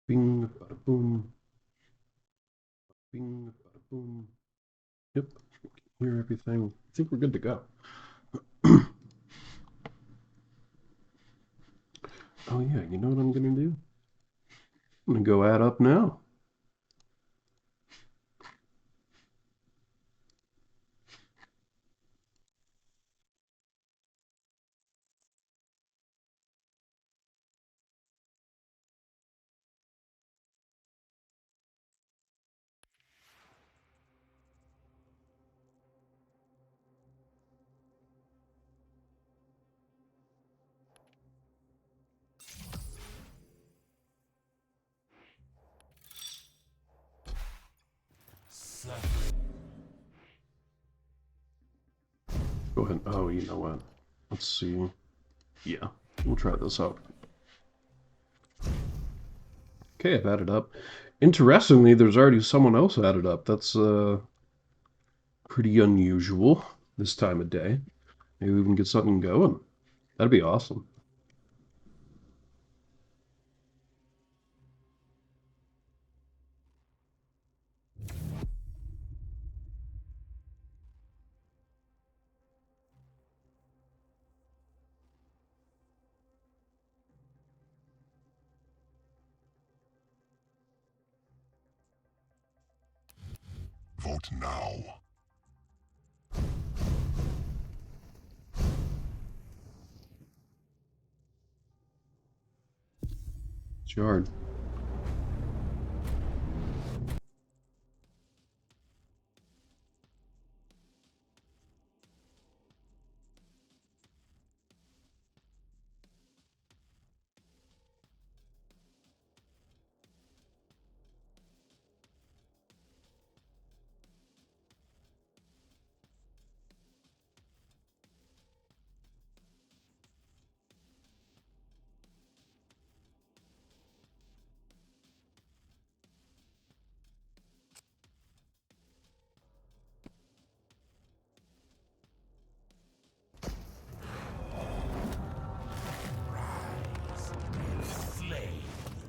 Bing, bada boom. Bing, bada boom. Yep, hear everything. I think we're good to go. Oh yeah, you know what I'm gonna do? I'm gonna go add up now. Go ahead. Oh, you know what? Let's see. Yeah, we'll try this out. Okay, I've added up. Interestingly, there's already someone else added up. That's pretty unusual this time of day. Maybe we can get something going. That'd be awesome. Vote now. It's hard.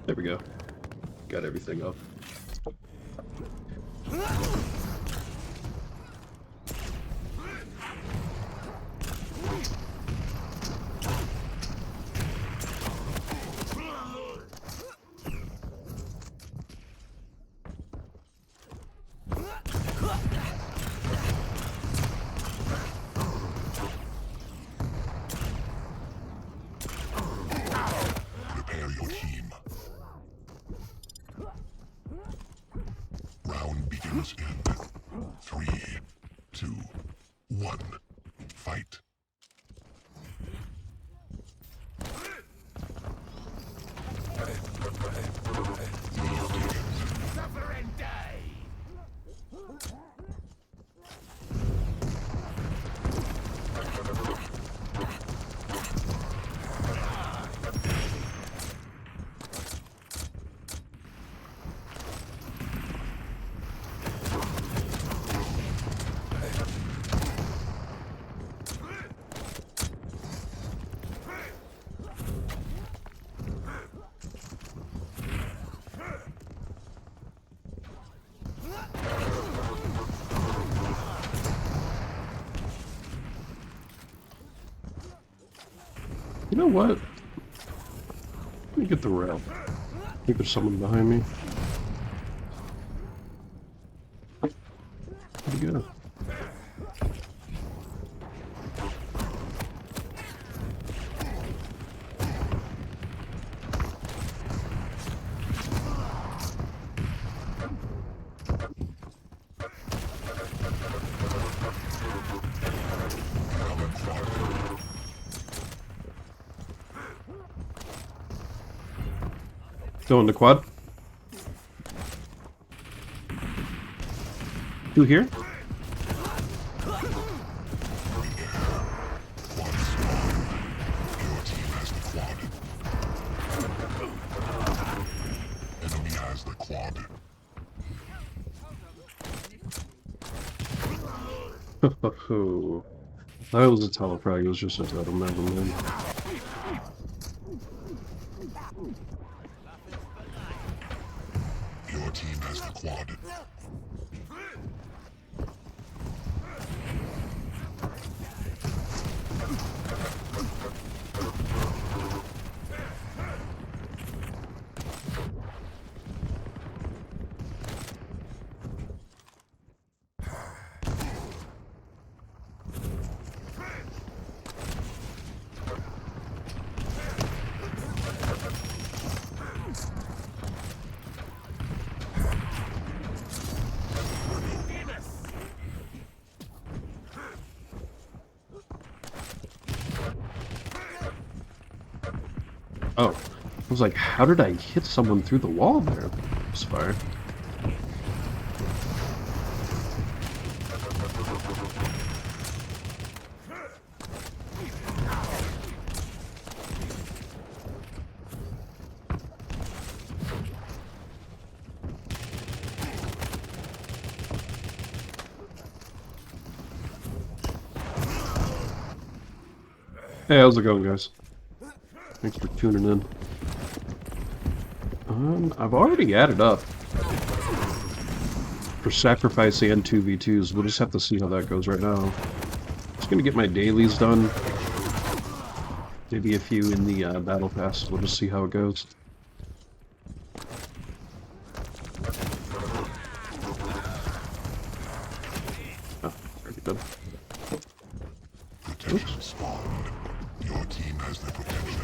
There we go. Got everything up. Prepare your team. Round begins in 3, 2, 1. Fight. Suffer and die! You know what? Let me get the rail. I think there's someone behind me. Pretty good. Still in the quad. Two here. Your team has the quad. Enemy has the quad. That was a telefrag. It was just a totem. Never mind. Oh, I was like, how did I hit someone through the wall there? It's fire. Hey, how's it going, guys? Thanks for tuning in. I've already added up for sacrifice and 2v2s. We'll just have to see how that goes right now. Just gonna get my dailies done. Maybe a few in the battle pass. We'll just see how it goes. Oh, already done. Protection spawned. Your team has the protection.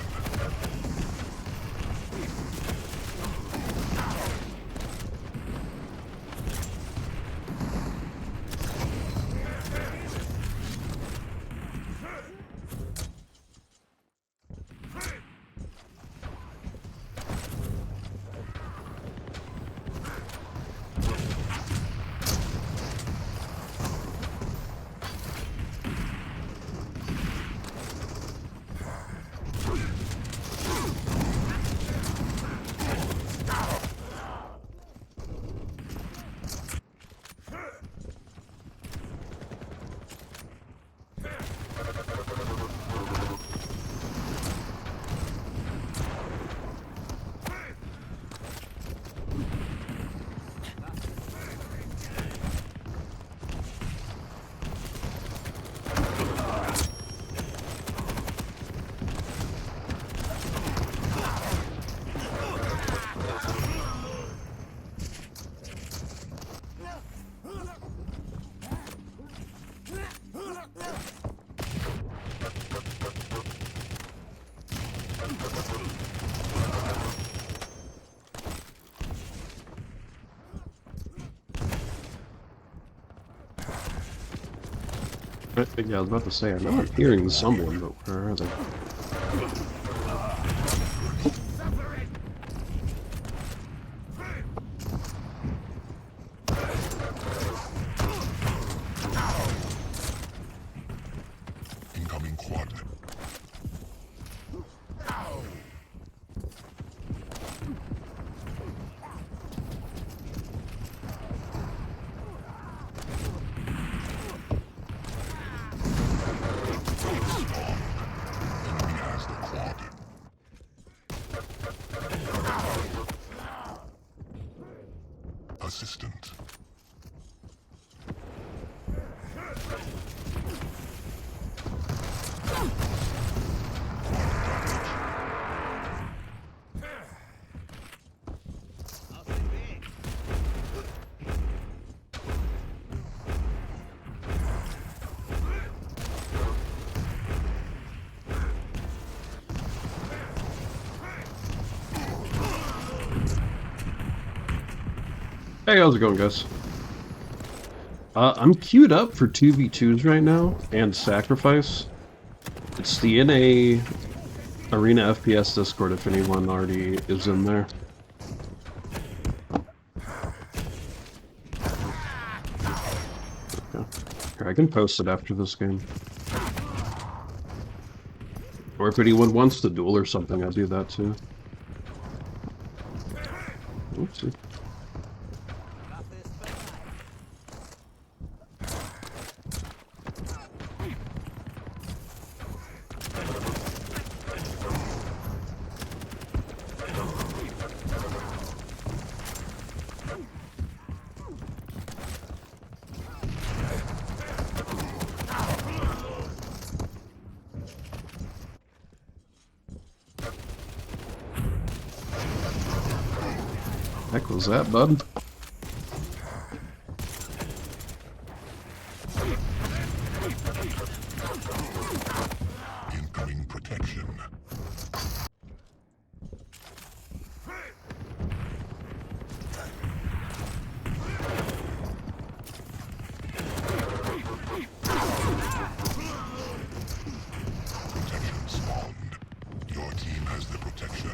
Yeah, I was about to say, I know I'm hearing someone, but where are they? Incoming quad. Enemy has the quad. Assistant. Hey, how's it going, guys? I'm queued up for 2v2s right now, and Sacrifice. It's the NA Arena FPS Discord if anyone already is in there. Okay. Here, I can post it after this game. Or if anyone wants to duel or something, I'll do that too. Oopsie. Heck was that, bud? Incoming protection. Protection spawned. Your team has the protection.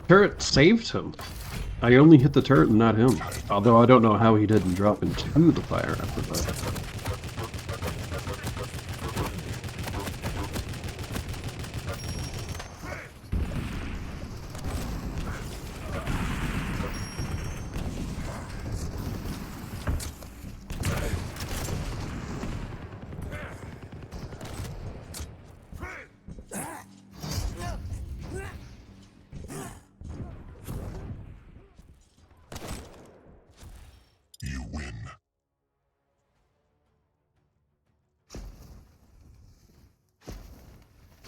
Turret saved him. I only hit the turret and not him. Although I don't know how he didn't drop into the fire after that. You win.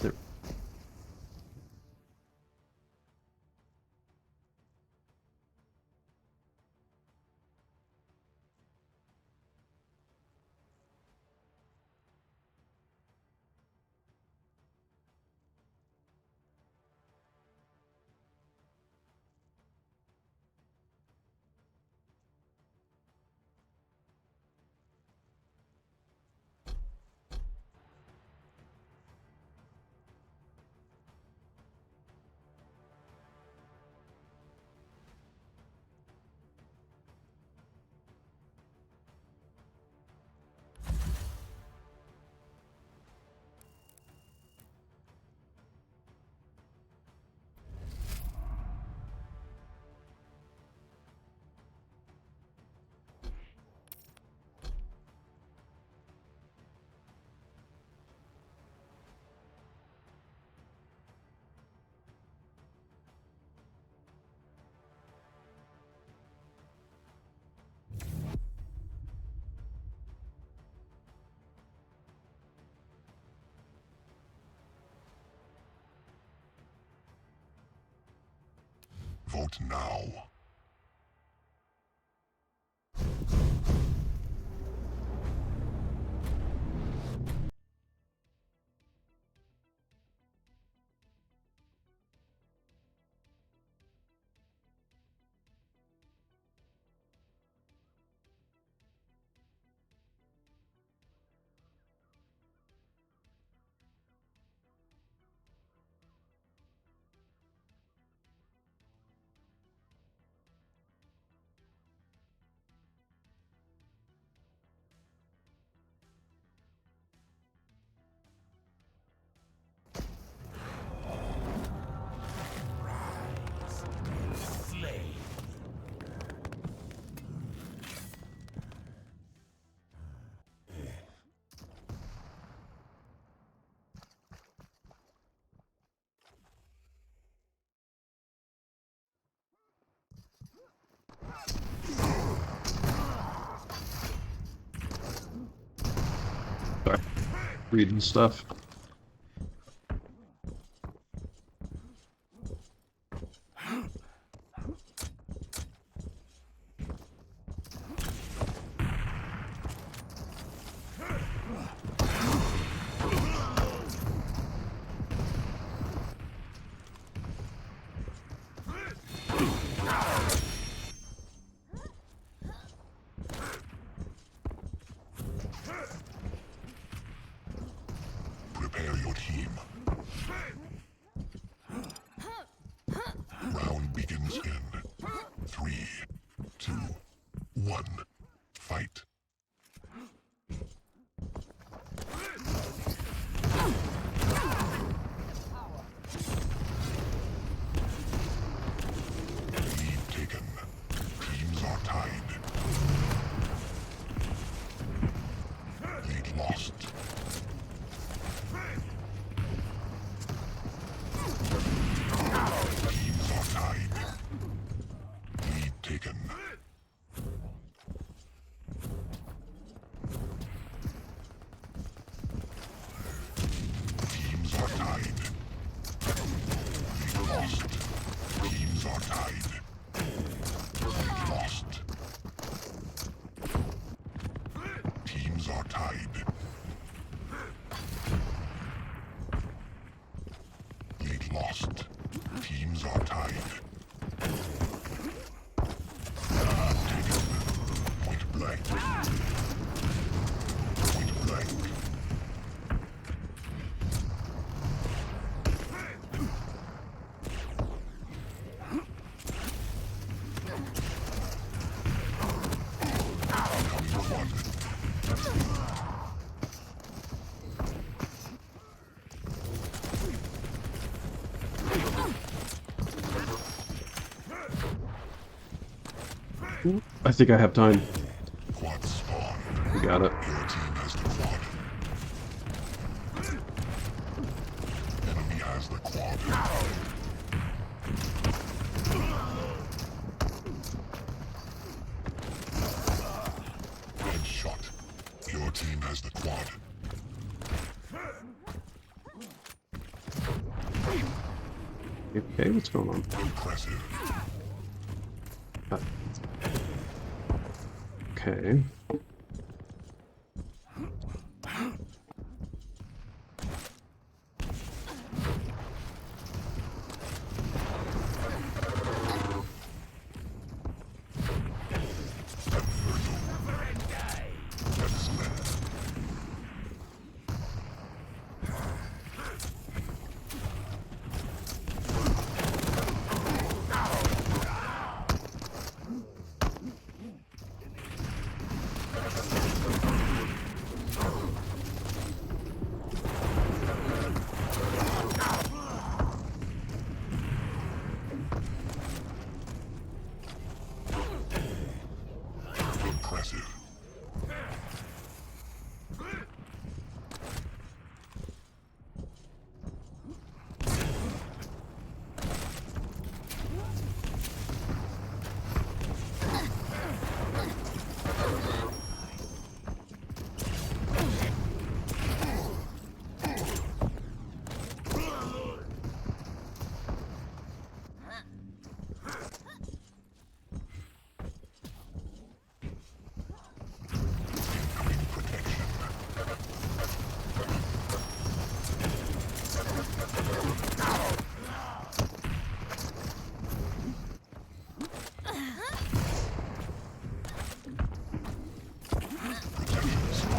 There. Vote now. Sorry. Reading stuff. I think I have time. Quad spawn. We got it. Your team has the quad. Enemy has the quad. Headshot. Your team has the quad. Okay, what's going on? Impressive. Uh, okay. Impressive.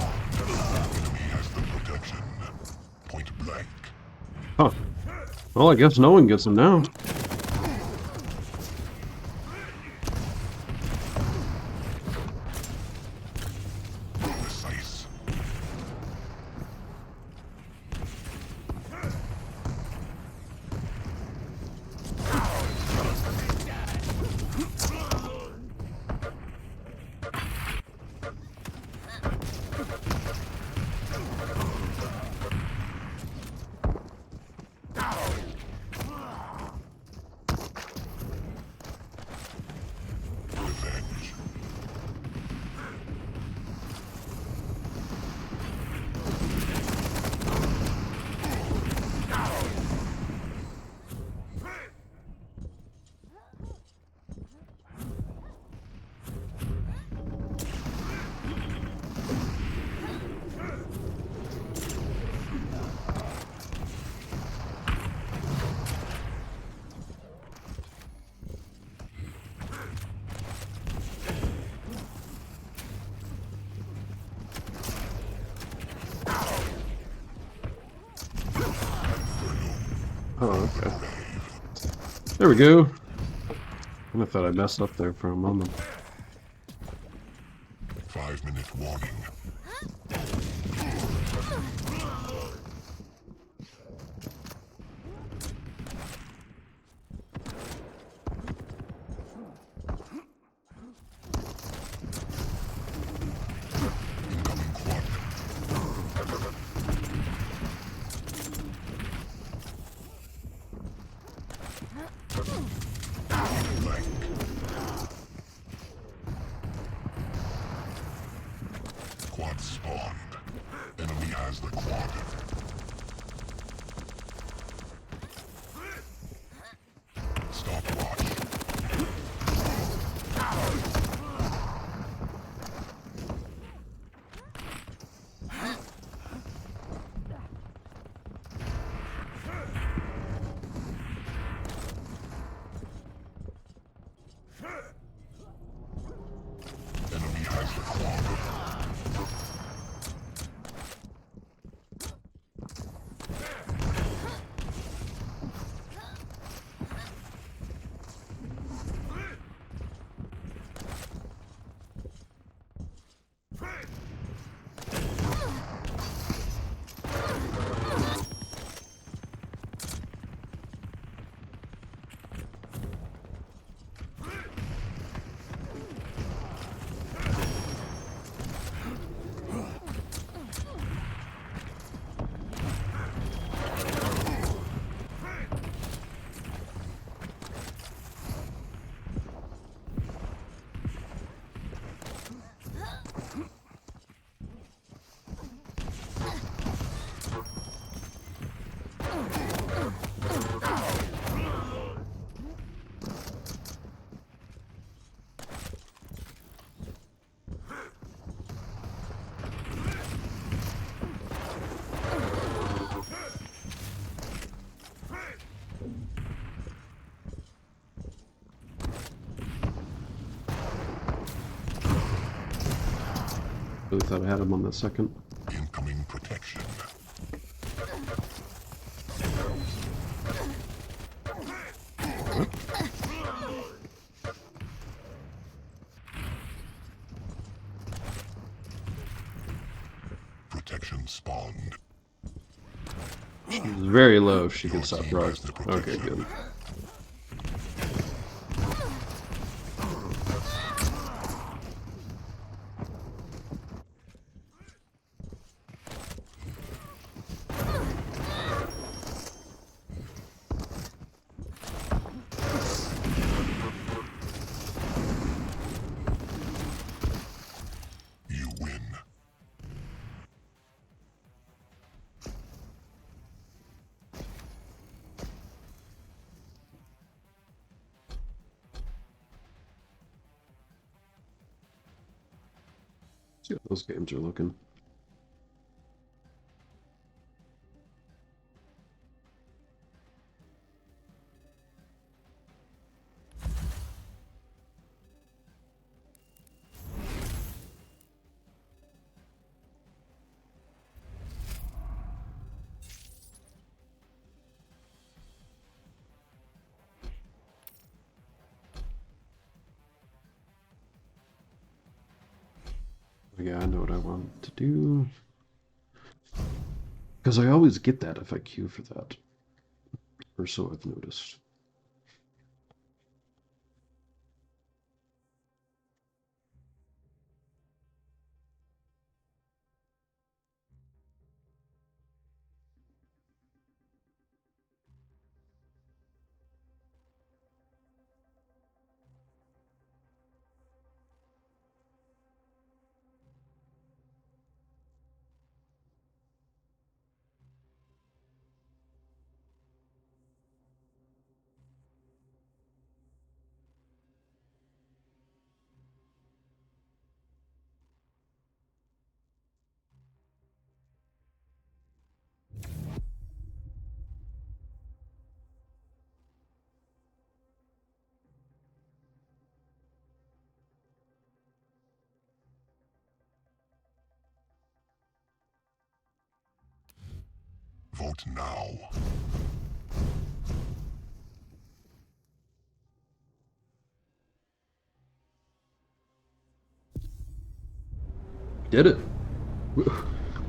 Enemy has the protection. Point blank. Huh. Well, I guess no one gets them now. Precise. Revenge. Oh, okay. There we go. I thought I messed up there for a moment. 5-minute warning. Incoming quad. Blank. Quad spawned. Enemy has the quad. Really thought I had him on that second. Incoming protection. What? Protection spawned. She's very low if she Your gets that team rock. has the Okay, protection. good. You win. See how those games are looking. Yeah, I know what I want to do. Because I always get that if I queue for that. Or so I've noticed. Vote now. Did it!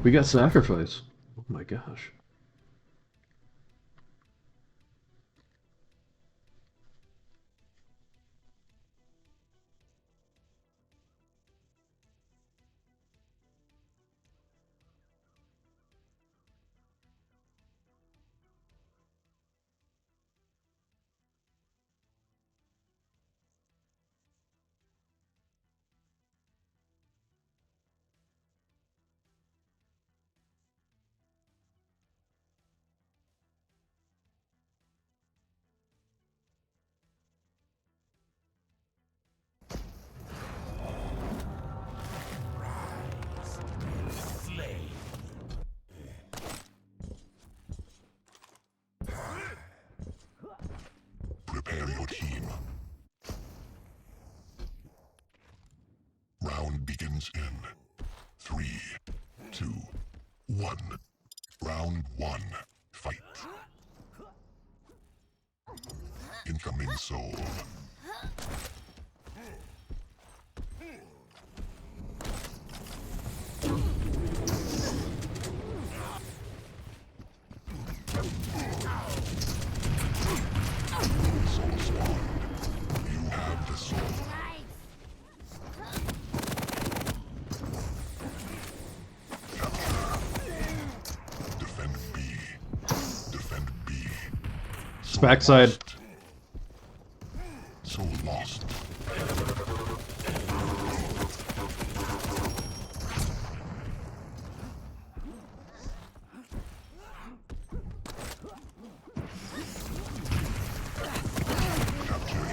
We got sacrifice. Oh my gosh. Prepare your team. Round begins in 3, 2, 1. Round 1. Fight. Incoming soul. Soul spawned. You have the soul. Defend B. Defend B. It's Soul backside. lost. Soul lost. Capture A.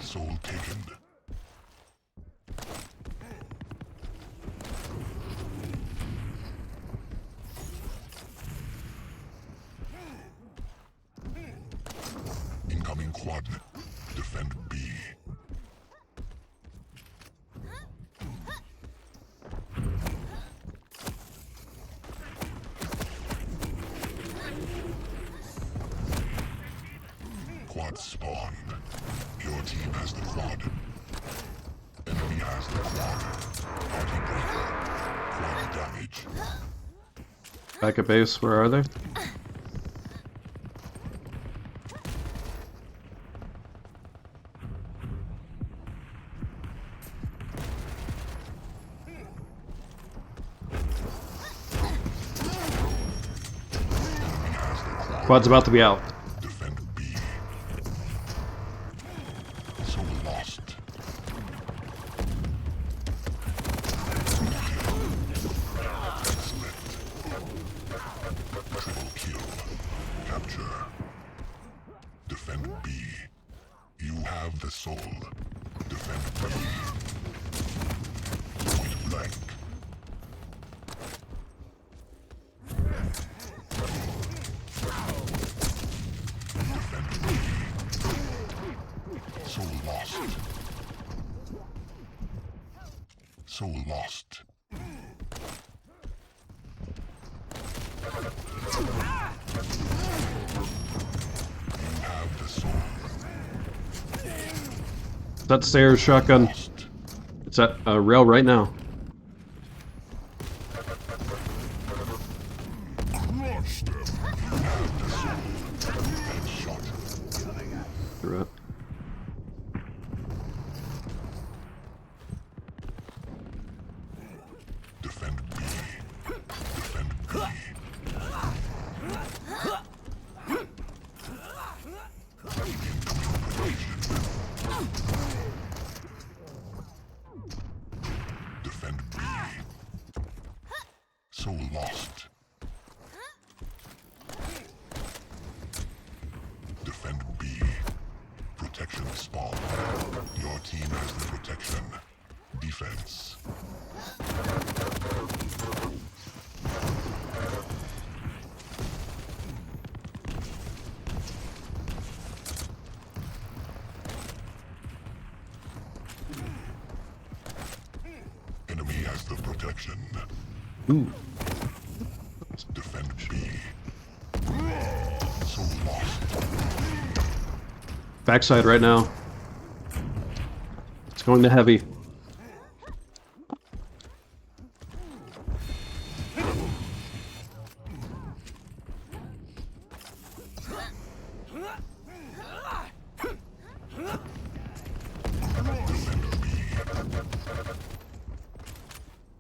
Soul taken. Incoming quad. Defend B. Quad spawned. Your team has the quad. Enemy has the quad. Party breaker. Quad damage. Back at base, where are they? Quad's about to be out. Defend B. So lost. Excellent. Triple kill. Capture. Defend B. You have the soul. Defend B. Point blank. So lost. So lost. You have the soul. That stairs shotgun. Lost. It's at rail right now. Crush them. You have the soul. Headshot. Through it. Defend B. Defend B. Defend B. So lost. Defend B. Protection spawn. Your team has the protection. Defense. Enemy has the protection. Ooh. Defend B. So lost. Backside right now. It's going to heavy.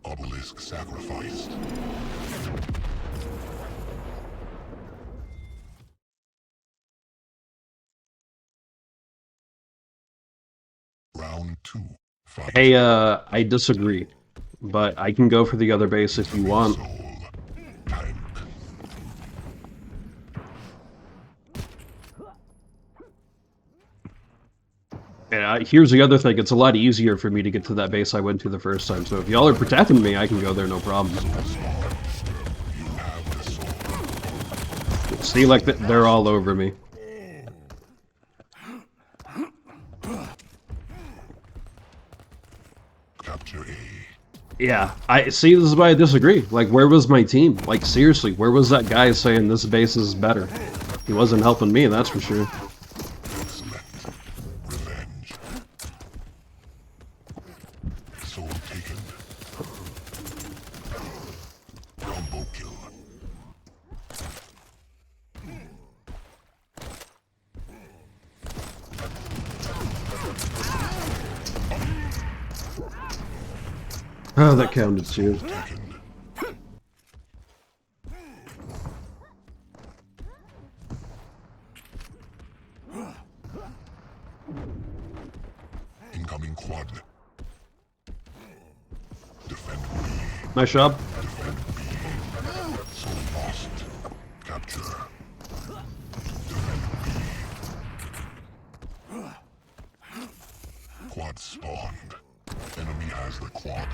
Obelisk sacrificed. Round 2. Fight. Hey, I disagree. But I can go for the other base if you want. Soul. Tank. Yeah, here's the other thing. It's a lot easier for me to get to that base I went to the first time. So if y'all are protecting me, I can go there no problem. You have the soul. See, like, they're all over me. Capture A. Yeah, I see, this is why I disagree. Like, where was my team? Like, seriously, where was that guy saying this base is better? He wasn't helping me, that's for sure. Excellent. Revenge. Soul taken. Combo kill. Oh, that counted too. Taken. Incoming quad. Defend B. Nice job. Defend B. So lost. Capture. Defend B. Quad spawned. Enemy has the quad.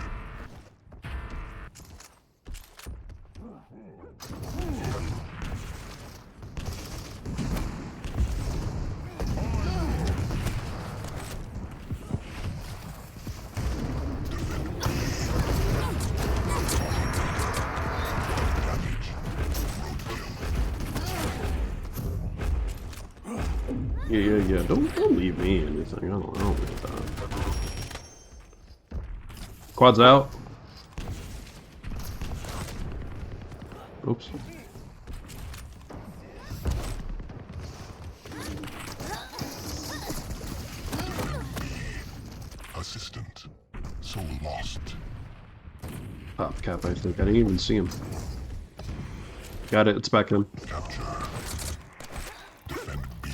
Yeah. Don't leave me anything. I don't need that. Quad's out. Oops. Assistant. Soul lost. Pop cap, I think. I didn't even see him. Got it. It's back in. Capture. Defend B.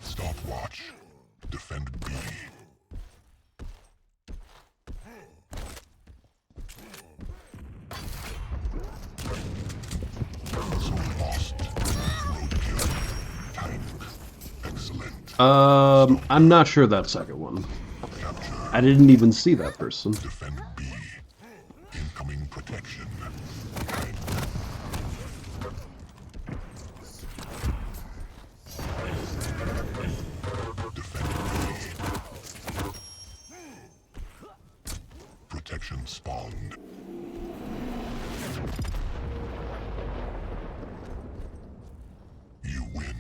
Stopwatch. Defend B. Soul lost. Roadkill. Tank. Excellent. I'm not sure that second one. Capture. I didn't even see that person. Defend B. Incoming protection. Tank. Defend B. Protection spawned. You win.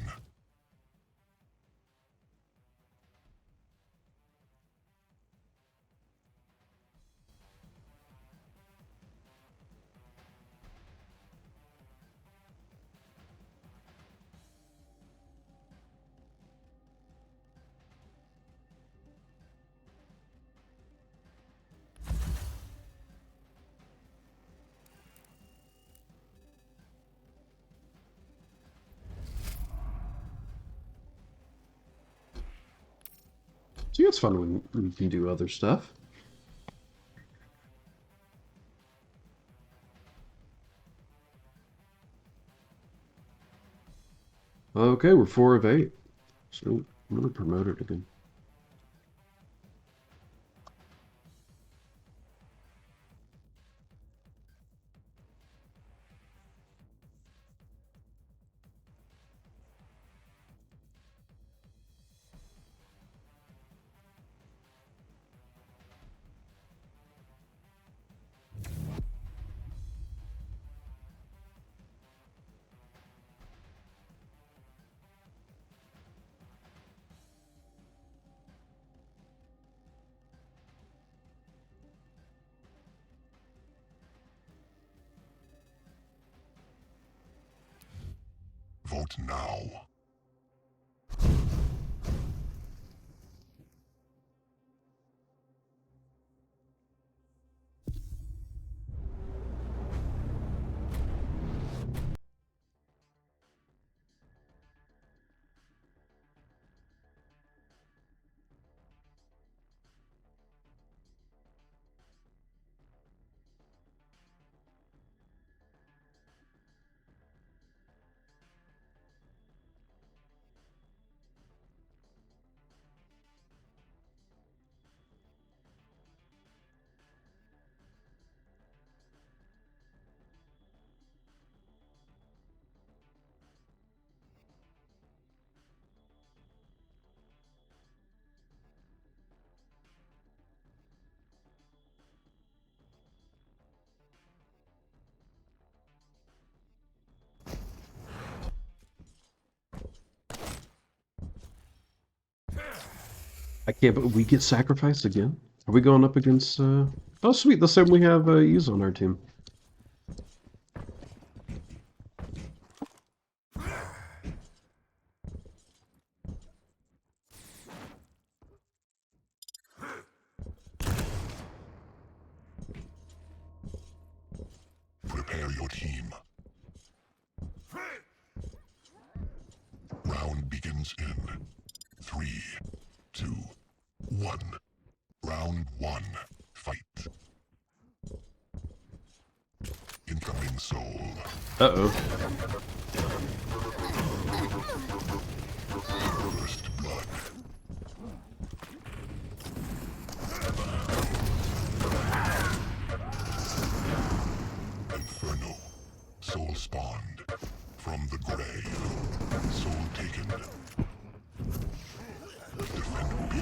See, it's fun when you can do other stuff. Okay, we're 4 of 8. So I'm gonna promote it again. Vote now. I can't, but we get sacrificed again. Are we going up against? Oh, sweet. The same we have Use on our team. Prepare your team. Round begins in 3, 2, 1. Round 1. Fight. Incoming soul. Uh-oh. First blood. Soul spawned. From the grave. Soul taken. Defend B.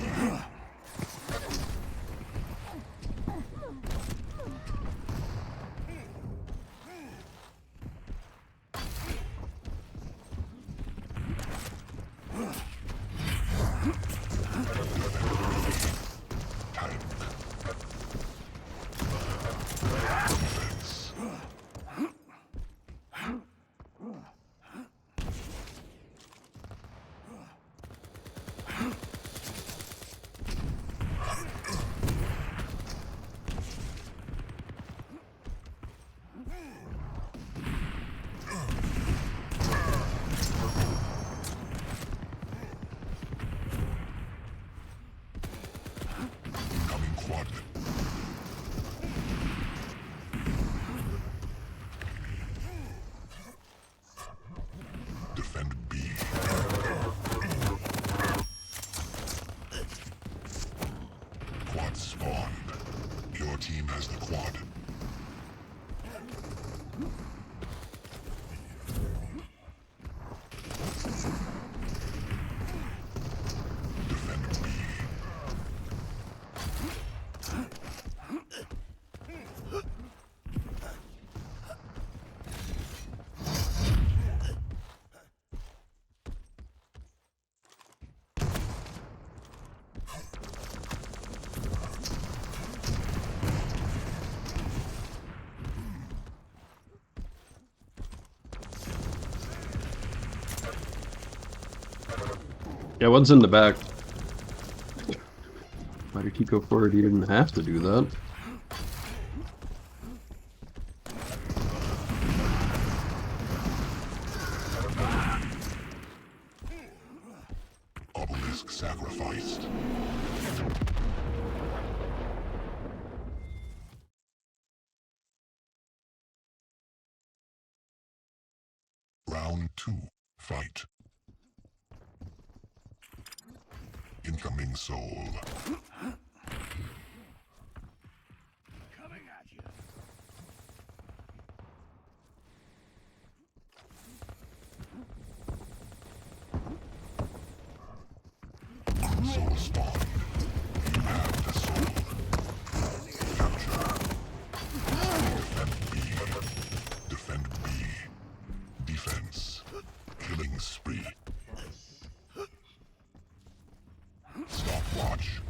Defend B. Quad spawned. Your team has the quad. Defend B. Yeah, one's in the back. Why did he go forward? He didn't have to do that. Obelisk sacrificed. Round 2. Fight. Incoming soul. Coming at you. Soul spawned. You have the soul. Capture. Defend B. Defend B. Defense. Killing spree. Stopwatch.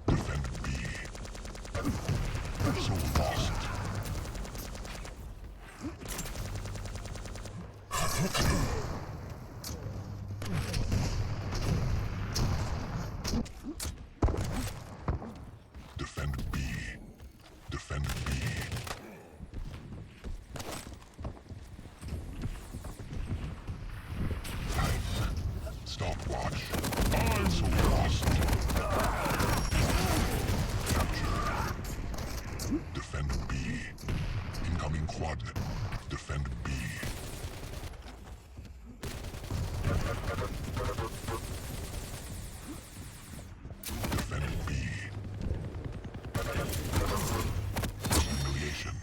Defend B. Soul lost. Defend B. Defend B. Stopwatch. So lost. Capture. Defend B. Incoming quad. Defend B. Defend B. Humiliation.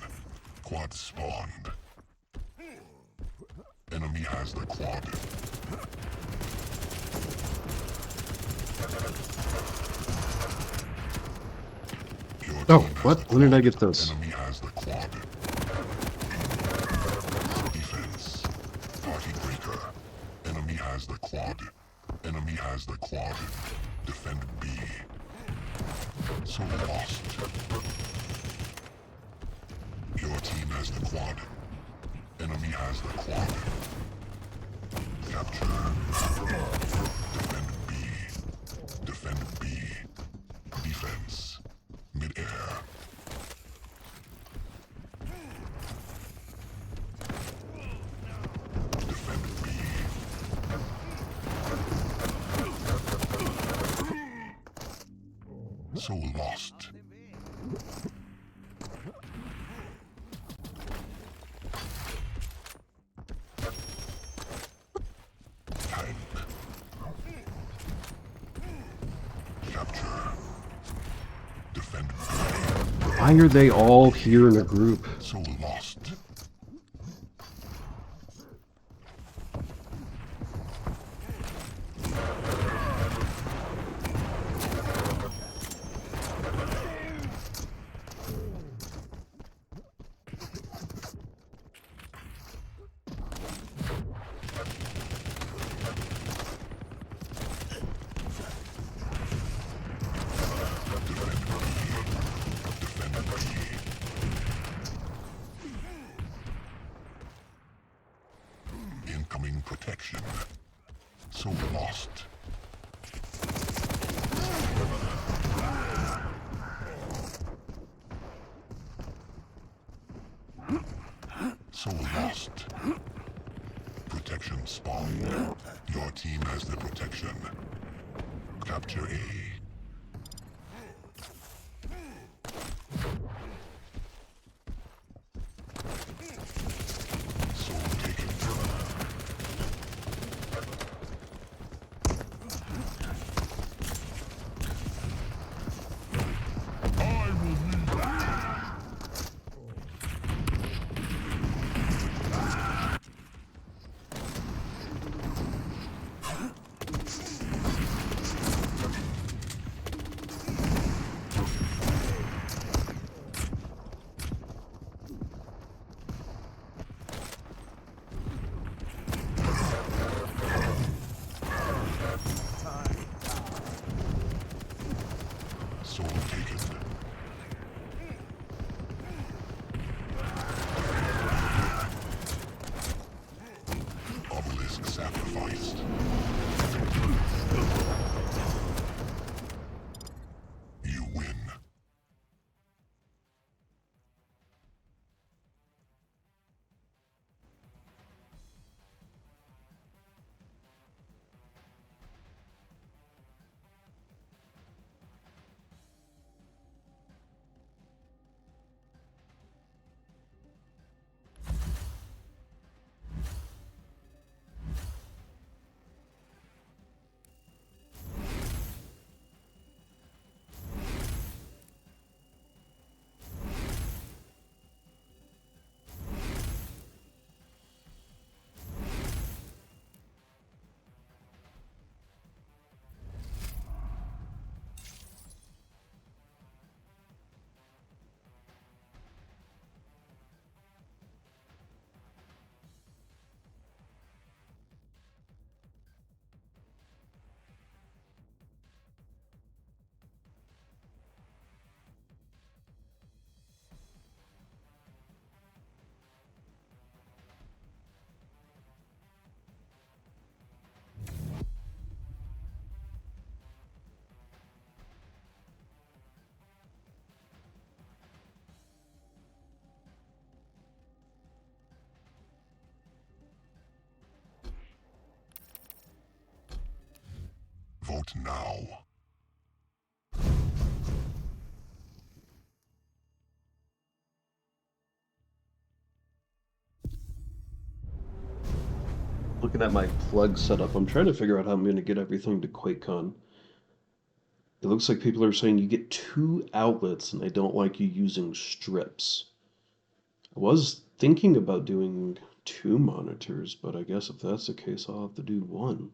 Quad spawned. Enemy has the quad. Oh, what? When did I get those? Enemy has the quad. Defense. Party breaker. Enemy has the quad. Enemy has the quad. Defend B. So lost. Your team has the quad. Enemy has the quad. Capture. Defend B. Defend B. Defense. Mid-air. Defend B. So lost. Tank. Capture. Defend B. Why Why are they all here in a group? So lost. Incoming protection. So lost. So lost. Protection spawned. Your team has the protection. Capture A. Soul taken. I will lead. Soul taken. Obelisk sacrificed. You win. Vote now. Looking at my plug setup, I'm trying to figure out how I'm going to get everything to QuakeCon. It looks like people are saying you get 2 outlets and they don't like you using strips. I was thinking about doing 2 monitors, but I guess if that's the case, I'll have to do 1.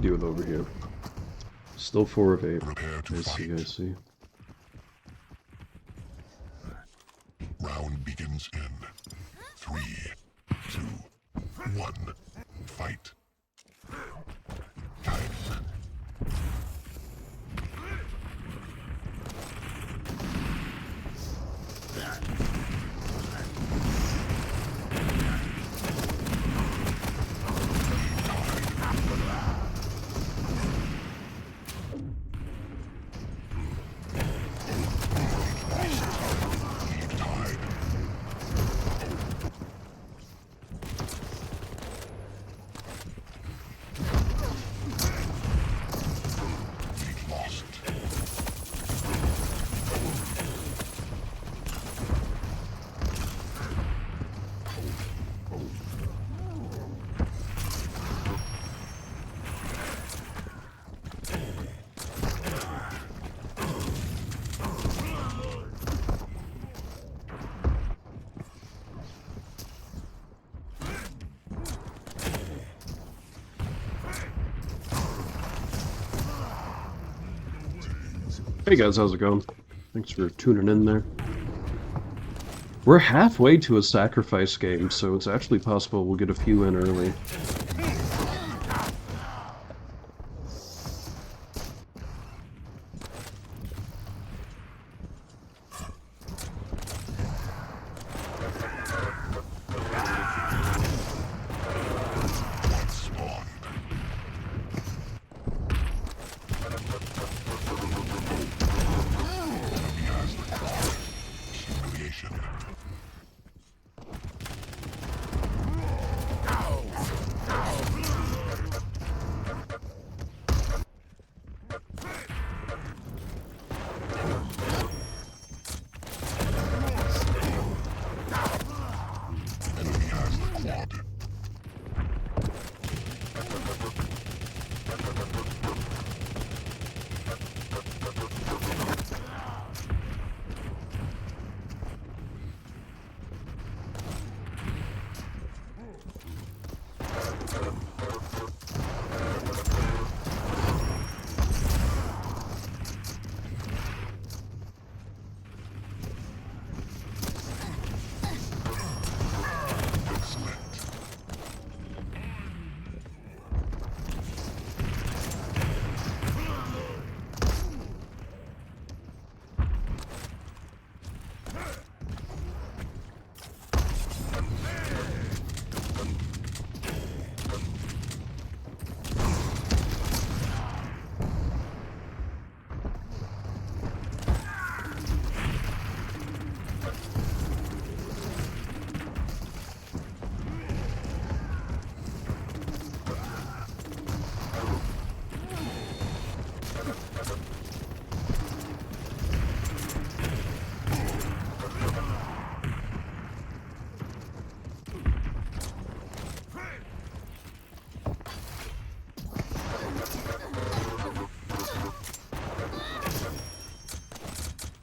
we doing over here? Still 4 of 8. Prepare to I see, I fight. see. Round begins in 3, 2, 1. Fight. Time. Hey guys, how's it going? Thanks for tuning in there. We're halfway to a sacrifice game, so it's actually possible we'll get a few in early.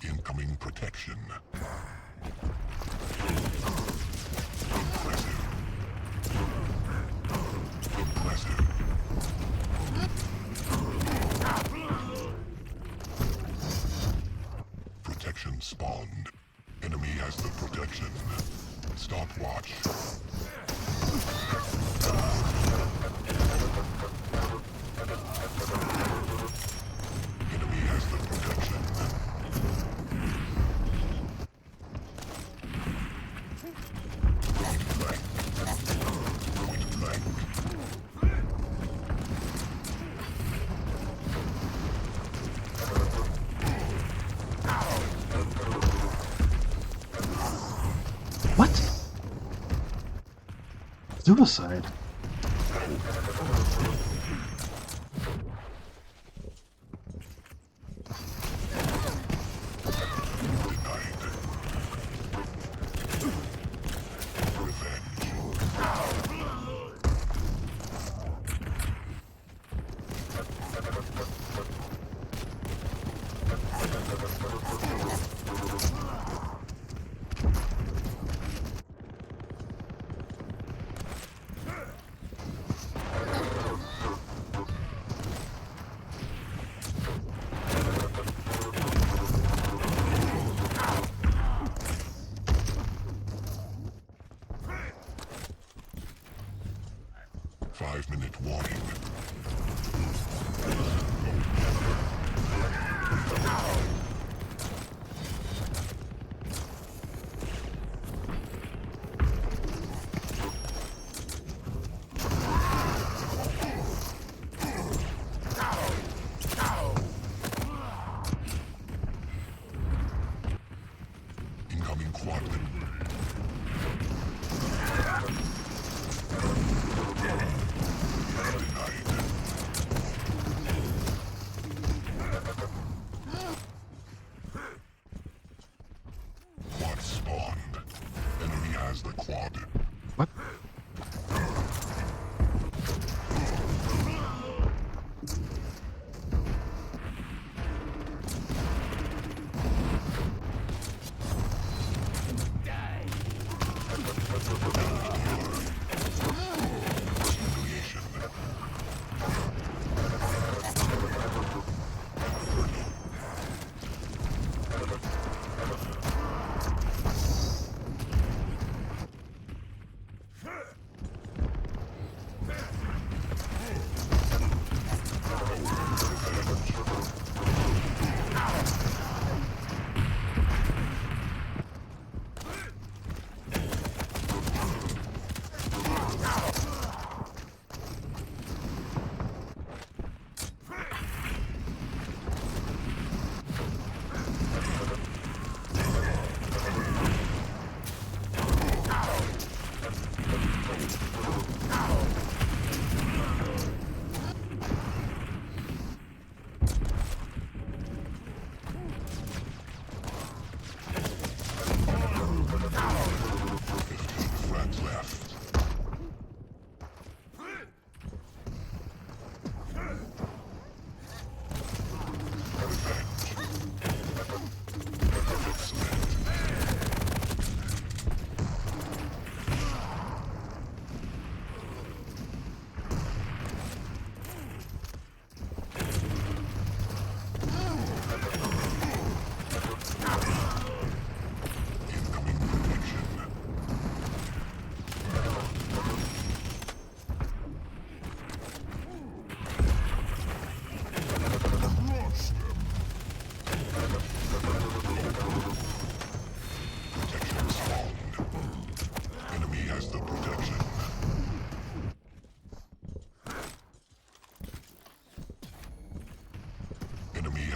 Incoming protection. Impressive. Protection spawned. Enemy has the protection. Stopwatch. Enemy has the protection. Point blank. Point blank. What? Suicide?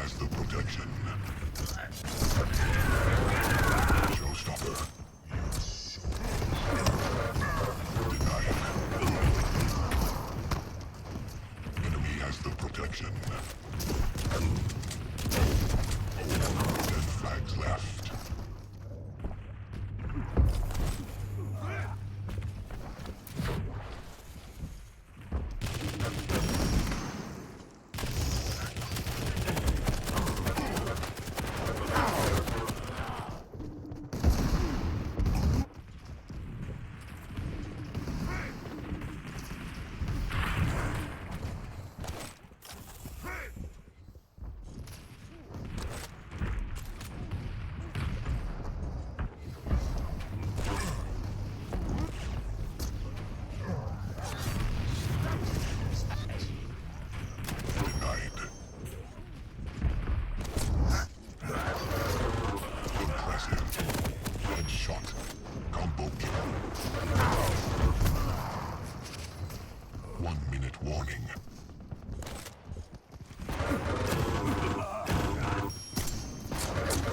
has the protection. Showstopper. Denied. Enemy has the protection. 10 flags left. Denied. Impressive. Headshot. Combo kill. 1 minute warning.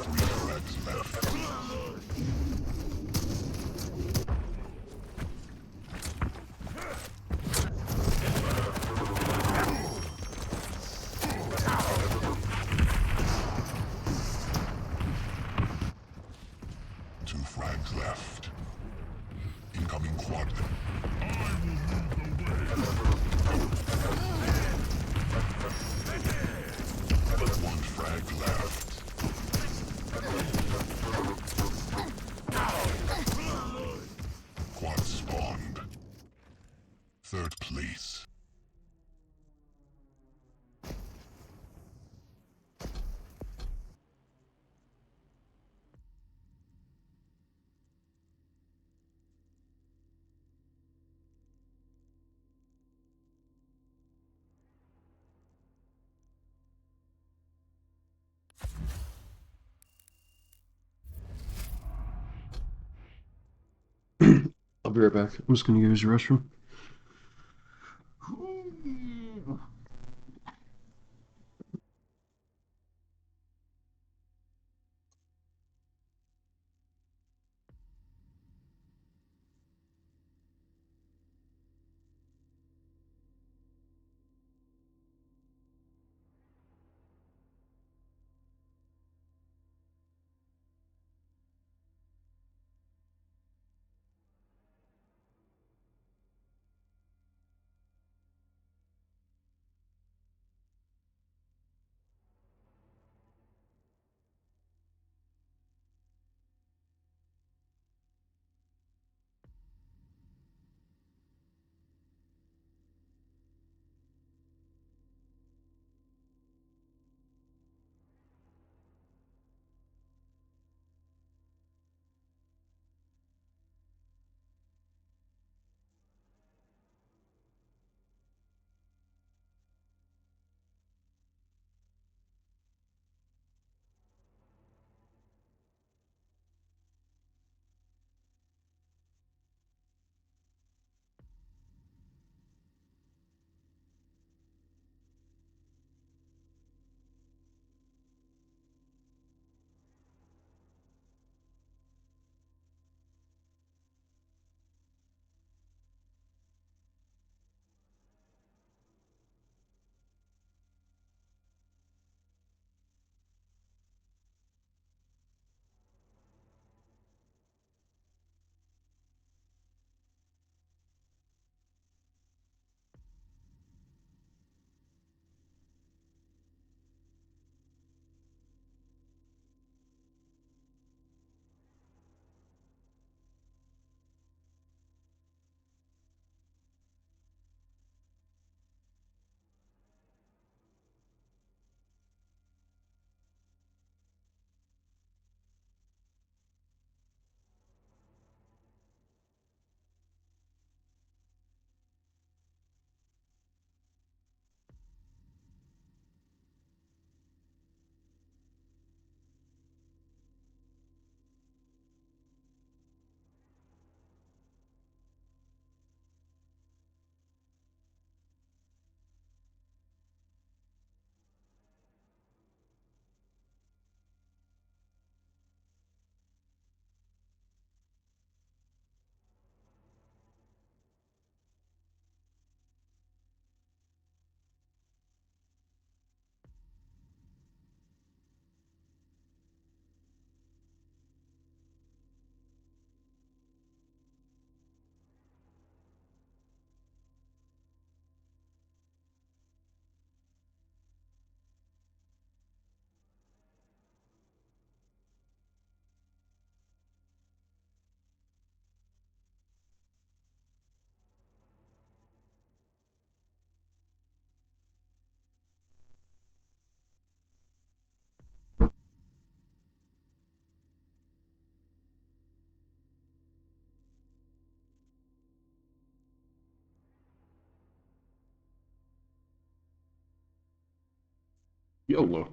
3 frags left. Two frags left. Incoming quad. One frag left. Quad spawned. Third place. I'll be right back. I'm just gonna use the restroom. YOLO.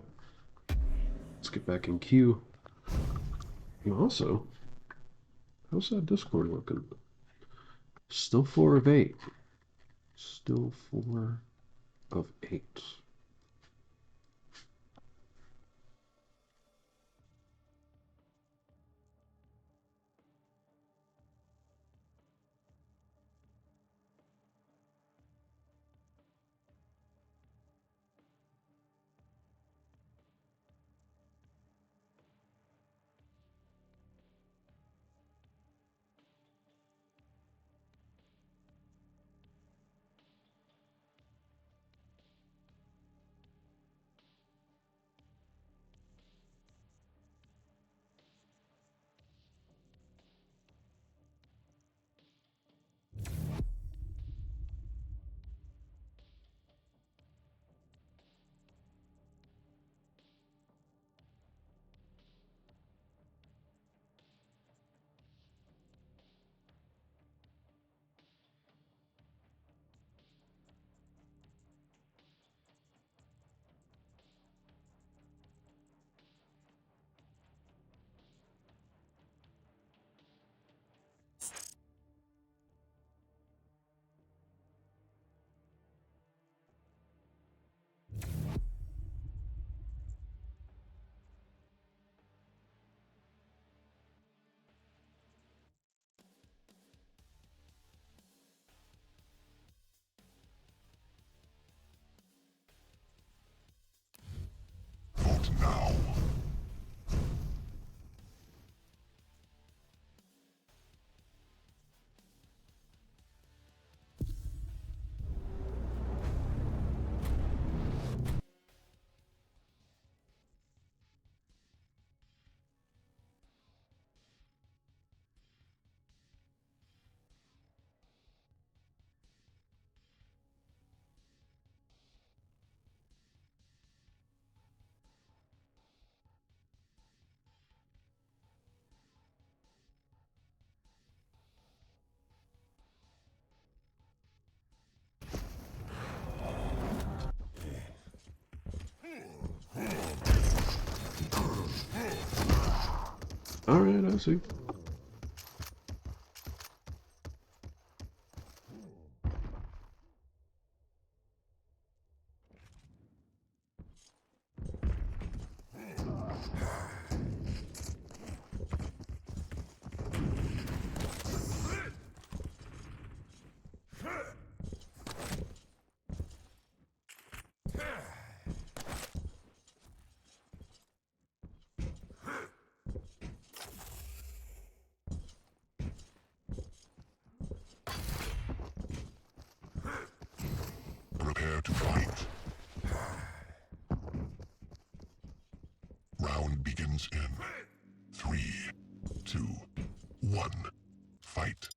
Let's get back in queue. And also, how's that Discord looking? Still 4 of 8. Still 4 of 8. Vote now. Alright, I see. Prepare to fight. Round begins in 3, 2, 1. Fight.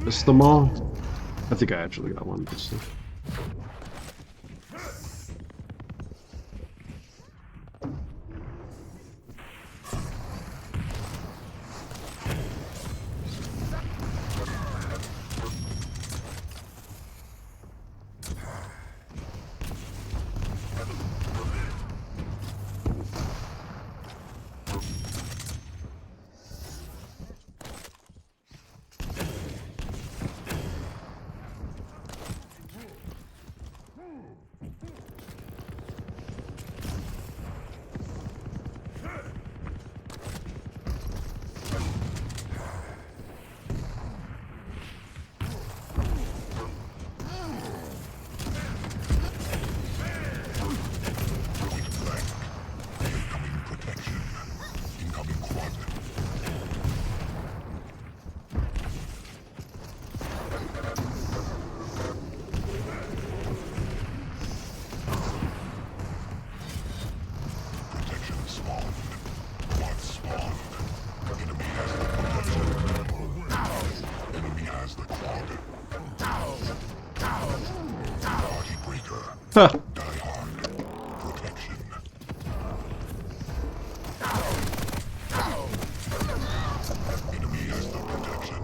Missed them all. I think I actually got one this time. quad. Party breaker. Ha! Die hard. Protection. Enemy has the protection.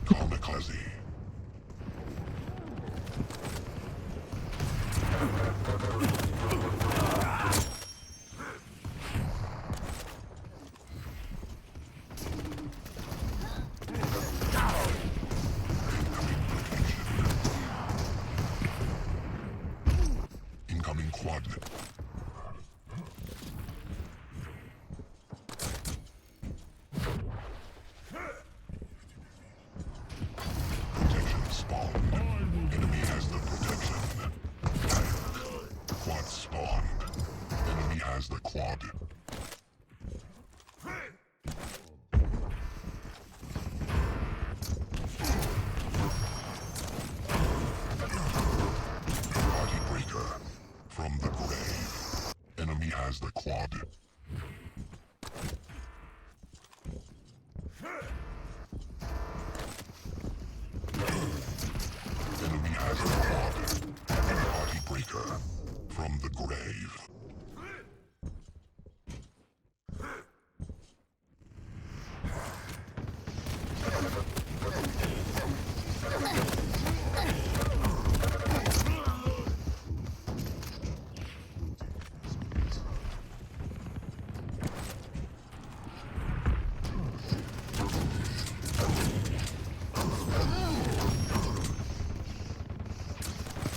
Kamikaze. Incoming quad. Protection spawned. Enemy has the protection. Quad spawned. Enemy has the quad. Party breaker. From the grave. Enemy has the quad. Enemy has the quad. Party breaker. From the grave.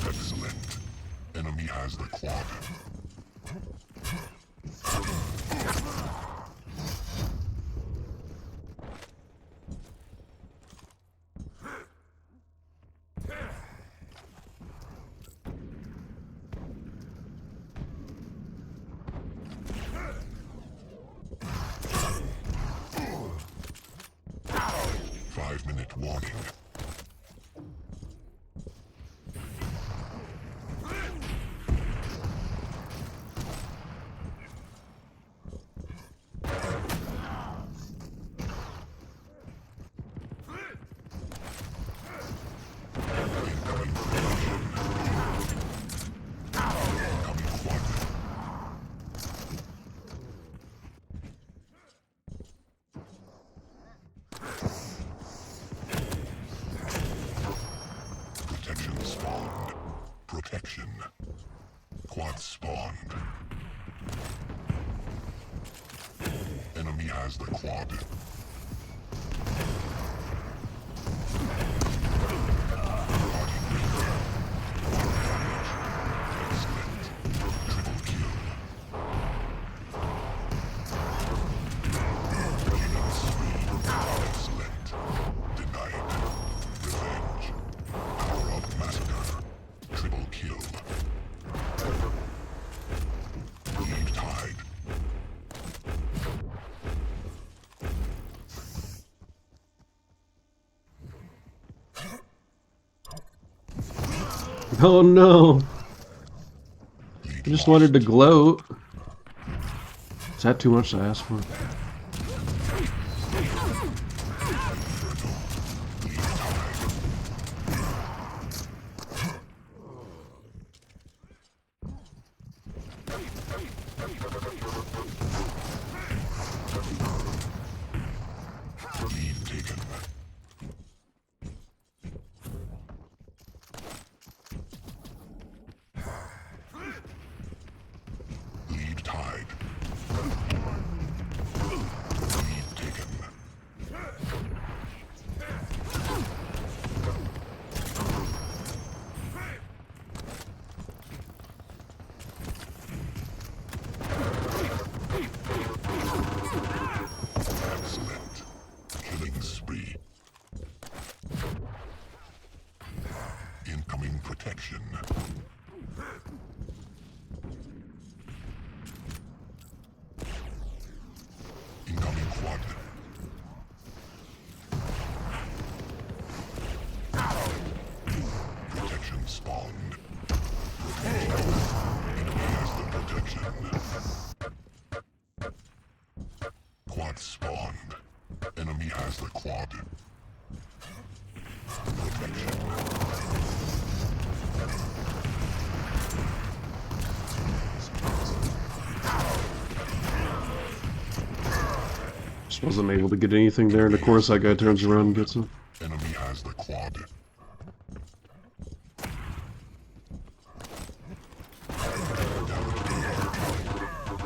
Excellent. Enemy has the quad. Five-minute warning. Incoming protection. Incoming quad. Protection spawned. Protection. Quad spawned. Enemy has the quad. Party breaker. One damage. Excellent. Triple kill. Killing spree. Excellent. Denied. Revenge. Power up massacre. Triple kill. Leave tied. Oh no! Lead I just lost. wanted to gloat. Is that too much to ask for? Lead taken. Lead tied. Lead taken. Excellent. Killing spree. Incoming protection. Incoming quad. Protection spawned. Enemy has the protection. Quad spawned. Enemy has the quad. Protection. Just wasn't able to get anything there, and of course that guy turns around and gets him. Enemy has the quad.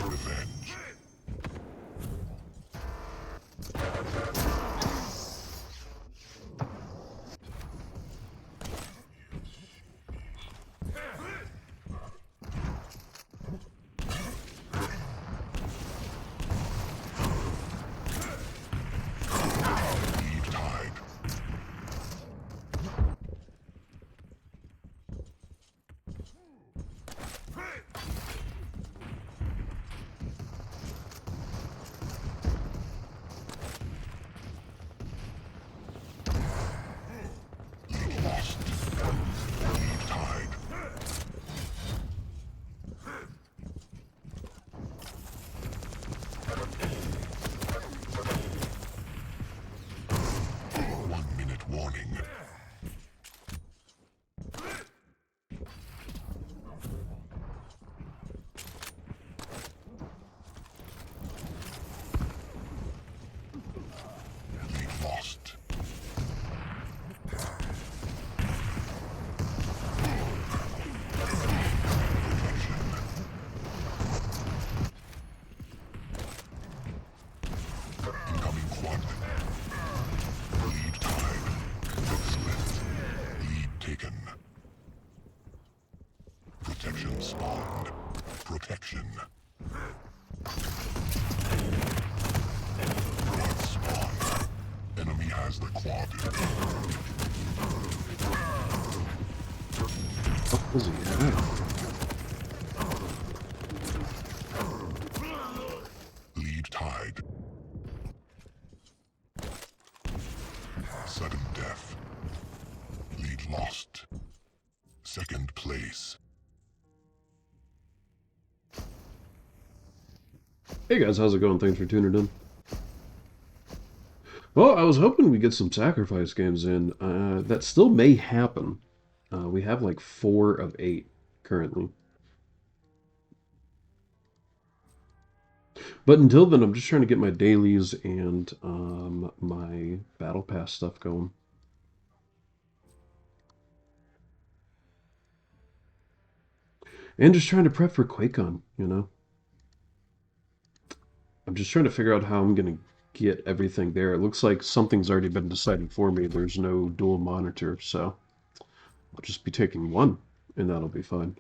Revenge. Lead tied. Lead lost. Lead tied. One-minute warning. Lead lost. Incoming quad. Lead tied. Excellent. Lead taken. Protection spawned. Protection. Quad spawned. Enemy has the quad. What was he at? Lead tied. Sudden death. Lead lost. Second place. Hey guys, how's it going? Thanks for tuning in. Well, I was hoping we'd get some sacrifice games in. That still may happen. We have like 4 of 8 currently. But until then, I'm just trying to get my dailies and my battle pass stuff going. And just trying to prep for QuakeCon, you know? I'm just trying to figure out how I'm going to get everything there. It looks like something's already been decided for me. There's no dual monitor, so I'll just be taking one, and that'll be fine.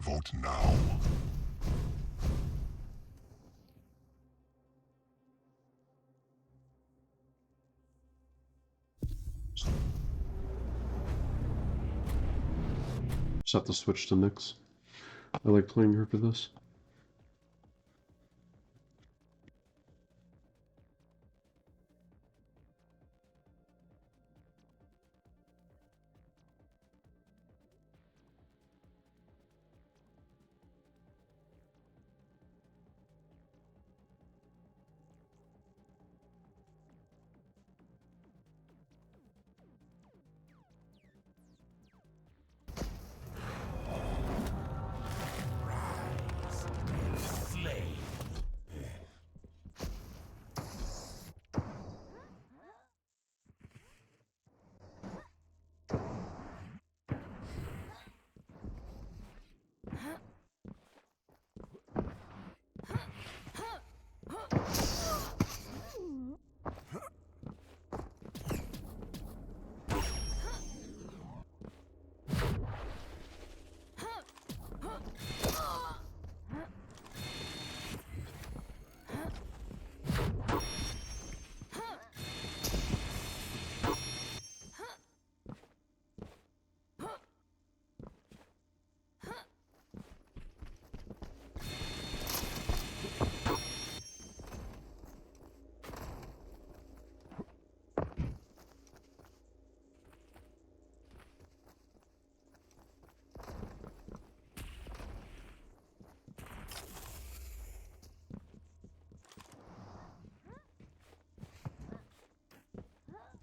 Vote now. Set the switch to Nyx. I like playing her for this.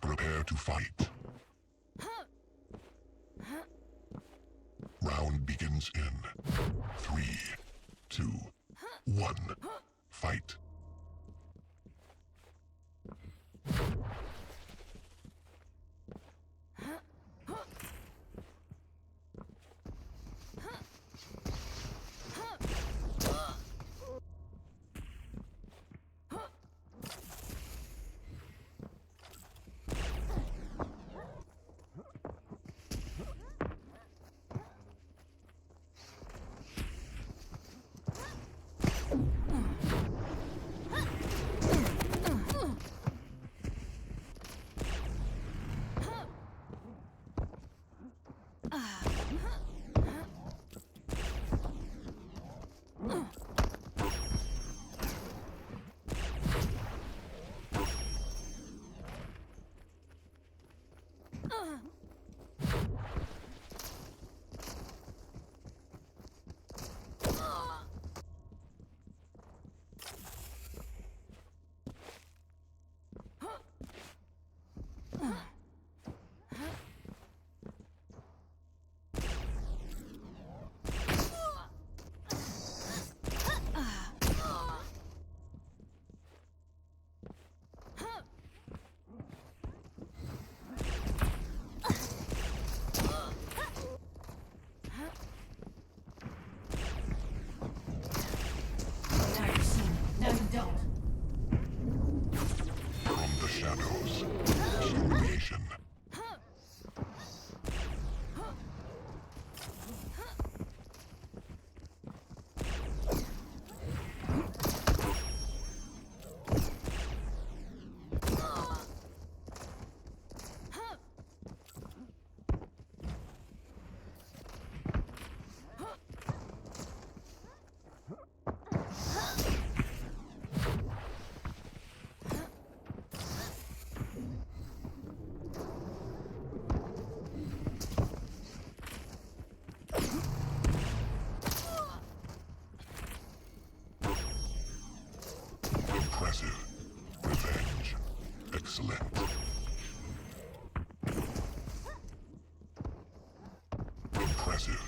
Prepare to fight. Round begins in 3, 2, 1. Fight. From the shadows, humiliation. Impressive. Revenge. Excellent. Impressive.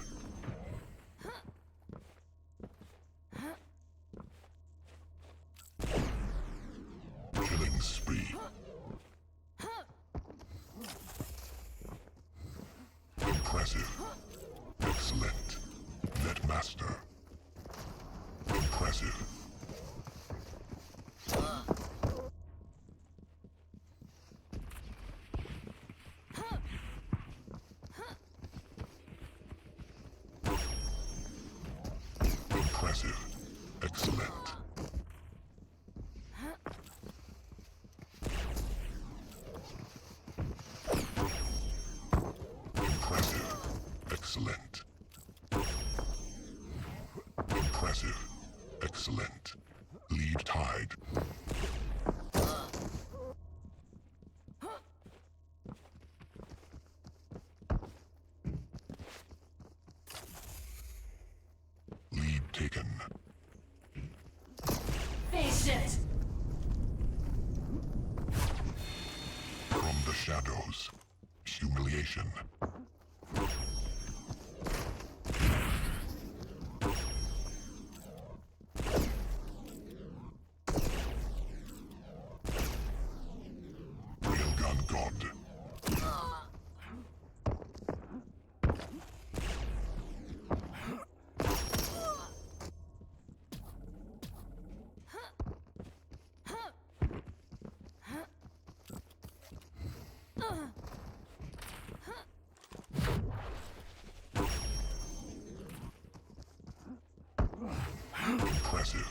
Killing spree. Impressive. Excellent. Netmaster. Impressive. Impressive. Excellent. Impressive. Excellent. Impressive. Excellent. Lead tied. Lead taken. Face it! From the shadows. Humiliation. Railgun God. Impressive.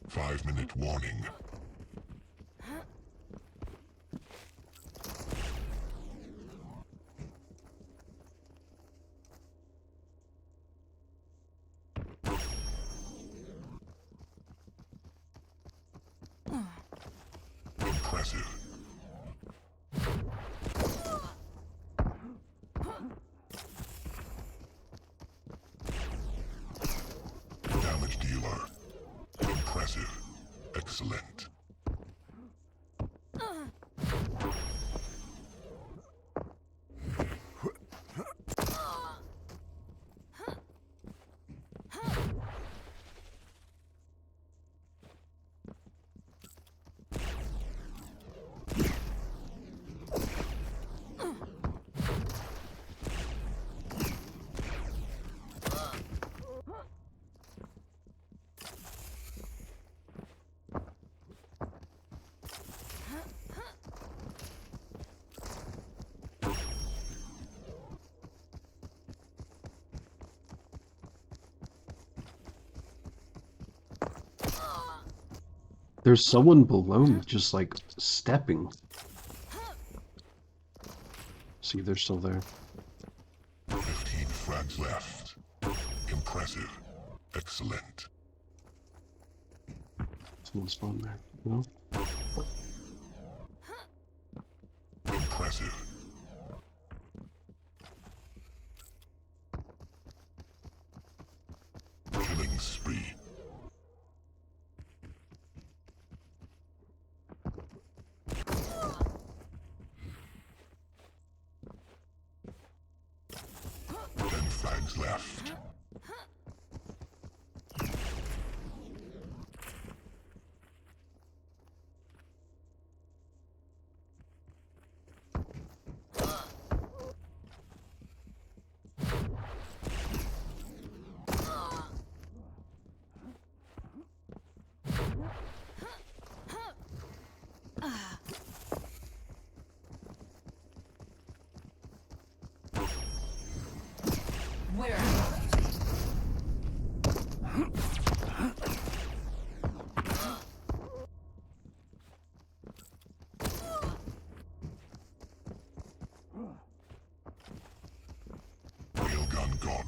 5-minute warning. Impressive. Damage dealer. Impressive. Excellent. There's someone below me just like stepping. See, they're still there. 15 frags left. Impressive. Excellent. Someone spawned there. No? Impressive. Killing spree. Frags left. Where? Railgun God.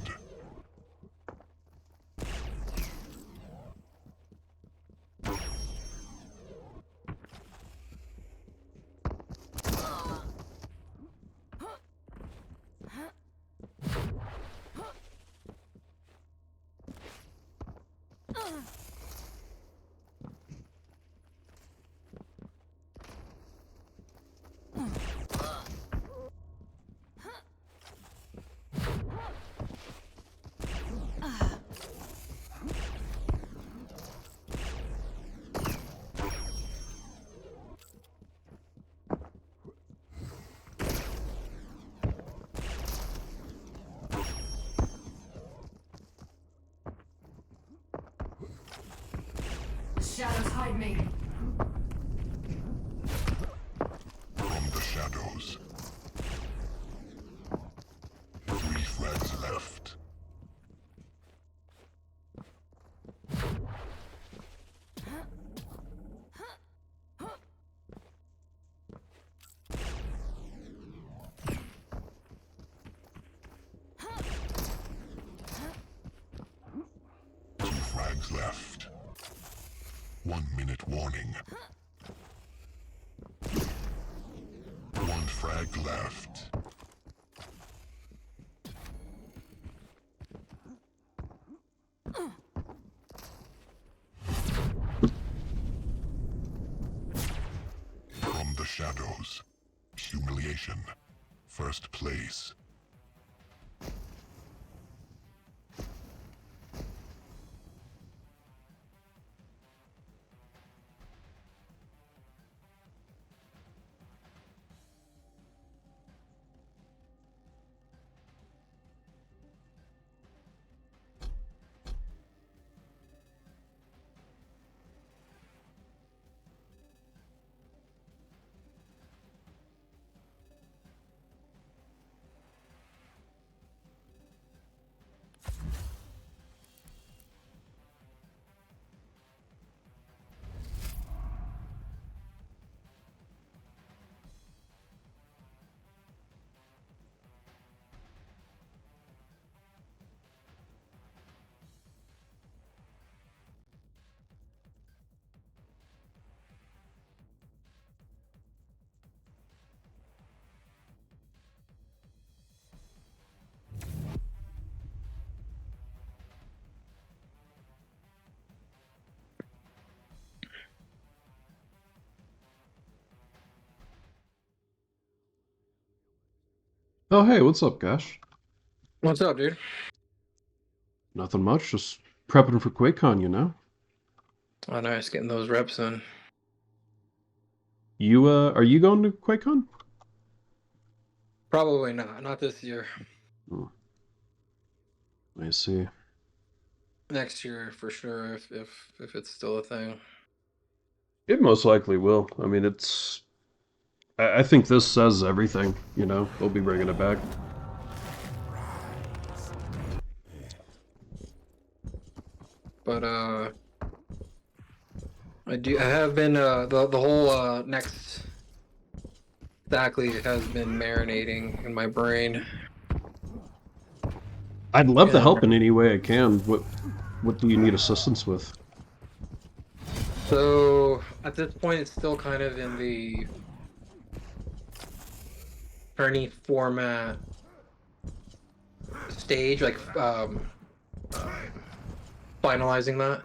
Shadows hide me. From the shadows. 3 frags left. Two frags left. 1 minute warning. 1 frag left. From the shadows. Humiliation. First place. Oh, hey, what's up, Gash? What's up, dude? Nothing much, just prepping for QuakeCon, you know? Oh, nice, getting those reps in. Are you going to QuakeCon? Probably not this year. Hmm, I see. Next year for sure, if it's still a thing. It most likely will. I mean, I think this says everything, you know? They'll be bringing it back. But I have been the whole next exactly has been marinating in my brain. I'd love to help in And any way I can. What do you need assistance with? so at this point, it's still kind of in the tourney format stage, like uh, finalizing that.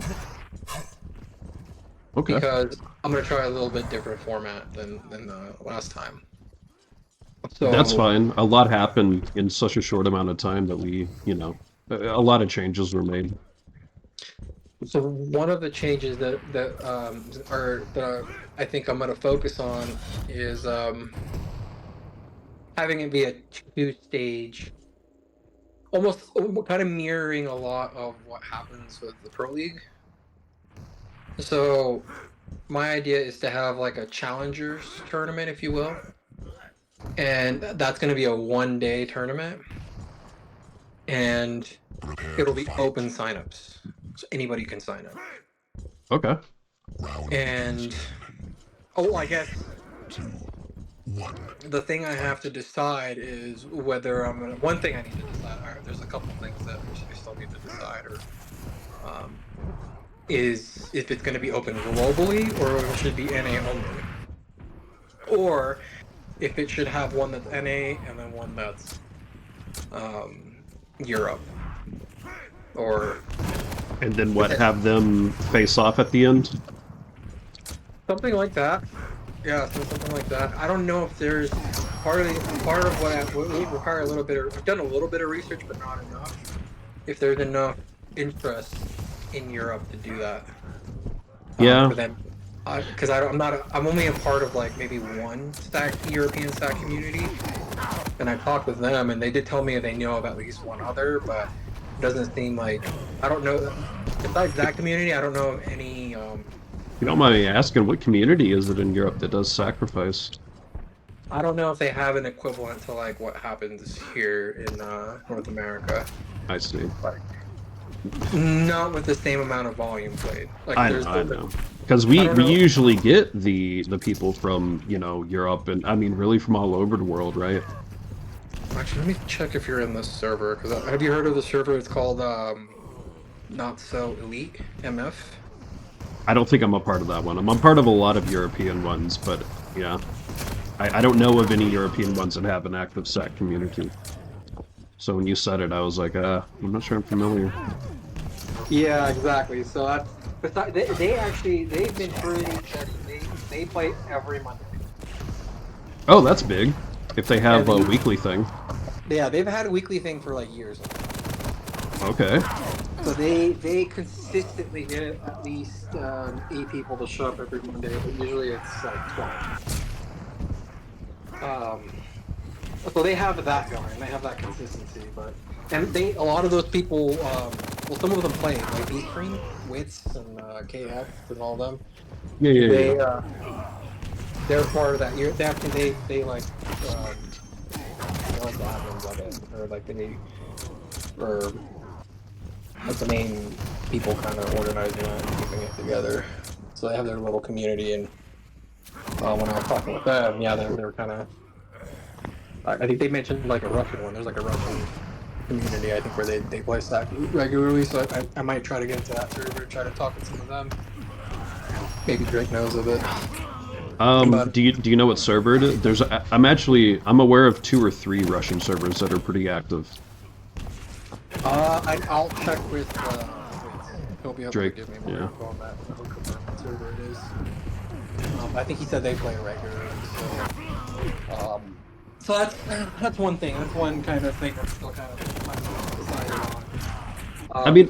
Okay. Because I'm gonna try a little bit different format than the last time. That's So, fine. A lot happened in such a short amount of time that a lot of changes were made. so one of the changes that I think I'm gonna focus on is having it be a 2-stage, almost kind of mirroring a lot of what happens with the Pro League. So my idea is to have like a challengers tournament, if you will, and that's going to be a 1-day tournament, and Prepare it'll to be fight. open signups, so anybody can sign up. Okay. Round And begins I guess in 2, 1. the thing I have to decide is whether I'm gonna. One thing I need to decide. There's a couple things that I still need to decide, or is if it's going to be open globally or if it should be NA only, or if it should have one that's NA and then one that's Europe, or And then what? Have them face off at the end? Something like that. Yeah, so something like that. I don't know if there's part of what we require a little bit of. I've done a little bit of research, but not enough. If there's enough interest in Europe to do that, Yeah. for them, because I'm not. I'm only a part of like maybe one European stack community, and I talked with them, and they did tell me they know of at least one other, but it doesn't seem like I don't know. Besides that community, I don't know of any. You don't mind me asking, what community is it in Europe that does sacrifice? I don't know if they have an equivalent to like what happens here in North America. I see. Like, not with the same amount of volume played. Like I know. Because we usually get the people from, you know, Europe and, I mean, really from all over the world, right? Actually, let me check if you're in this server. Because have you heard of the server? It's called Not So Elite MF. I don't think I'm a part of that one. I'm a part of a lot of European ones, but yeah. I don't know of any European ones that have an active SAC community. So when you said it, I was like, I'm not sure I'm familiar. Yeah, exactly. So that's they've been pretty steady. They play every Monday. Oh, that's big. If they have a weekly thing. Yeah, they've had a weekly thing for like years. Okay. So they consistently get at least 8 people to show up every Monday, but usually it's like 12. So they have that going, they have that consistency, and a lot of those people, well, some of them play like B-Screen, Wits, and KX, and all of them. Yeah. They're part of that. They like the admins of it, or like like the main people kind of organizing it and keeping it together. So they have their little community, and when I was talking with them, yeah, they were kind of. I think they mentioned like a Russian one. There's like a Russian community, I think, where they play Stack regularly. So I might try to get into that server, try to talk with some of them. Maybe Drake knows of it. Do you know what server it is? I'm aware of 2 or 3 Russian servers that are pretty active. I'll check with he'll be able Drake, to give me more info on that. I'll confirm what server it is. I think he said they play regularly. So that's one thing. That's one kind of thing I'm still kind of deciding on. I mean,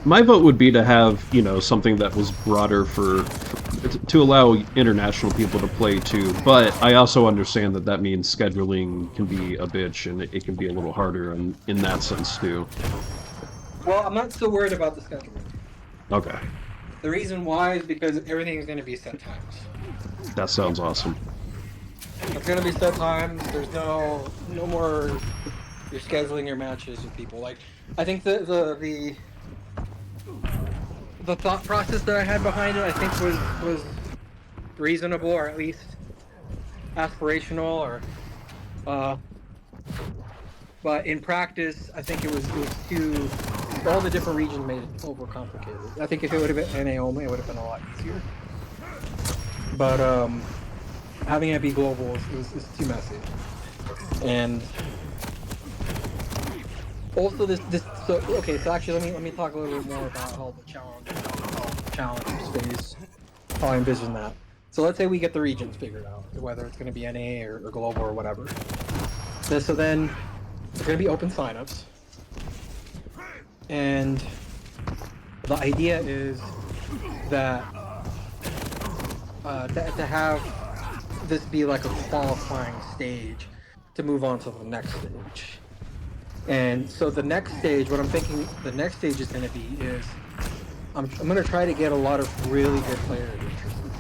my vote would be to have, you know, something that was broader to allow international people to play too. But I also understand that means scheduling can be a bitch, and it can be a little harder in that sense too. Well, I'm not so worried about the scheduling. Okay. The reason why is because everything is going to be set times. That sounds awesome. It's going to be set times. There's no more. You're scheduling your matches with people. Like, I think the thought process that I had behind it, I think was reasonable, or at least aspirational, or but in practice, I think it was too. All the different regions made it overcomplicated. I think if it would have been NA only, it would have been a lot easier. But having it be global is too messy. And also so actually let me talk a little bit more about how the challenge phase, how I envision that. So let's say we get the regions figured out, whether it's going to be NA or global or whatever. So then there's going to be open signups. And the idea is that to have this be like a qualifying stage to move on to the next stage. And so the next stage, what I'm thinking the next stage is going to be is I'm going to try to get a lot of really good players interested.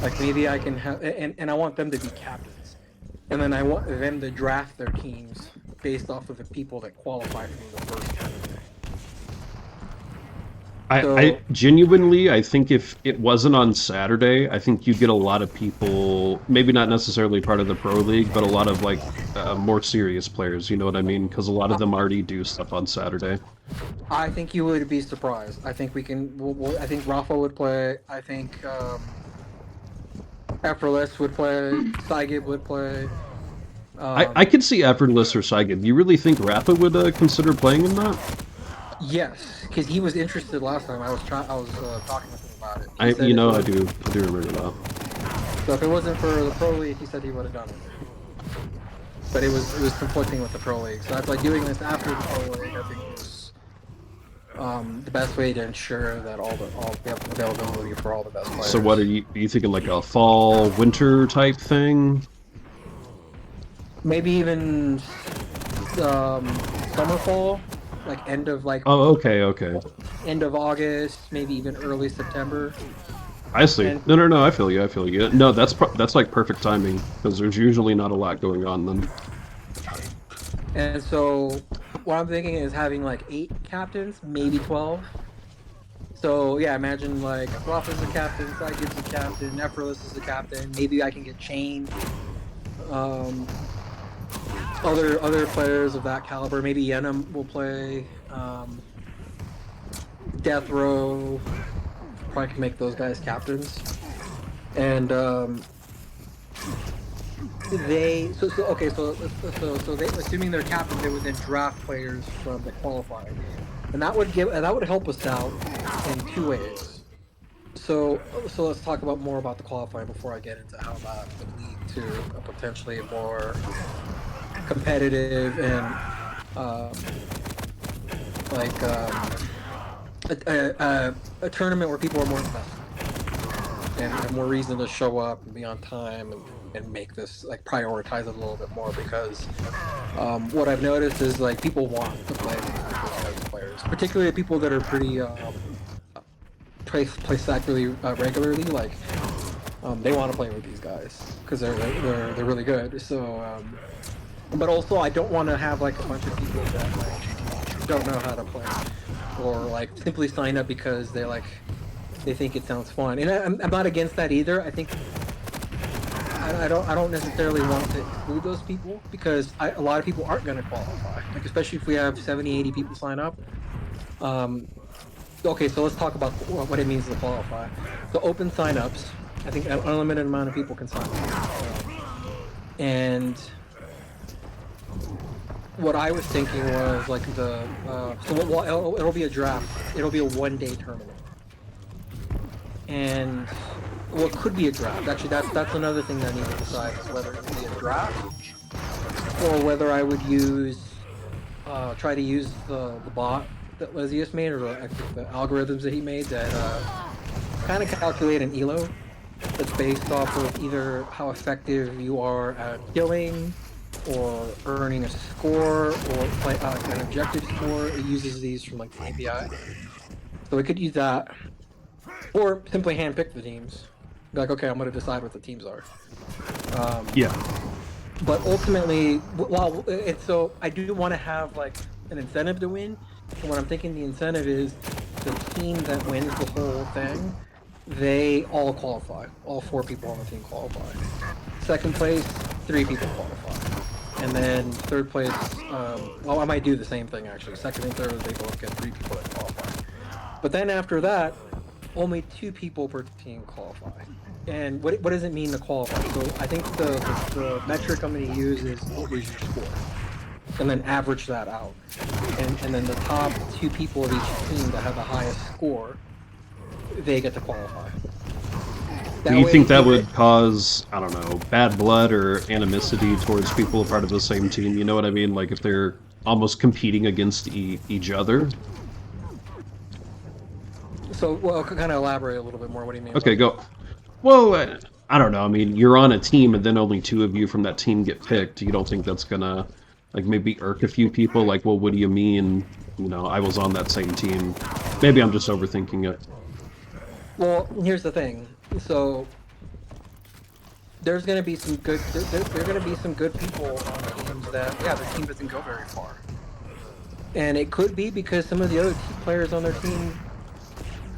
Like maybe I can have, and I want them to be captains. And then I want them to draft their teams based off of the people that qualify for the first time. I genuinely, I think if it wasn't on Saturday, I think you'd get a lot of people, maybe not necessarily part of the Pro League, but a lot of like more serious players, you know what I mean? Because a lot of them already do stuff on Saturday. I think you would be surprised. I think we can, I think Rafa would play, I think Effortless would play, Cygib would play. I could see Effortless or Cygib. You really think Rafa would consider playing in that? Yes, because he was interested last time. I was talking with him about it. He said You if know, it was I do remember that. so if it wasn't for the pro league, he said he would have done it. But it was conflicting with the pro league. So that's why doing this after the pro league, I think was the best way to ensure that all we have availability for all the best So what players. are you thinking, like a fall, winter type thing? Maybe even summer fall, like Oh, okay, okay. end of August, maybe even early September. I see. And No, no, no, I feel you, I feel you. No, that's like perfect timing, because there's usually not a lot going on then. and so what I'm thinking is having like 8 captains, maybe 12. So yeah, imagine like Fluff is the captain, Side Gibbs is the captain, Effortless is the captain. Maybe I can get Chain, um, other players of that caliber. Maybe Yenum will play. Death Row probably can make those guys captains. And they so okay so they assuming they're captains, they would then draft players from the qualifying, and that would help us out in 2 ways. So let's talk about more about the qualifying before I get into how that would lead to a potentially more competitive and um, like a tournament where people are more invested and have more reason to show up and be on time and make this like prioritize it a little bit more because what I've noticed is like people want to play with those types of players, particularly people that are pretty play stack really regularly. Like they want to play with these guys because they're really good. So, but also I don't want to have like a bunch of people that like don't know how to play or like simply sign up because they think it sounds fun. And I'm not against that either. I think I don't necessarily want to exclude those people because a lot of people aren't going to qualify. Like especially if we have 70, 80 people sign up. Um, okay, so let's talk about what it means to qualify. So open signups. I think an unlimited amount of people can sign up. And what I was thinking was like it'll be a draft. It'll be a 1 day tournament. And well, it could be a draft. Actually, that's another thing that I need to decide is whether it would be a draft or whether I would use try to use the bot that Lezius made or the algorithms that he made that kind of calculate an elo that's based off of either how effective you are at killing or earning a score or an objective score. It uses these from like the API, so we could use that or simply handpick the teams. Be like, okay, I'm going to decide what the teams are. Um, Yeah. but ultimately, well, it's so I do want to have like an incentive to win. And what I'm thinking the incentive is the team that wins the whole thing, they all qualify. All 4 people on the team qualify. Second place, 3 people qualify. And then third place, well, I might do the same thing actually. Second and third, they both get 3 people that qualify. But then after that, only 2 people per team qualify. And what does it mean to qualify? So I think the metric I'm going to use is what was your score, and then average that out, and then the top 2 people of each team that have the highest score, they get to qualify. Do That you way, think that would cause, I don't know, bad blood or animosity towards people a part of the same team? You know what I mean? Like if they're almost competing against each other? so well, kind of elaborate a little bit more. What do you mean by Okay, that? go. Well, I don't know. I mean, you're on a team and then only 2 of you from that team get picked. You don't think that's gonna, like, maybe irk a few people? Like, well, what do you mean? You know, I was on that same team. Maybe I'm just overthinking it. Well, here's the thing. So there's going to be some good. There are going to be some good people on teams that yeah, their team doesn't go very far, and it could be because some of the other players on their team,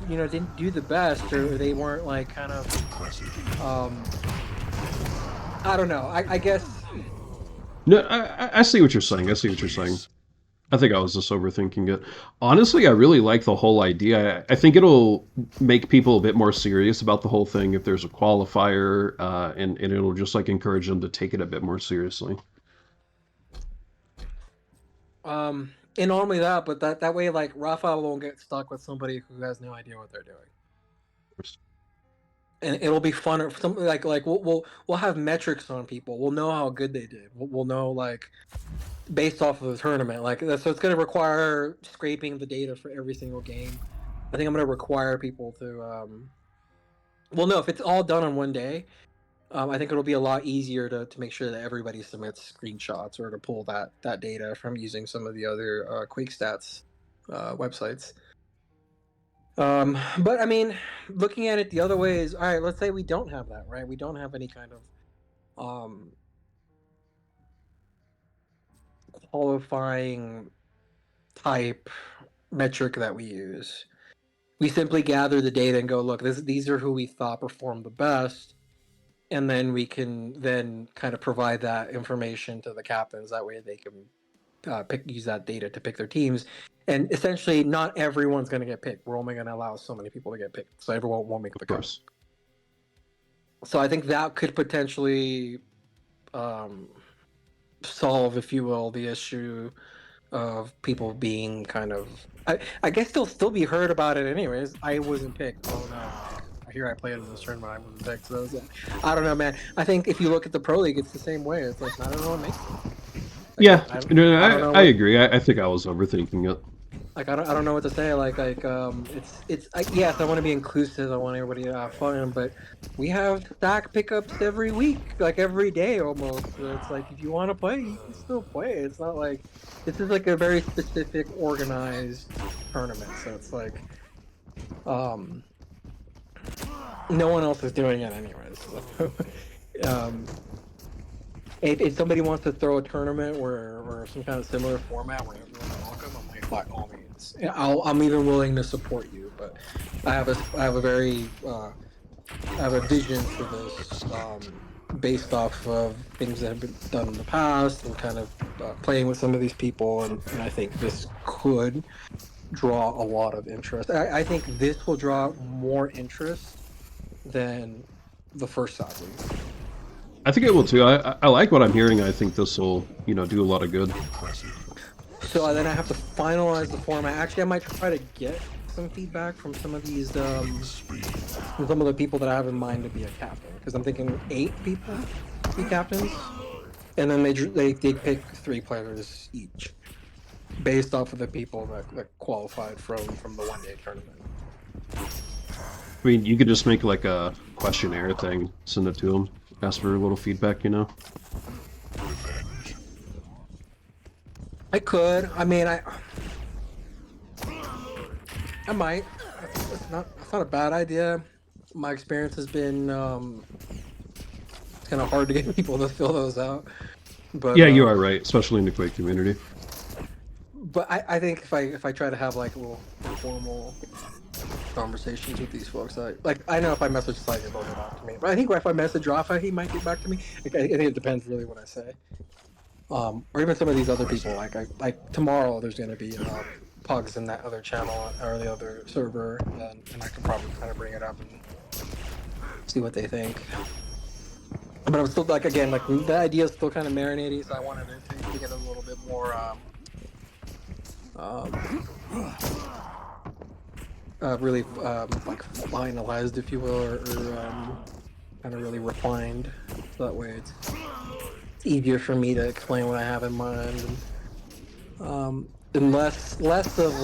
you know, didn't do the best or they weren't like kind of I don't know. I guess No, I see what you're saying. I see what you're saying. I think I was just overthinking it. Honestly, I really like the whole idea. I think it'll make people a bit more serious about the whole thing if there's a qualifier, and it'll just like encourage them to take it a bit more seriously. And not only that, but that way, like Rafael won't get stuck with somebody who has no idea what they're doing. And it'll be fun. Something like we'll have metrics on people. We'll know how good they did. We'll know like based off of the tournament. Like so, it's going to require scraping the data for every single game. I think I'm going to require people to. Well, no, if it's all done on one day, I think it'll be a lot easier to make sure that everybody submits screenshots or to pull that data from using some of the other Quake stats websites. But I mean, looking at it the other way is all right. Let's say we don't have that, right? We don't have any kind of qualifying type metric that we use. We simply gather the data and go, look, these are who we thought performed the best, and then we can then kind of provide that information to the captains. That way, they can use that data to pick their teams. And essentially, not everyone's going to get picked. We're only going to allow so many people to get picked, so everyone won't make the cut. So I think that could potentially solve, if you will, the issue of people being kind of. I guess they'll still be heard about it anyways. I wasn't picked. Oh no. I hear I played in this tournament. I wasn't picked. So I don't know, man. I think if you look at the Pro League, it's the same way. It's like not everyone makes it. Like, Yeah, I agree. I think I was overthinking it. Like I don't know what to say. Yes, I want to be inclusive. I want everybody to have fun, but we have stack pickups every week, like every day almost. So it's like if you want to play, you can still play. It's not like this is like a very specific, organized tournament. So it's like, no one else is doing it anyways. So, if somebody wants to throw a tournament or some kind of similar format where everyone's welcome, I'm like, by all means, I'm even willing to support you. But I have a vision for this based off of things that have been done in the past and kind of playing with some of these people, and I think this could draw a lot of interest. I think this will draw more interest than the first side league. I think it will too. I like what I'm hearing. I think this will, do a lot of good. So then I have to finalize the format. Actually, I might try to get some feedback from some of these, from some of the people that I have in mind to be a captain. Because I'm thinking 8 people be captains, and then they pick 3 players each, based off of the people that qualified from the one-day tournament. I mean, you could just make like a questionnaire thing, send it to them. Ask for a little feedback, I could. I mean, I might. It's not a bad idea. My experience has been it's kind of hard to get people to fill those out. But yeah, you are right, especially in the Quake community. But I think if I try to have like a little informal conversations with these folks, I know if I message Slider, they'll get back to me. But I think if I message Rafa, he might get back to me. I think it depends really what I say. Or even some of these other people. Like tomorrow, there's going to be pugs in that other channel or the other server, and I can probably kind of bring it up and see what they think. But I'm still again, the idea is still kind of marinating, so I wanted to get a little bit more. Really finalized, if you will, or kind of really refined. So that way it's easier for me to explain what I have in mind, and less of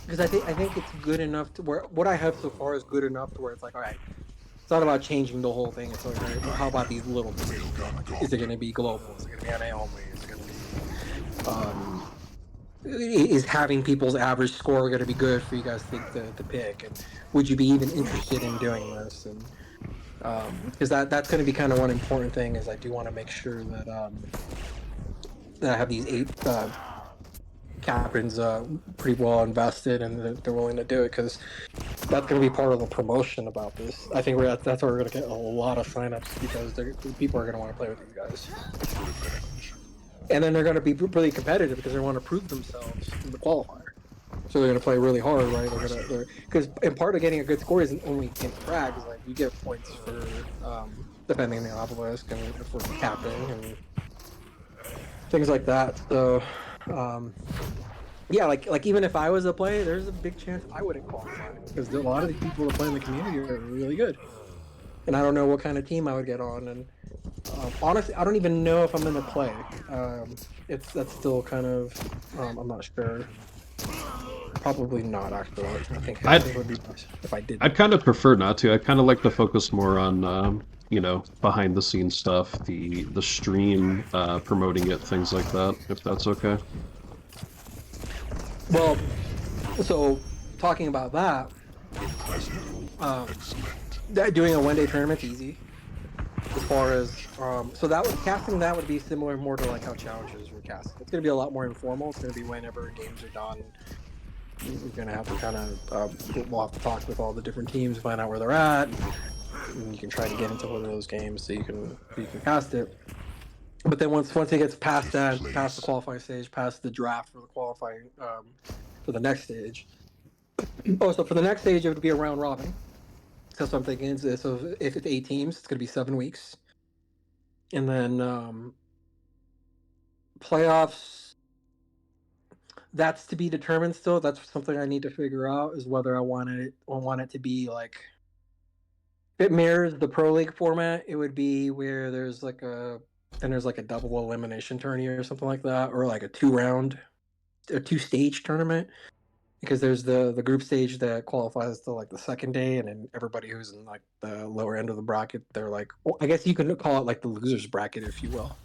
because I think it's good enough to where what I have so far is good enough to where it's like, all right, it's not about changing the whole thing. It's like, all right, how about these little things? Is it going to be global? Is it going to be NA only? Is it going to be is having people's average score going to be good for you guys to pick? And would you be even interested in doing this? And because that's going to be kind of one important thing is I do want to make sure that that I have these 8 captains pretty well invested and they're willing to do it, because that's going to be part of the promotion about this. I think that's where we're going to get a lot of signups, because people are going to want to play with these guys. And then they're going to be really competitive because they want to prove themselves in the qualifier. So they're going to play really hard, right? Because in part of getting a good score isn't only getting frags. Like you get points for defending the obelisk and for capping and things like that. So Yeah, like even if I was to play, there's a big chance I wouldn't qualify because a lot of the people that play in the community are really good, and I don't know what kind of team I would get on. And honestly, I don't even know if I'm gonna play. That's still kind of I'm not sure. Probably not actually. I I'd think it would be best if I I'd didn't. kind of prefer not to. I'd kind of like to focus more on you know, behind the scenes stuff, the stream, promoting it, things like that, if that's okay. Well, so talking about that, Impressive. um, Excellent. doing a 1 day tournament's easy. As far as so that would casting that would be similar more to like how challenges were casting. It's gonna be a lot more informal. It's gonna be whenever games are done. We're gonna have to kind of we'll have to talk with all the different teams, find out where they're at, and you can try to get into one of those games so you can cast it. But then once it gets past that, past the qualifying stage, past the draft for the qualifying for the next stage. Oh, so for the next stage, it would be a round robin. So what I'm thinking is, so if it's 8 teams, it's going to be 7 weeks, and then playoffs. That's to be determined still. That's something I need to figure out is whether I want it to be like if it mirrors the pro league format. It would be where there's like a double elimination tourney or something like that, or like a 2 stage tournament. Because there's the group stage that qualifies to like the second day, and then everybody who's in like the lower end of the bracket, they're like, well, I guess you could call it like the losers bracket, if you will.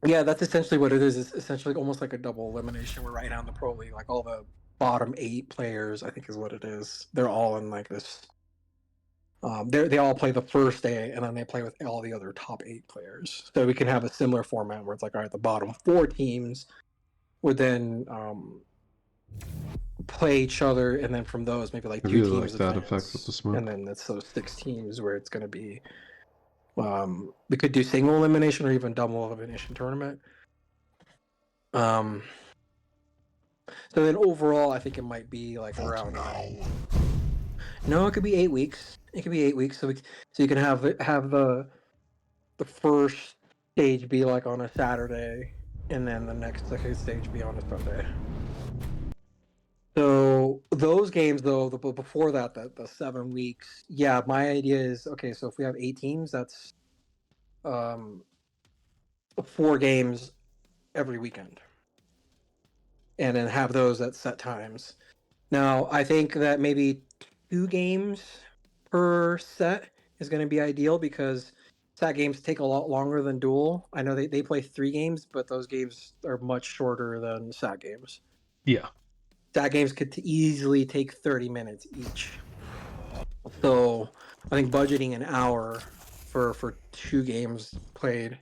Yeah, that's essentially what it is. It's essentially almost like a double elimination. We're right now in the pro league, like all the bottom 8 players, I think is what it is. They're all in like this. They all play the first day, and then they play with all the other top 8 players. So we can have a similar format where it's like, all right, the bottom 4 teams would then play each other, and then from those maybe like I 2 really like teams that effect with the advance, and smoke. then that's those 6 teams where it's going to be. We could do single elimination or even double elimination tournament. So then overall, I think it might be like Vote around. now. No, it could be 8 weeks. It could be 8 weeks. So you can have the first stage be like on a Saturday, and then the next second stage be on a Sunday. So those games, though, before that, the 7 weeks. Yeah, my idea is okay. So if we have 8 teams, that's 4 games every weekend, and then have those at set times. Now, I think that maybe 2 games per set is going to be ideal because set games take a lot longer than duel. I know they play 3 games, but those games are much shorter than set games. Yeah. Set games could easily take 30 minutes each. So I think budgeting an hour for 2 games played,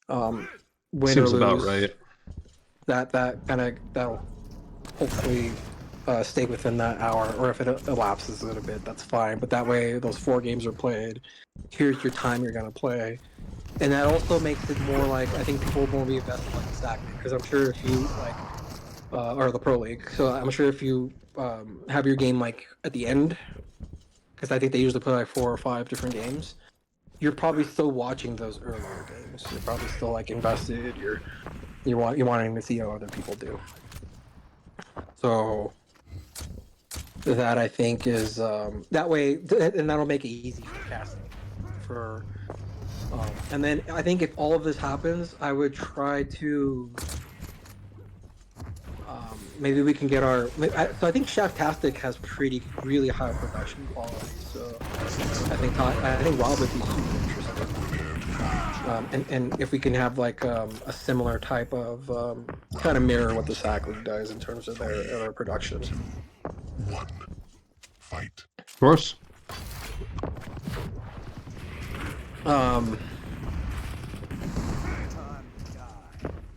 win or Seems about lose, right. that'll hopefully stay within that hour, or if it elapses a little bit, that's fine. But that way, those 4 games are played. Here's your time you're gonna play, and that also makes it more like I think people will be invested like exactly because I'm sure if you like or the pro league, so I'm sure if you have your game like at the end, because I think they usually play like 4 or 5 different games. You're probably still watching those earlier games. You're probably still like invested. You're wanting to see how other people do. So that I think is that way, and that'll make it easy for casting. For and then I think if all of this happens, I would try to maybe we can get our. So I think Cheftastic has really high production quality. So I think Rob would be super interested. And if we can have like a similar type of kind of mirror what the SAC League does in terms of their productions. 1. Fight. Of course.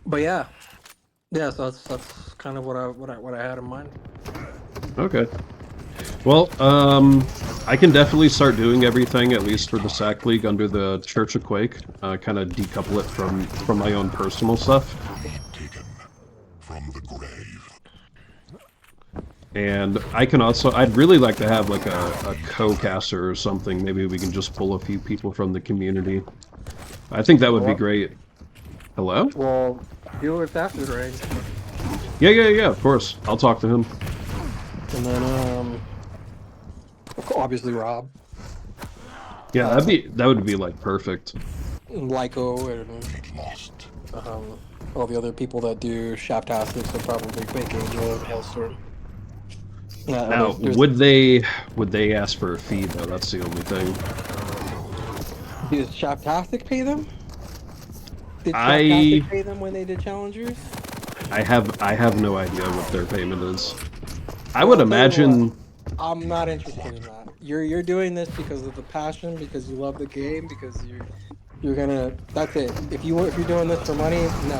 But yeah, so that's kind of what I had in mind. Okay. Well, I can definitely start doing everything, at least for the SAC League, under the Church of Quake. Kind of decouple it from my own personal stuff. Taken from the grave. And I can also, I'd really like to have like a co-caster or something. Maybe we can just pull a few people from the community. I think that would be great. Hello? Well, deal with after the range. Yeah, of course. I'll talk to him. And then, obviously Rob, Yeah, uh, that would be like perfect. and Lyco, and Get lost. all the other people that do Shaftastics, so probably Quake Angel and Hailstorm. Yeah, Now, would they ask for a fee though? That's the only thing. Did Shaftastic pay them? Did I Shaftastic pay them when they did challengers? I have no idea what their payment is. I Well, would I'll tell you what. imagine. I'm not interested in that. You're doing this because of the passion, because you love the game, because you're gonna. That's it. If you're doing this for money, no.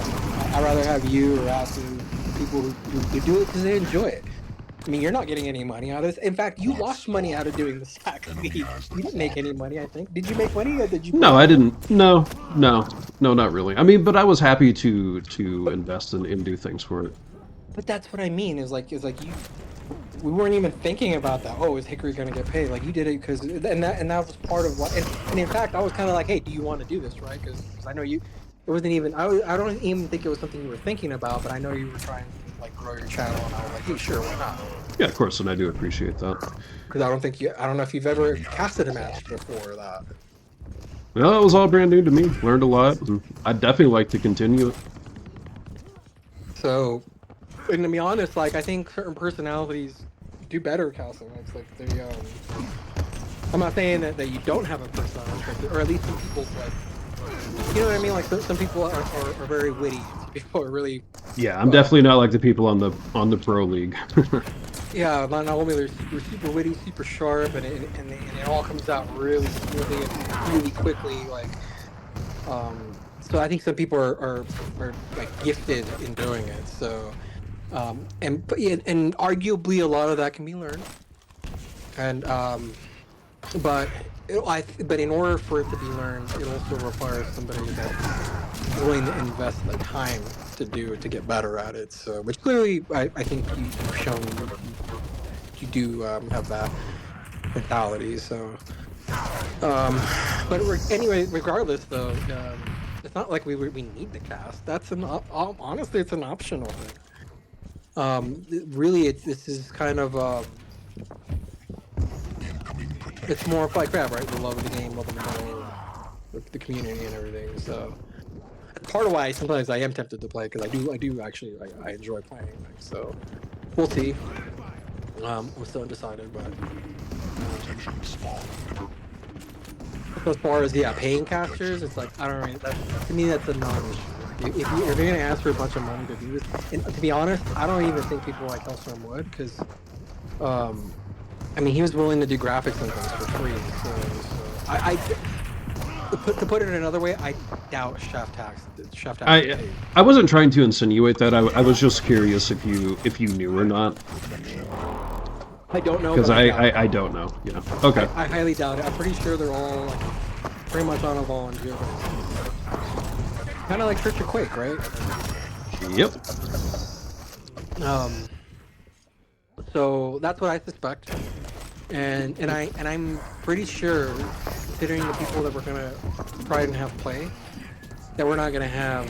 I'd rather have you or ask people who do it because they enjoy it. I mean, you're not getting any money out of this. In fact, you lost money out of doing the stack Enemy league. has the You didn't make quad. any money, I think. Did you make money or did you put No, I money in? didn't. No, not really. I mean, but I was happy to But invest and do things for it. but that's what I mean. Is like you. We weren't even thinking about that. Oh, is Hickory gonna get paid? Like you did it because, and that was part of what. And in fact, I was kind of like, hey, do you want to do this, right? Because I know you. It wasn't even. I don't even think it was something you were thinking about, but I know you were trying to like grow your channel, and I was like, hey, sure, why not? Yeah, of course, and I do appreciate that. Because I don't think you. I don't know if you've ever casted a match before that. Well, it was all brand new to me. Learned a lot. And I'd definitely like to continue it. So, and to be honest, like I think certain personalities do better casting. It's like they. I'm not saying that you don't have a personality, or at least some people's like. You know what I mean? Like some people are very witty. Some people are really. Yeah, I'm Uh, definitely not like the people on the pro league. yeah, not only they're super witty, super sharp, and it all comes out really smoothly and really quickly. Like, so I think some people are like gifted in doing it. So, and arguably a lot of that can be learned. And but but in order for it to be learned, it also requires somebody that's willing to invest the time to get better at it. So, which clearly I think you've shown you do have that mentality. So, but anyway, regardless though, it's not like we need the cast. That's honestly, it's an optional thing. Really, this is kind of Incoming protection. it's more of like that, right? The love of the game, love of the game, the community and everything. So that's part of why sometimes I am tempted to play because I do actually I enjoy playing. Like, so we'll see. I'm still undecided, but Protection spawn. as far as paying casters, it's like I don't know. To me, that's a non-issue. If you're gonna ask for a bunch of money to do this, and to be honest, I don't even think people like Hellstorm would because, I mean, he was willing to do graphics and things for free. So to put it another way, I doubt Shaft I paid. I wasn't trying to insinuate that. I was just curious if you knew or not, I don't know, because but I doubt it. I don't know. Yeah. Okay. I highly doubt it. I'm pretty sure they're all like pretty much on a volunteer basis. Kind of like Church of Quake, right? Yep. So that's what I suspect, and I'm pretty sure, considering the people that we're gonna try and have play, that we're not gonna have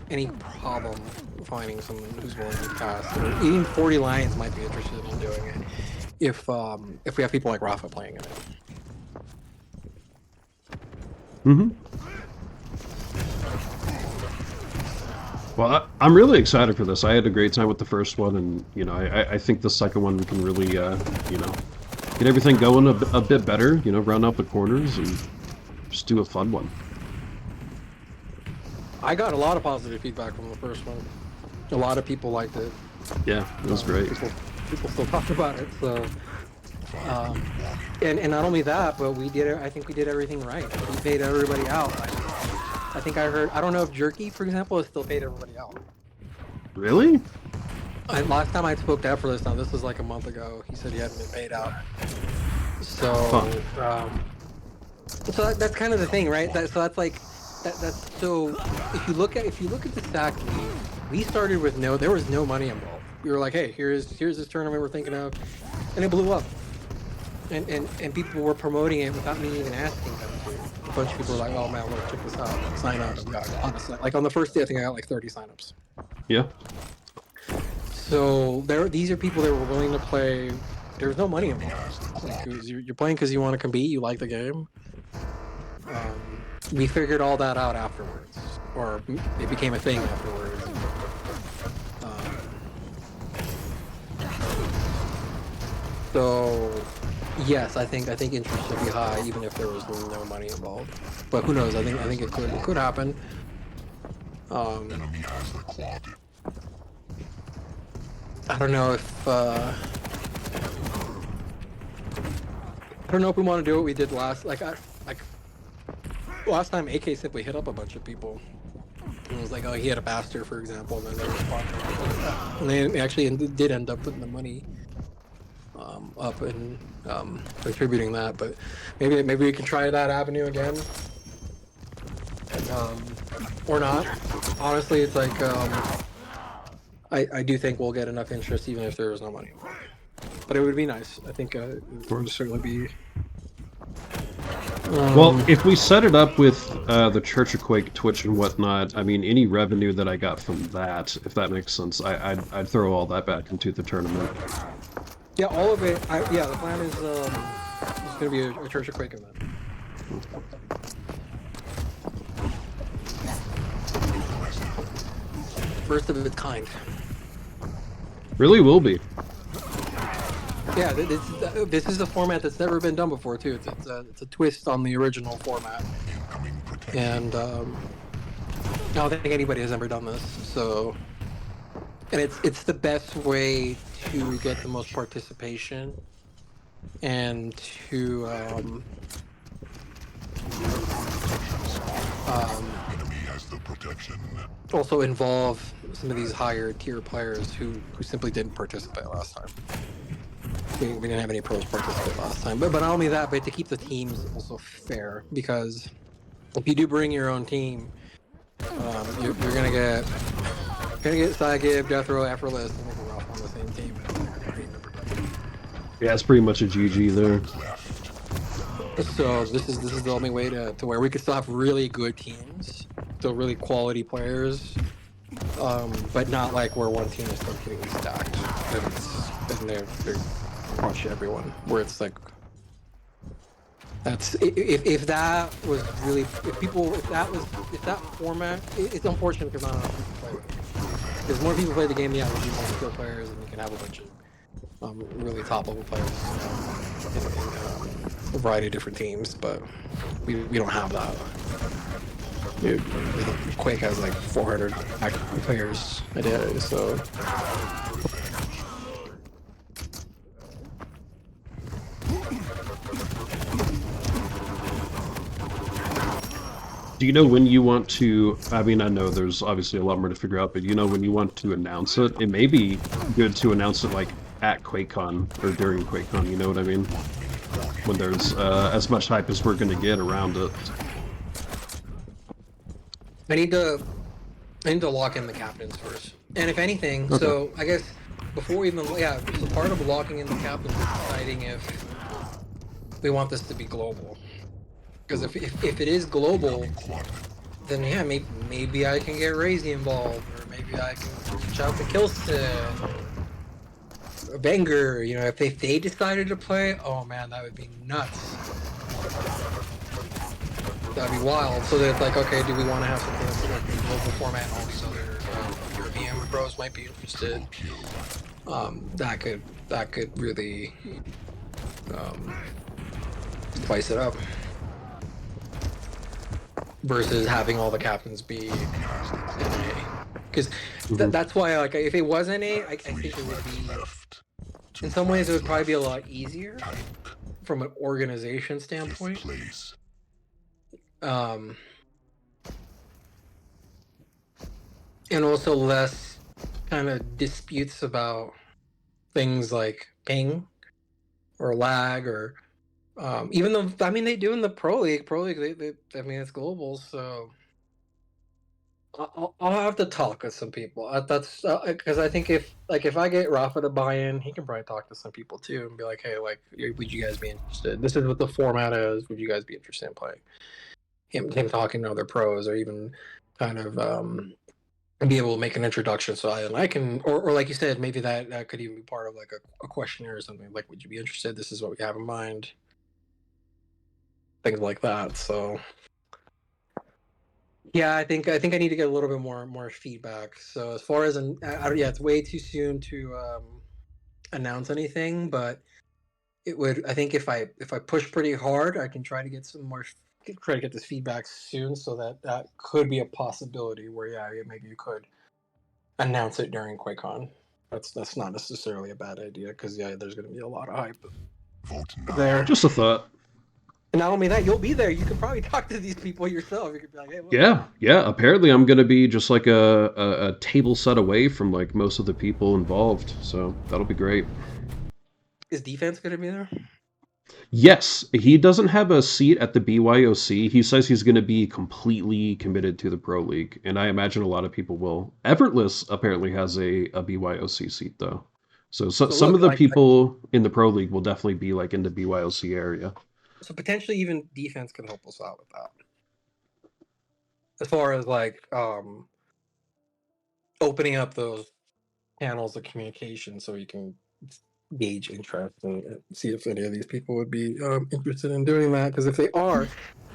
any problem finding someone who's willing to cast. Or even 40 Lions might be interested in doing it if we have people like Rafa playing in it. Mm-hmm. Well, I'm really excited for this. I had a great time with the first one, and I think the second one we can really get everything going a bit better. Round out the corners and just do a fun one. I got a lot of positive feedback from the first one. A lot of people liked it. Yeah, it was great. People still talk about it. So, and not only that, but we did. I think we did everything right. We paid everybody out. I think I heard. I don't know if Jerky, for example, has still paid everybody out. Really? Last time I spoke to Effortless, now this was like a month ago. He said he hadn't been paid out. So, so that's kind of the thing, right? So that's like that's so. If you look at the stack league, we started with there was no money involved. We were like, hey, here's this tournament we're thinking of, and it blew up. And people were promoting it without me even asking them to. bunch of people are like, oh man, look, check this out, sign up. And got honestly, like on the first day, I think I got like 30 signups. Yeah. So these are people that were willing to play. There's no money involved. Like, you're playing because you want to compete. You like the game. We figured all that out afterwards, or it became a thing afterwards. So yes, I think interest should be high, even if there was no money involved. But who knows? I think it could happen. Enemy has the quad. I don't know if we want to do what we did last. Last time, AK simply hit up a bunch of people. And it was like, oh, he had a bastard, for example, and then they responded. And they actually did end up putting the money up and contributing that. But maybe we can try that avenue again, or not. Honestly, it's like I do think we'll get enough interest even if there is no money. But it would be nice. I think it would certainly be. Well, if we set it up with the Church of Quake, Twitch, and whatnot, I mean, any revenue that I got from that, if that makes sense, I'd throw all that back into the tournament. Yeah, all of it. Yeah, the plan is it's going to be a Church of Quake event. First of its kind. Really will be. Yeah, this is a format that's never been done before too. It's a twist on the original format, and I don't think anybody has ever done this. So, and it's the best way to get the most participation, and to Enemy has the protection. also involve some of these higher tier players who simply didn't participate last time. We didn't have any pros participate last time, but not only that, but to keep the teams also fair, because if you do bring your own team, you're gonna get Sygib, Death Row, Effortless, and Nickel Rough on the same team. Yeah, it's pretty much a GG there. So this is the only way to where we could still have really good teams, still really quality players, but not like where one team is completely stacked and they're crush everyone. Where it's like that's if that was really if that format, it's unfortunate because not enough people play it. Because more people play the game, yeah, there'll be more skill players, and you can have a bunch of really top level players in a variety of different teams. But we don't have that. Dude, Quake has like 400 active players a day, so. Do you know when you want to, I mean, I know there's obviously a lot more to figure out, but you know when you want to announce it? It may be good to announce it like at QuakeCon or during QuakeCon, you know what I mean? When there's as much hype as we're going to get around it. I need to lock in the captains first. And if anything, Okay. so I guess before even, so part of locking in the captains is deciding if we want this to be global. Because if it is global, then yeah, maybe I can get Razy involved, or maybe I can reach out to Kilston, or Banger. You know, if they decided to play, oh man, that would be nuts. That'd be wild. So that it's like, okay, do we want to have something that's like a global format? And all these other European pros might be interested. That could really spice it up. Versus having all the captains be NA, because that's why, like, if it was NA, I think it would be. In some ways, it would probably be a lot easier from an organization standpoint. And also less kind of disputes about things like ping or lag or. Even though, I mean, they do in the Pro League, they I mean, it's global, so I'll have to talk with some people. That's because I think if I get Rafa to buy in, he can probably talk to some people too and be like, hey, like, would you guys be interested? This is what the format is. Would you guys be interested in playing? him talking to other pros, or even kind of be able to make an introduction. So I can, or like you said, maybe that could even be part of like a questionnaire or something. Like, would you be interested? This is what we have in mind. Things like that. So yeah, I think I need to get a little bit more feedback. So as far as yeah, it's way too soon to announce anything, but it would. I think if I push pretty hard, I can try to get some more. Try to get this feedback soon, so that could be a possibility. Where yeah, maybe you could announce it during QuakeCon. That's not necessarily a bad idea, because yeah, there's going to be a lot of hype Vote now. there. Just a thought. And not only that, you'll be there. You can probably talk to these people yourself. You could be like, hey, look. Yeah. Apparently, I'm gonna be just like a table set away from like most of the people involved, so that'll be great. Is defense going to be there? Yes, he doesn't have a seat at the BYOC. He says he's going to be completely committed to the Pro League, and I imagine a lot of people will. Effortless apparently has a BYOC seat though, so So some look, of the like people in the Pro League will definitely be like in the BYOC area. so potentially even defense can help us out with that. As far as like opening up those channels of communication, so you can gauge interest and see if any of these people would be interested in doing that. Because if they are,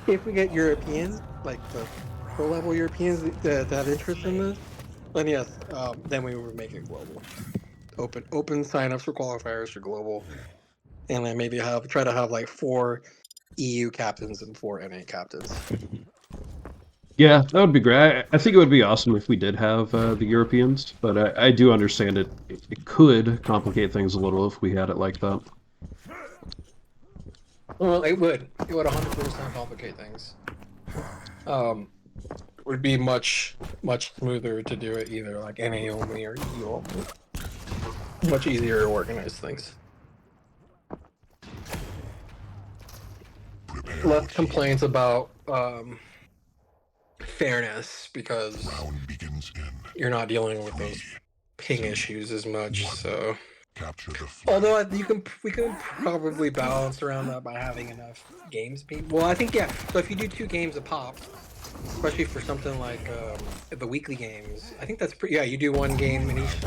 if we get Europeans, like the pro level Europeans that have interest in this, then yes, then we would make it global. Open signups for qualifiers for global, and then maybe try to have like 4 EU captains and 4 NA captains. Yeah, that would be great. I think it would be awesome if we did have the Europeans, but I do understand it could complicate things a little if we had it like that. Well, it would 100% complicate things. Would be much smoother to do it either like NA only or EU only. Much easier to organize things. Less complaints about fairness, because Round begins in you're not dealing with those ping issues as much. So, capture the flag. although we can probably balance around that by having enough games. Well, I think yeah. So if you do 2 games a pop, especially for something like the weekly games, I think that's pretty. Yeah, you do 1 game in each.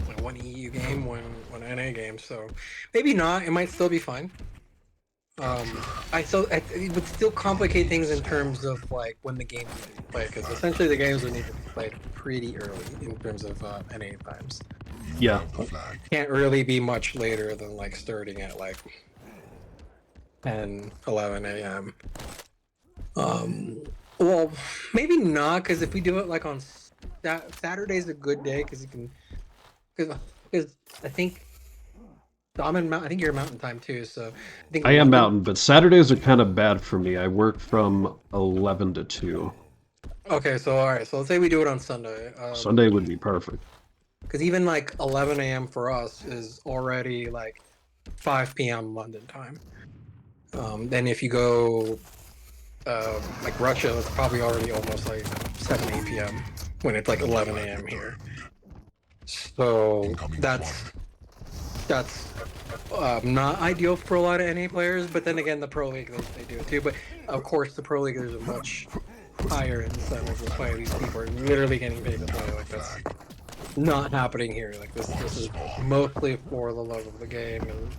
Like 1 EU game, one NA game. So maybe not. It might still be fine. It would still complicate things in terms of like when the games need to be played, because essentially the games would need to be played pretty early in terms of NA times. Yeah. The flag. Can't really be much later than like starting at like 10, 11 a.m. Well, maybe not, because if we do it like on Saturday's a good day, because you can, because I think. So I think you're Mountain Time too, so I think I am Mountain, but Saturdays are kind of bad for me. I work from 11 to 2. Okay, so all right, so let's say we do it on Sunday. Sunday would be perfect. Because even like 11 a.m. for us is already like 5 p.m. London time. Then if you go like Russia, it's probably already almost like 7, 8 p.m. when it's like 11 a.m. here. So that's not ideal for a lot of NA players, but then again, the Pro League, they do it too. But of course, the Pro League, there's a much higher incentive to play. These people are literally getting paid to play. Like, that's not happening here. Like, this is mostly for the love of the game and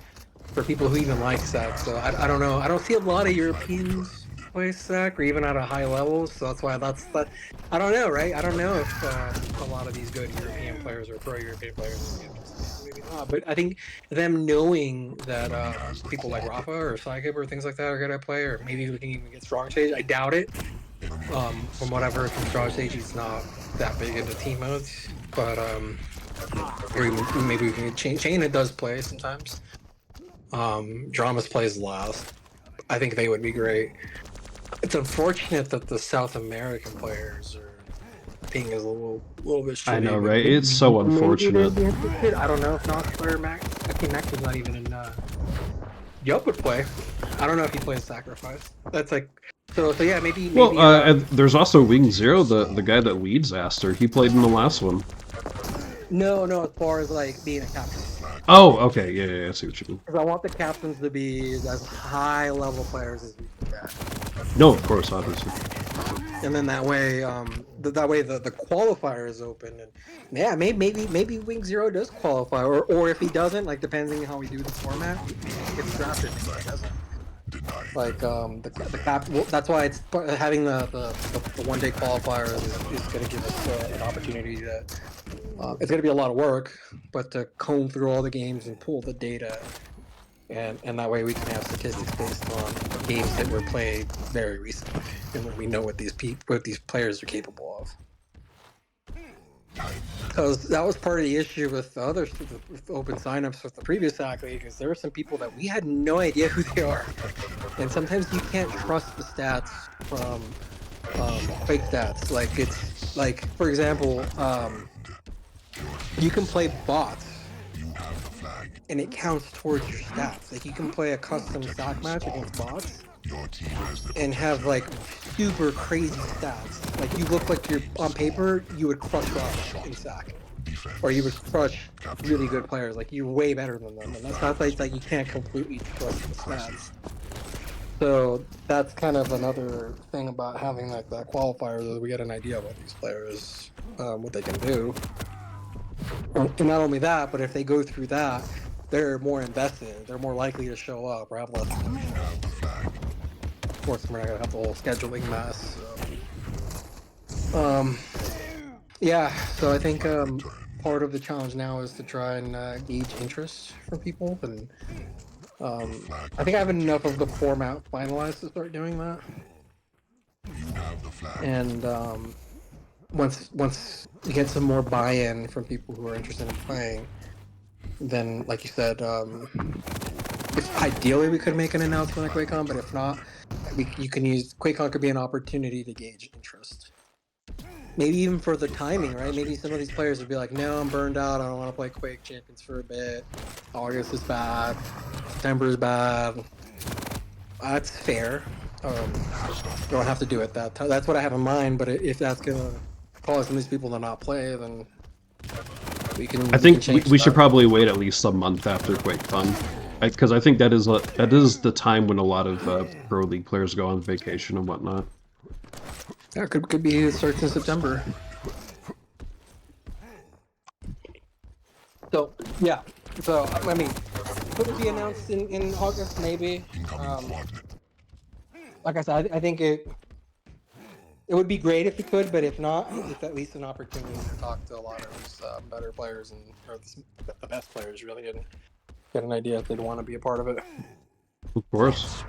for people who even like SAC. So I don't know. I don't see a lot of Europeans play SAC, or even at a high level. So that's why I don't know, right? I don't know if a lot of these good European players or pro-European players are maybe not. But I think them knowing that people like Rafa or Psychip or things like that are going to play, or maybe we can even get Strong Stage. I doubt it. From what I've heard from Strong Stage, he's not that big into team modes. But or even, maybe we can get Chain. It does play sometimes. Dramas plays last. I think they would be great. It's unfortunate that the South American players are ping is a little bit shitty. I know, right? It's so unfortunate. Maybe they'd be interested. I don't know if Nox or Max. I think Max is not even in. Yup would play. I don't know if he plays Sacrifice. That's like so yeah, maybe. Well, and there's also Wing Zero, the guy that leads Aster. He played in the last one. No, as far as like being a captain. Oh, okay, yeah, I see what you mean. Because I want the captains to be as high level players as we can get. No, of course, obviously. And then that way, that way the qualifier is open, and yeah, maybe Wing Zero does qualify, or if he doesn't, like depending on how we do the format, maybe he gets drafted, maybe he doesn't. Like the cap. Well, that's why it's having the 1 day qualifier is going to give us an opportunity to. It's going to be a lot of work, but to comb through all the games and pull the data, and that way we can have statistics based on games that were played very recently, and when we know what these players are capable of. Because that was part of the issue with the other with open signups with the previous Hack League, because there were some people that we had no idea who they are, and sometimes you can't trust the stats from fake stats. Like it's like, for example, you can play bots, and it counts towards your stats. Like you can play a custom stock match against bots, and have like super crazy stats. Like you look like you're on paper, you would crush bots in SAC, or you would crush really good players. Like you're way better than them, and that's not like you can't completely trust the stats. So that's kind of another thing about having like that qualifier, that we get an idea of what these players, what they can do. And not only that, but if they go through that, they're more invested. They're more likely to show up or have less. Of course, we're not gonna have the whole scheduling mess. So. Yeah. So I think part of the challenge now is to try and gauge interest from people, and I think I have enough of the format finalized to start doing that. And once you get some more buy-in from people who are interested in playing, then, like you said, if ideally we could make an announcement at QuakeCon, but if not, you can use QuakeCon could be an opportunity to gauge interest. Maybe even for the timing, right? Maybe some of these players would be like, "No, I'm burned out. I don't want to play Quake Champions for a bit. August is bad. September is bad." That's fair. You don't have to do it that time. That's what I have in mind. But if that's gonna cause some of these people to not play, then we can. I think change we should that. probably wait at least a month after QuakeCon, because I think that is the time when a lot of pro league players go on vacation and whatnot. Yeah, could be, it starts in September. So yeah, so I mean, could it be announced in August? Maybe. Like I said, I think it would be great if it could, but if not, it's at least an opportunity to talk to a lot of these better players or the best players, really, and get an idea if they'd want to be a part of it. Of course.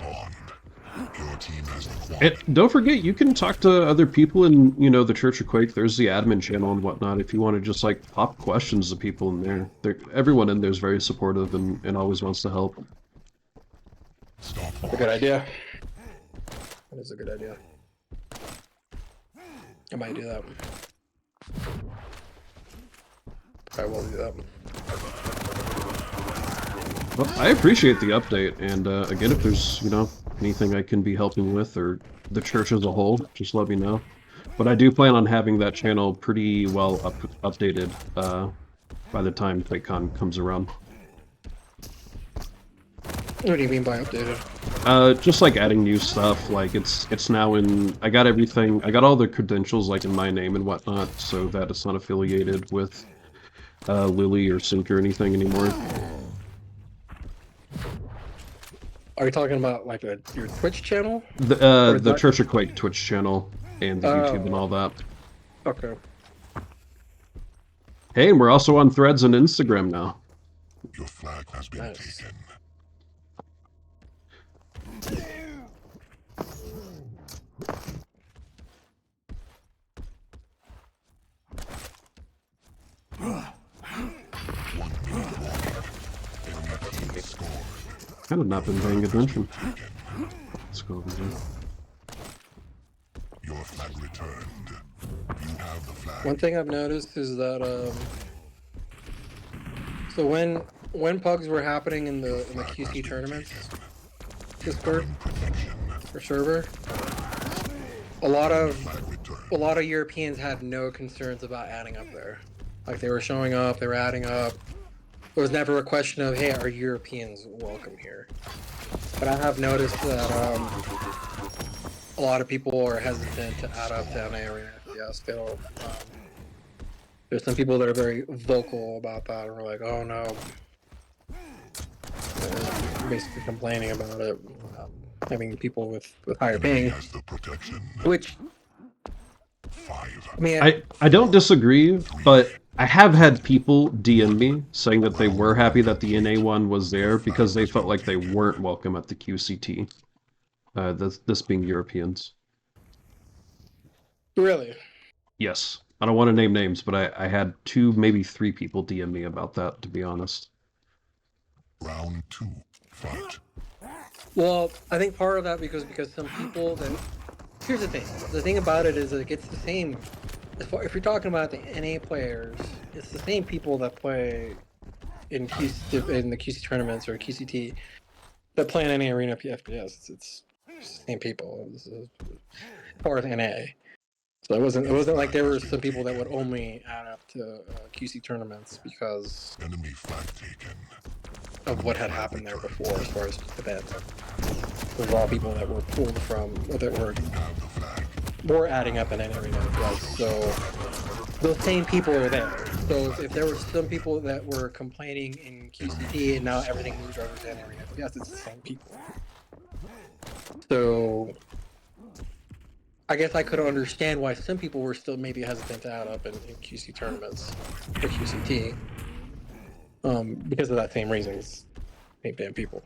And don't forget, you can talk to other people in, the Church of Quake. There's the admin channel and whatnot. If you want to just like pop questions to people in there, everyone in there is very supportive and always wants to help. That's a good idea. That is a good idea. I might do that. I will do that. Well, I appreciate the update, and again, if there's anything I can be helping with, or the church as a whole, just let me know. But I do plan on having that channel pretty well updated by the time QuakeCon comes around. What do you mean by updated? Just like adding new stuff. Like it's now in. I got everything. I got all the credentials like in my name and whatnot, so that it's not affiliated with Lily or Sync or anything anymore. Are you talking about like your Twitch channel? The Church of Quake Twitch channel and the YouTube and all that. Okay. Hey, and we're also on Threads and Instagram now. Your flag has been taken. Kind of not been paying attention. Let's go over there. Your flag returned. You have the flag. One thing I've noticed is that so when pugs were happening in the QC tournaments, Discord or server, a lot of Europeans had no concerns about adding up there. Like they were showing up, they were adding up. It was never a question of, hey, are Europeans welcome here? But I have noticed that a lot of people are hesitant to add up to NA Arena FPS. They don't. There's some people that are very vocal about that, and we're like, oh no, basically complaining about it, having people with higher ping, Has the protection. which 5. I mean, I don't disagree, but I have had people DM me saying that they were happy that the NA one was there because they felt like they weren't welcome at the QCT. This being Europeans. really, Yes. I don't want to name names, but I had 2, maybe 3 people DM me about that, to be honest. Round 2. Fight. well, I think part of that because some people that here's the thing. The thing about it is that it's the same. If you're talking about the NA players, it's the same people that play in the QC tournaments or QCT that play in NA Arena FPS. It's the same people as far as NA. So it wasn't like there were some people that would only add up to QC tournaments because Enemy flag taken. of what had happened there before, as far as the band. There were all people that were pulled from, or that were Have the flag. more adding up in NA Arena FPS. So those same people are there. So if there were some people that were complaining in QCT and now everything moved over to NA Arena FPS, it's the same people. So I guess I could understand why some people were still maybe hesitant to add up in QC tournaments or QCT, because of that same reasons. Same damn people.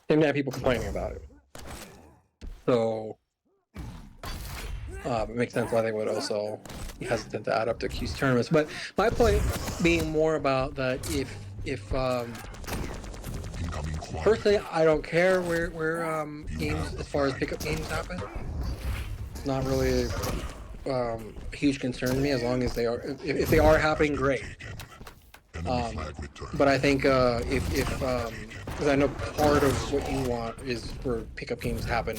Same damn people complaining about it. So it makes sense why they would also be hesitant to add up to QC tournaments. But my point being more about that if Incoming quad. personally I don't care where games as far as pickup games happen. It's not really a huge concern to me as long as they are if they are happening, great. Enemy flag returned. But I think if because I know part of what you want is for pickup games to happen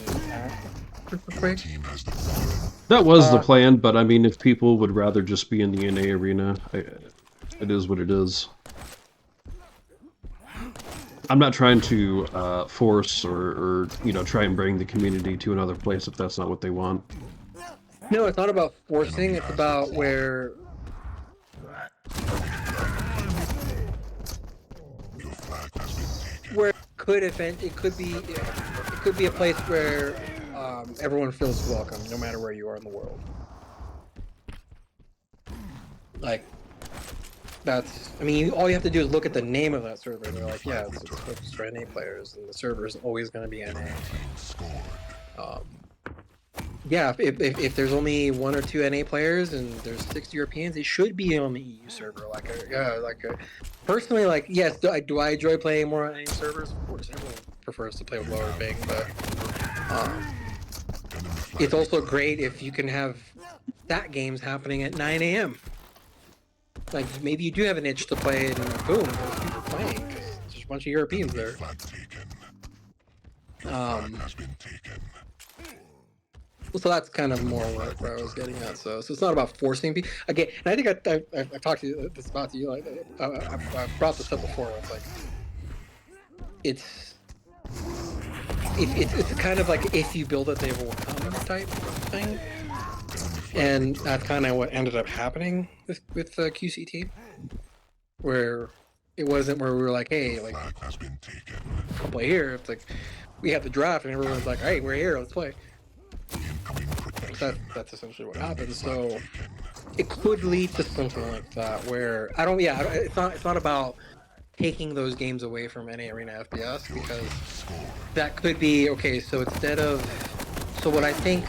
quick. Team has the quad. That was the plan, but I mean, if people would rather just be in the NA arena, it is what it is. I'm not trying to force or try and bring the community to another place if that's not what they want. No, it's not about forcing. It's about where Your flag has been taken. it could be a place where everyone feels welcome, no matter where you are in the world. Like that's. I mean, all you have to do is look at the name of that server. And they're like, yeah, it's focused for NA players, and the server is always going to be NA. Scored. Yeah, if there's only 1 or 2 NA players and there's 6 Europeans, it should be on the EU server. Personally, like, yes, do I enjoy playing more on NA servers? Of course, everyone prefers to play with lower ping, but it's also great if you can have stat games happening at 9 a.m. Like, maybe you do have an itch to play, and boom, there's people playing, because there's a bunch of Europeans there. Flag taken. Your flag has been taken. So that's kind of more where I was getting at. So it's not about forcing people. Again, and I think I talked to you this about to you. Like I brought this up before. It's it's kind of like if you build it, they will come type thing. And that's kind of what ended up happening with QCT, where it wasn't where we were like, hey, like Flag has been taken. I'll play here. It's like we had the draft, and everyone's like, hey, we're here, let's play. Incoming protection. That's essentially what happened. So it could lead to something like that, where I don't. Yeah, it's not about taking those games away from NA Arena FPS, because that could be okay. So instead of, so what I think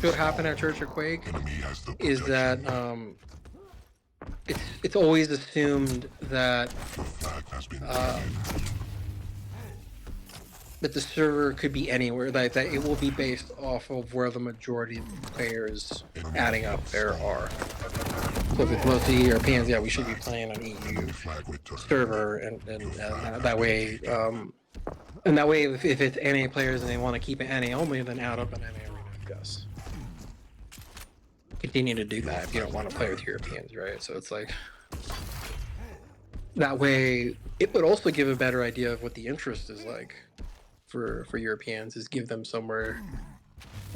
should happen at Church of Quake Enemy has the is that it's always assumed that flag has been that the server could be anywhere, that it will be based off of where the majority of the players adding up there are. So if it's mostly Europeans, yeah, we should be playing on EU flag returned. server, and that way, and that way, if it's NA players and they want to keep it NA only, then add up an NA Arena FPS. Continue to do that if you don't want to play with Europeans, right? So it's like that way, it would also give a better idea of what the interest is like for Europeans, is give them somewhere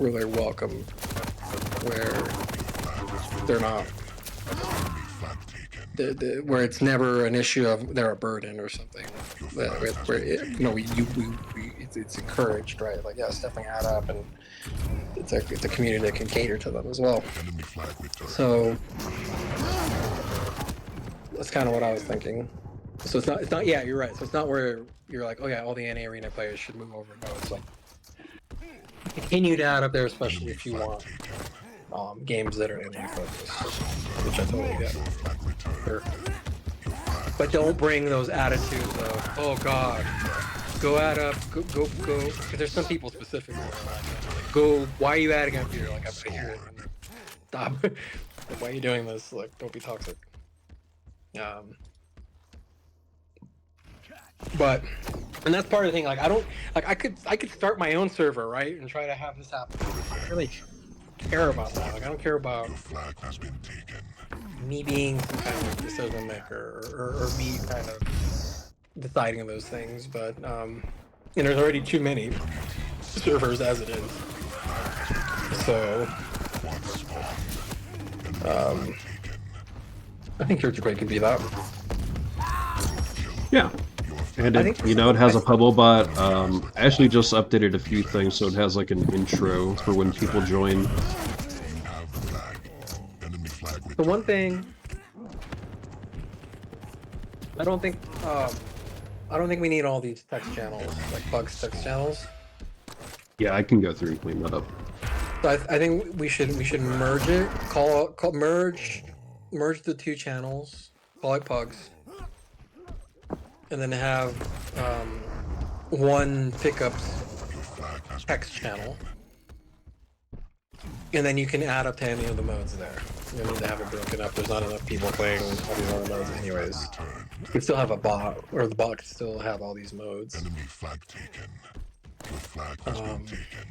really welcome, where they're not, where it's never an issue of they're a burden or something. Where it's encouraged, right? Like, yes, definitely add up, and it's a community that can cater to them as well. So that's kind of what I was thinking. So it's not. Yeah, you're right. So it's not where you're like, oh yeah, all the NA arena players should move over. No, it's like continue to add up there, especially if you want games that are NA focused, which I totally get. Sure. But don't bring those attitudes of, oh god, go add up, go. Because there's some people specifically like, go. Why are you adding up here? Like, I hear it. Stop. Why are you doing this? Like, don't be toxic. But, and that's part of the thing. Like, I don't like. I could start my own server, right, and try to have this happen. I don't really care about that. Like, I don't care about me being some kind of decision maker or me kind of deciding those things. But there's already too many servers as it is. So I think Church of Quake could be that. Yeah. And it has a Pebble bot. I actually just updated a few things, so it has like an intro for when people join. The one thing I don't think we need all these text channels, like bugs text channels. Yeah, I can go through and clean that up. So I think we should merge it. Merge the two channels. Call it pugs, and then have one pickups text channel, and then you can add up to any of the modes there. You don't need to have it broken up. There's not enough people playing all these other modes anyways. You can still have a bot, or the bot can still have all these modes. Enemy flag taken. Your flag has been taken.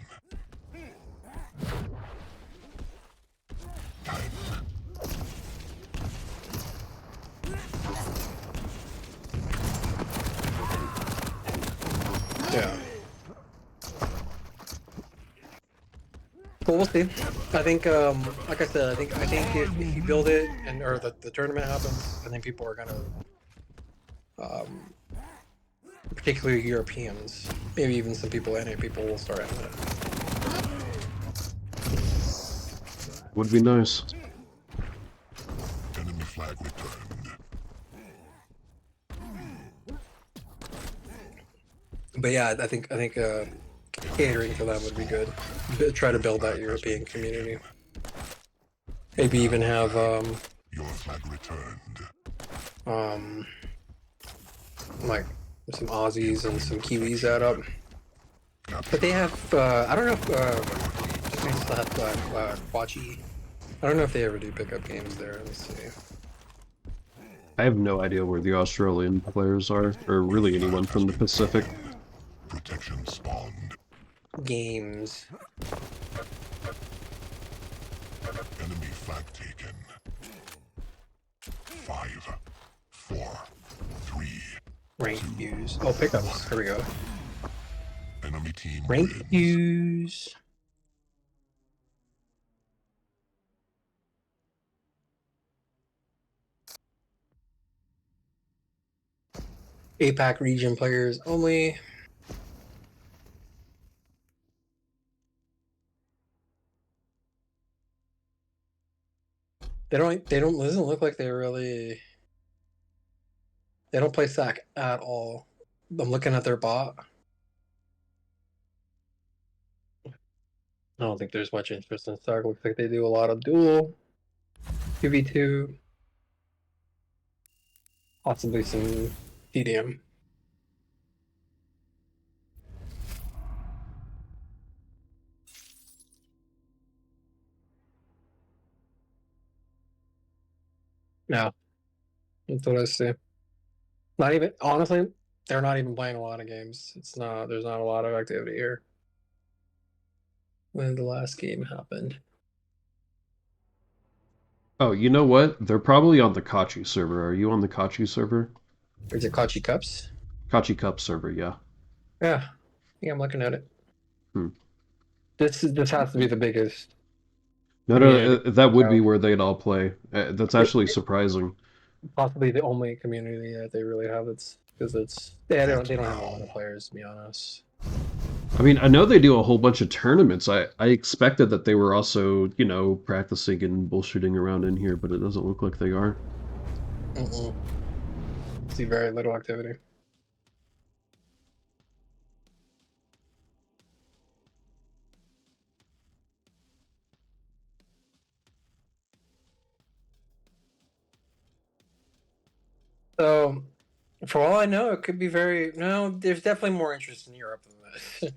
Yeah. Well, we'll see. I think, like I said, I think if you build it or the tournament happens, I think people are gonna, particularly Europeans, maybe even some people, NA people, will start having it. Would be nice. Enemy flag returned. But yeah, I think catering to them would be good. Try to build that European community. Maybe even have Your flag returned. like some Aussies and some Kiwis add up. But they have I don't know if they still have Kwachi. I don't know if they ever do pickup games there. Let me see. I have no idea where the Australian players are, or really anyone from the Pacific. Protection spawned. Games. Enemy flag taken. 5, 4, 3. Rank views. Oh, pickups. Here we go. Enemy team Rank wins. views. APAC region players only. They don't. It doesn't look like they really. They don't play SAC at all. I'm looking at their bot. I don't think there's much interest in SAC. Looks like they do a lot of duel, 2v2, possibly some TDM. No, that's what I see. Not even, honestly, they're not even playing a lot of games. There's not a lot of activity here. When the last game happened. Oh, you know what? They're probably on the Kachi server. Are you on the Kachi server? Is it Kachi Cups? Kachi Cup server, yeah. Yeah. Yeah, I'm looking at it. Hmm. This has to be the biggest No, no, community. that would be So where they'd all play. That's it, actually surprising. possibly the only community that they really have. It's because they don't have a lot of Now. players, to be honest. I mean, I know they do a whole bunch of tournaments. I expected that they were also, practicing and bullshitting around in here, but it doesn't look like they are. Mm-mm. See very little activity. So, for all I know, it could be very. No, there's definitely more interest in Europe than this,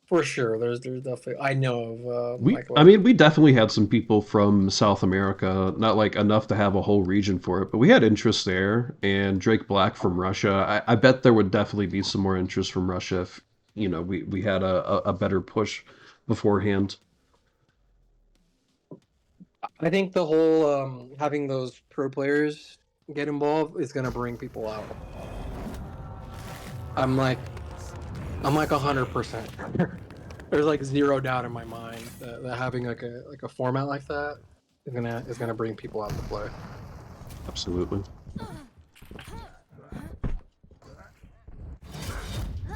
for sure. There's definitely. I know of I mean, we definitely had some people from South America, not like enough to have a whole region for it, but we had interest there. And Drake Black from Russia. I bet there would definitely be some more interest from Russia if, we had a better push beforehand. I think the whole having those pro players get involved is gonna bring people out. I'm like I'm like 100%. There's like zero doubt in my mind that having like a format like that is gonna bring people out to play. Absolutely.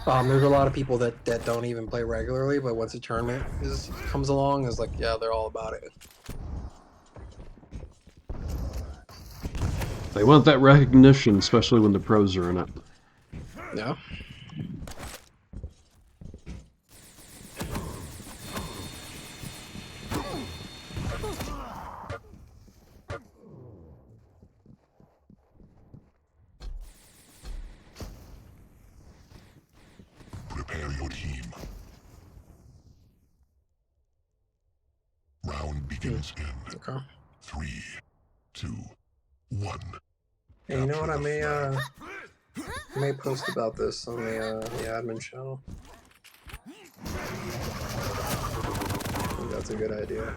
There's a lot of people that don't even play regularly, but once a tournament comes along, is like, yeah, they're all about it. They want that recognition, especially when the pros are in it. Yeah. Prepare your team. Round begins in Okay. 3, 2, 1. Hey, you know what? Capture the I may post about this on the admin channel. I think that's a good idea.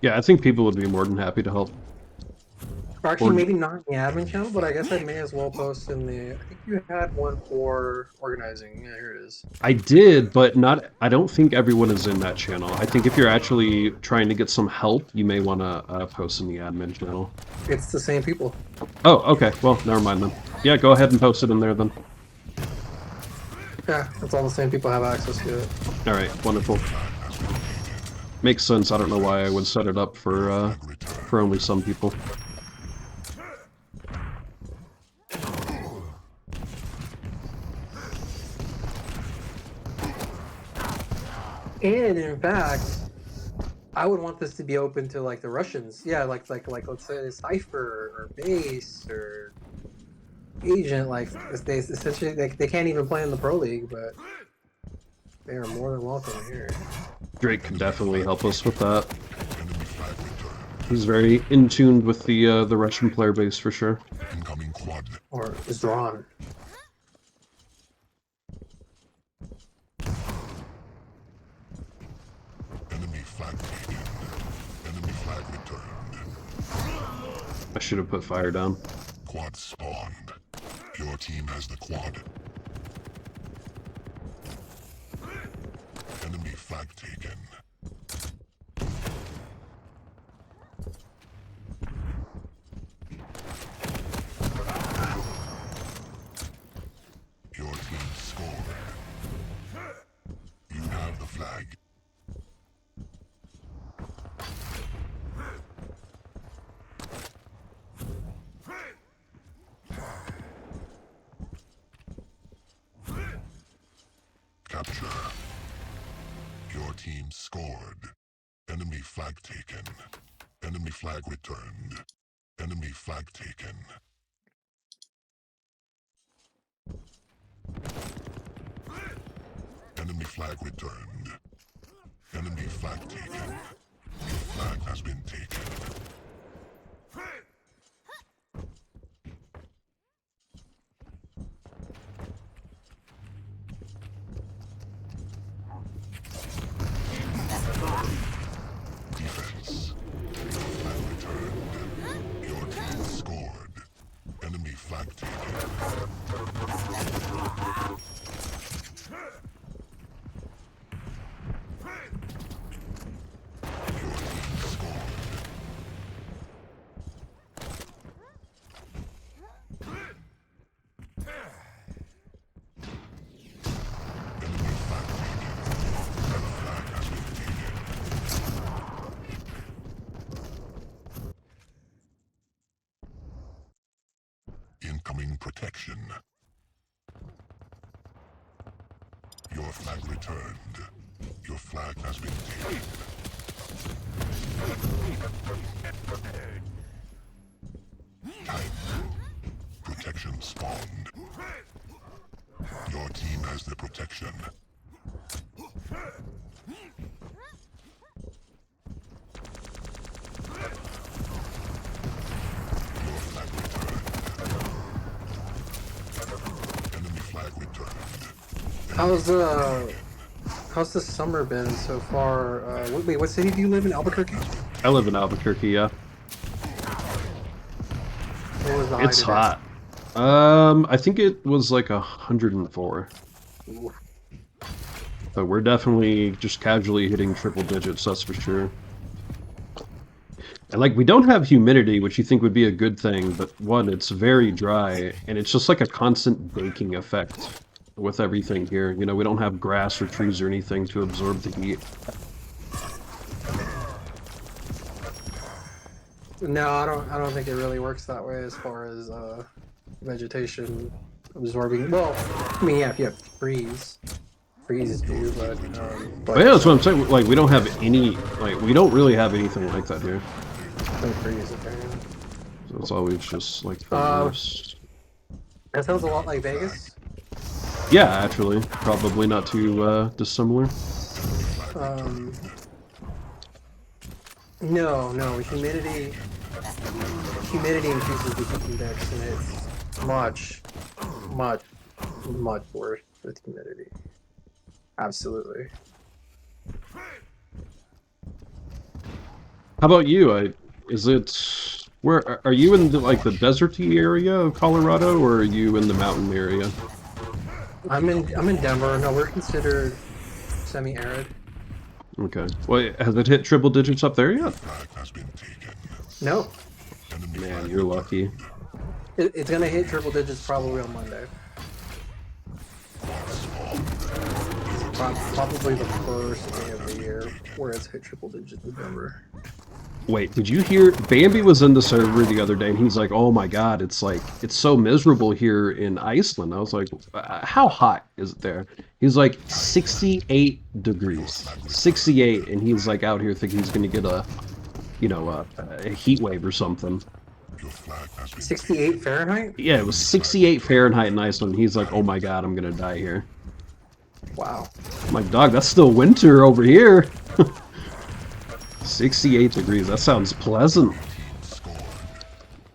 Yeah, I think people would be more than happy to help. Or actually, Or maybe not in the admin channel, but I guess I may as well post in the. I think you had one for organizing. Yeah, here it is. I did, but not. I don't think everyone is in that channel. I think if you're actually trying to get some help, you may want to post in the admin channel. It's the same people. Oh, okay. Well, never mind then. Yeah, go ahead and post it in there then. Yeah, it's all the same people have access to it. All right, wonderful. Makes sense. I don't know why I would set it up for only some people. And in fact, I would want this to be open to like the Russians. Yeah, like let's say Cypher or Base or Agent. Like they essentially they can't even play in the Pro League, but they are more than welcome here. Drake can definitely help us with that. enemy flag return. He's very in tune with the Russian player base for sure. Incoming quad. Or Zron. Enemy flag taken. Enemy flag returned. I should have put fire down. Quad spawned. Your team has the quad. Enemy flag taken. Your team scored. You have the flag. Capture. Your team scored. Enemy flag taken. Enemy flag returned. Enemy flag taken. Enemy flag returned. Enemy flag taken. Your flag has been taken. Defense. Flag returned. Your team scored. Enemy flag taken. Incoming protection. Your flag returned. Your flag has been taken. Time. Protection spawned. Your team has the protection. Your flag returned. Enemy flag returned. How's the summer been so far? Wait, what city do you live in? Albuquerque? I live in Albuquerque, yeah. What was the high It's today? hot. I think it was like 104. Ooh. But we're definitely just casually hitting triple digits, that's for sure. And like, we don't have humidity, which you think would be a good thing, but one, it's very dry, and it's just like a constant baking effect with everything here. You know, we don't have grass or trees or anything to absorb the heat. No, I don't think it really works that way as far as vegetation absorbing. Well, I mean, yeah, if you have trees do, But yeah, that's what I'm saying. Like, we don't have any, like, we don't really have anything like that here. no trees, okay. So it's always just like forest. That sounds a lot like Vegas. Yeah, actually, probably not too dissimilar. No, humidity increases the heat index, and it's much worse with humidity. Absolutely. How about you? Is it where are you in the, like the deserty area of Colorado, or are you in the mountain area? I'm in Denver. No, we're considered semi-arid. Okay. Well, has it hit triple digits up there yet? Flag has been taken. No, Enemy Man, flag you're lucky. it's gonna hit triple digits probably on Monday. Probably the first day of the year where it's hit triple digits in Denver. Wait, did you hear? Bambi was in the server the other day, and he's like, "Oh my God, it's like it's so miserable here in Iceland." I was like, "How hot is it there?" He's like, 68 degrees, 68, and he's like out here thinking he's gonna get a heat wave or something. Your flag has been 68 Fahrenheit? Yeah, it was 68 Fahrenheit in Iceland. He's like, "Oh my God, I'm gonna die here." Wow. I'm like, "Dog, that's still winter over here." 68 degrees. That sounds pleasant. scored.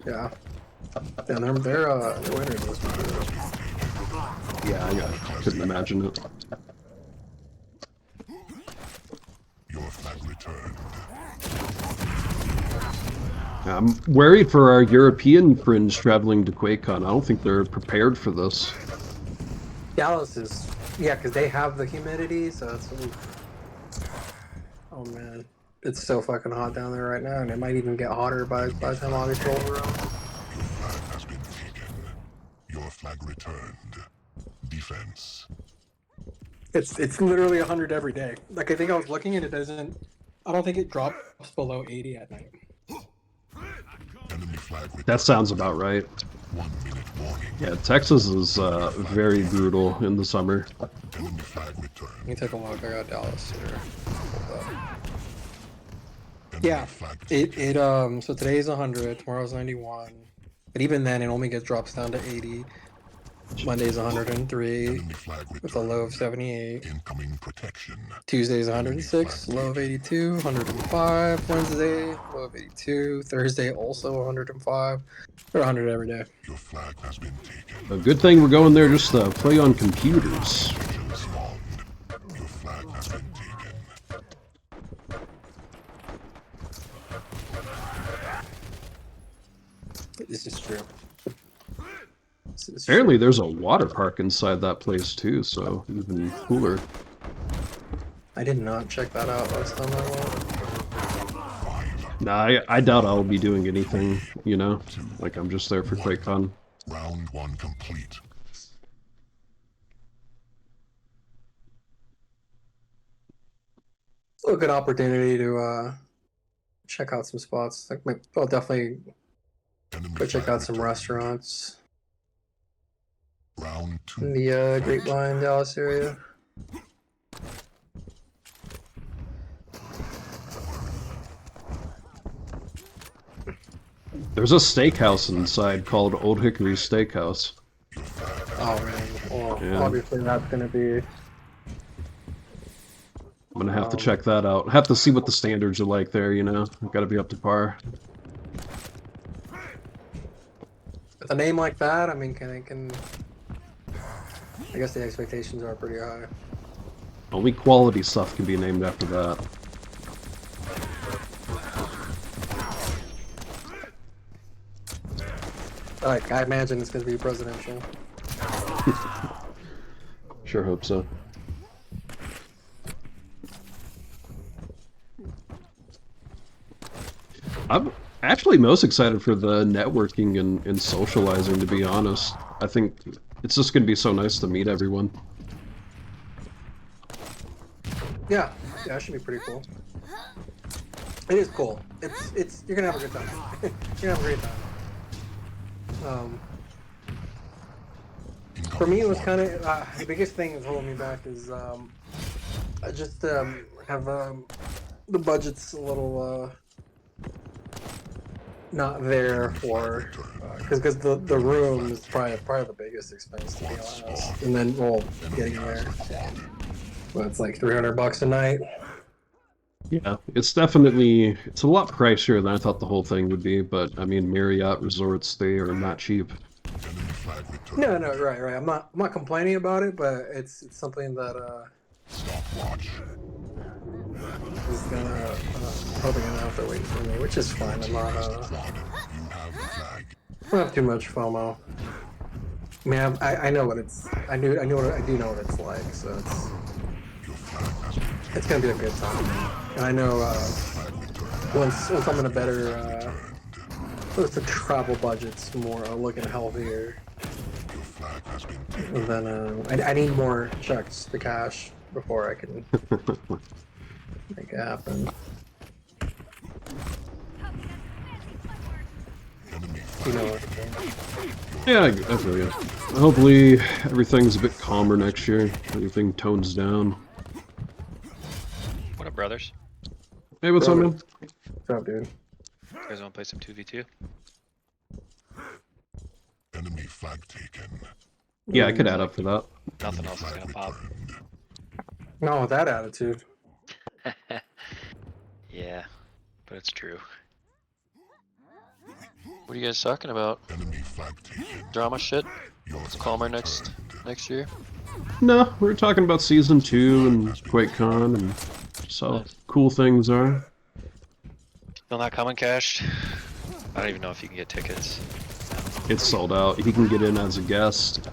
Yeah. Yeah, their winters must be brutal. Yeah, I couldn't imagine it. Your flag returned. I'm worried for our European friends traveling to QuakeCon. I don't think they're prepared for this. Dallas is, yeah, because they have the humidity, so it's. Oh man, it's so fucking hot down there right now, and it might even get hotter by the time August rolls around. Your flag has been taken. Your flag returned. Defense. It's literally 100 every day. Like I think I was looking and it doesn't. I don't think it drops below 80 at night. Enemy flag returned. That sounds about right. 1 minute warning. Yeah, Texas is very brutal in the summer. Enemy flag returned. Let me take a look. I got Dallas here. Hold up. Enemy Yeah, flag so today's 100, tomorrow's 91, but even then it only drops down to 80. Monday's 103 Enemy flag with a returned. low of 78. Incoming protection. Tuesday's 106, low of 82, 105. Wednesday, low of 82. Thursday also 105. Or 100 every day. Your flag has been taken. A good thing we're going there just to play on computers. Protection spawned. Your flag has been taken. This is true. This is Apparently there's a water park inside that place too, so even cooler. I did not check that out last time I went. Nah, I doubt I'll be doing anything, you know? Like, I'm just there for QuakeCon. Round 1 complete. A good opportunity to check out some spots. Like, I'll definitely Enemy go check flag out some returned. restaurants. Round In 2. the Grapevine, Dallas area. There's a steakhouse inside called Old Hickory Steakhouse. Oh man, well, Yeah. obviously that's gonna be. I'm gonna have to check that out. Have to see what the standards are like there, you know? Gotta be up to par. With a name like that, I mean, I guess the expectations are pretty high. Only quality stuff can be named after that. Like, I imagine it's gonna be presidential. Sure hope so. I'm actually most excited for the networking and socializing, to be honest. I think it's just going to be so nice to meet everyone. Yeah, that should be pretty cool. It is cool. It's you're gonna have a good time. You're gonna have a great time. For me, it was kind of the biggest thing that's holding me back is I just have the budget's a little not there for because the room is probably the biggest expense, to be honest, and then getting there. Well, it's like $300 a night. Yeah, it's definitely, it's a lot pricier than I thought the whole thing would be, but I mean, Marriott resorts, they are not cheap. No, right. I'm not complaining about it, but it's something that is gonna probably gonna have to wait for me, which is fine. I'm not I don't have too much FOMO. I mean, I know what it's. I do know what it's like. So it's gonna be a good time. And I know once I'm in a better once the travel budget's more looking healthier, then I need more checks to cash before I can make it happen. You know what I mean? Yeah, I feel you. Hopefully everything's a bit calmer next year. Everything tones down. What up, brothers? Hey, what's up, man? What's up, dude? You guys want to play some 2v2? Enemy flag taken. Yeah, I could add up for that. Nothing else is gonna pop. No, with that attitude. Yeah, but it's true. What are you guys talking about? Enemy flag taken. Drama shit? It's calmer next year? No, we were talking about Season 2 and QuakeCon and just how cool things are. Still not coming cashed? I don't even know if you can get tickets. It's sold out. He can get in as a guest.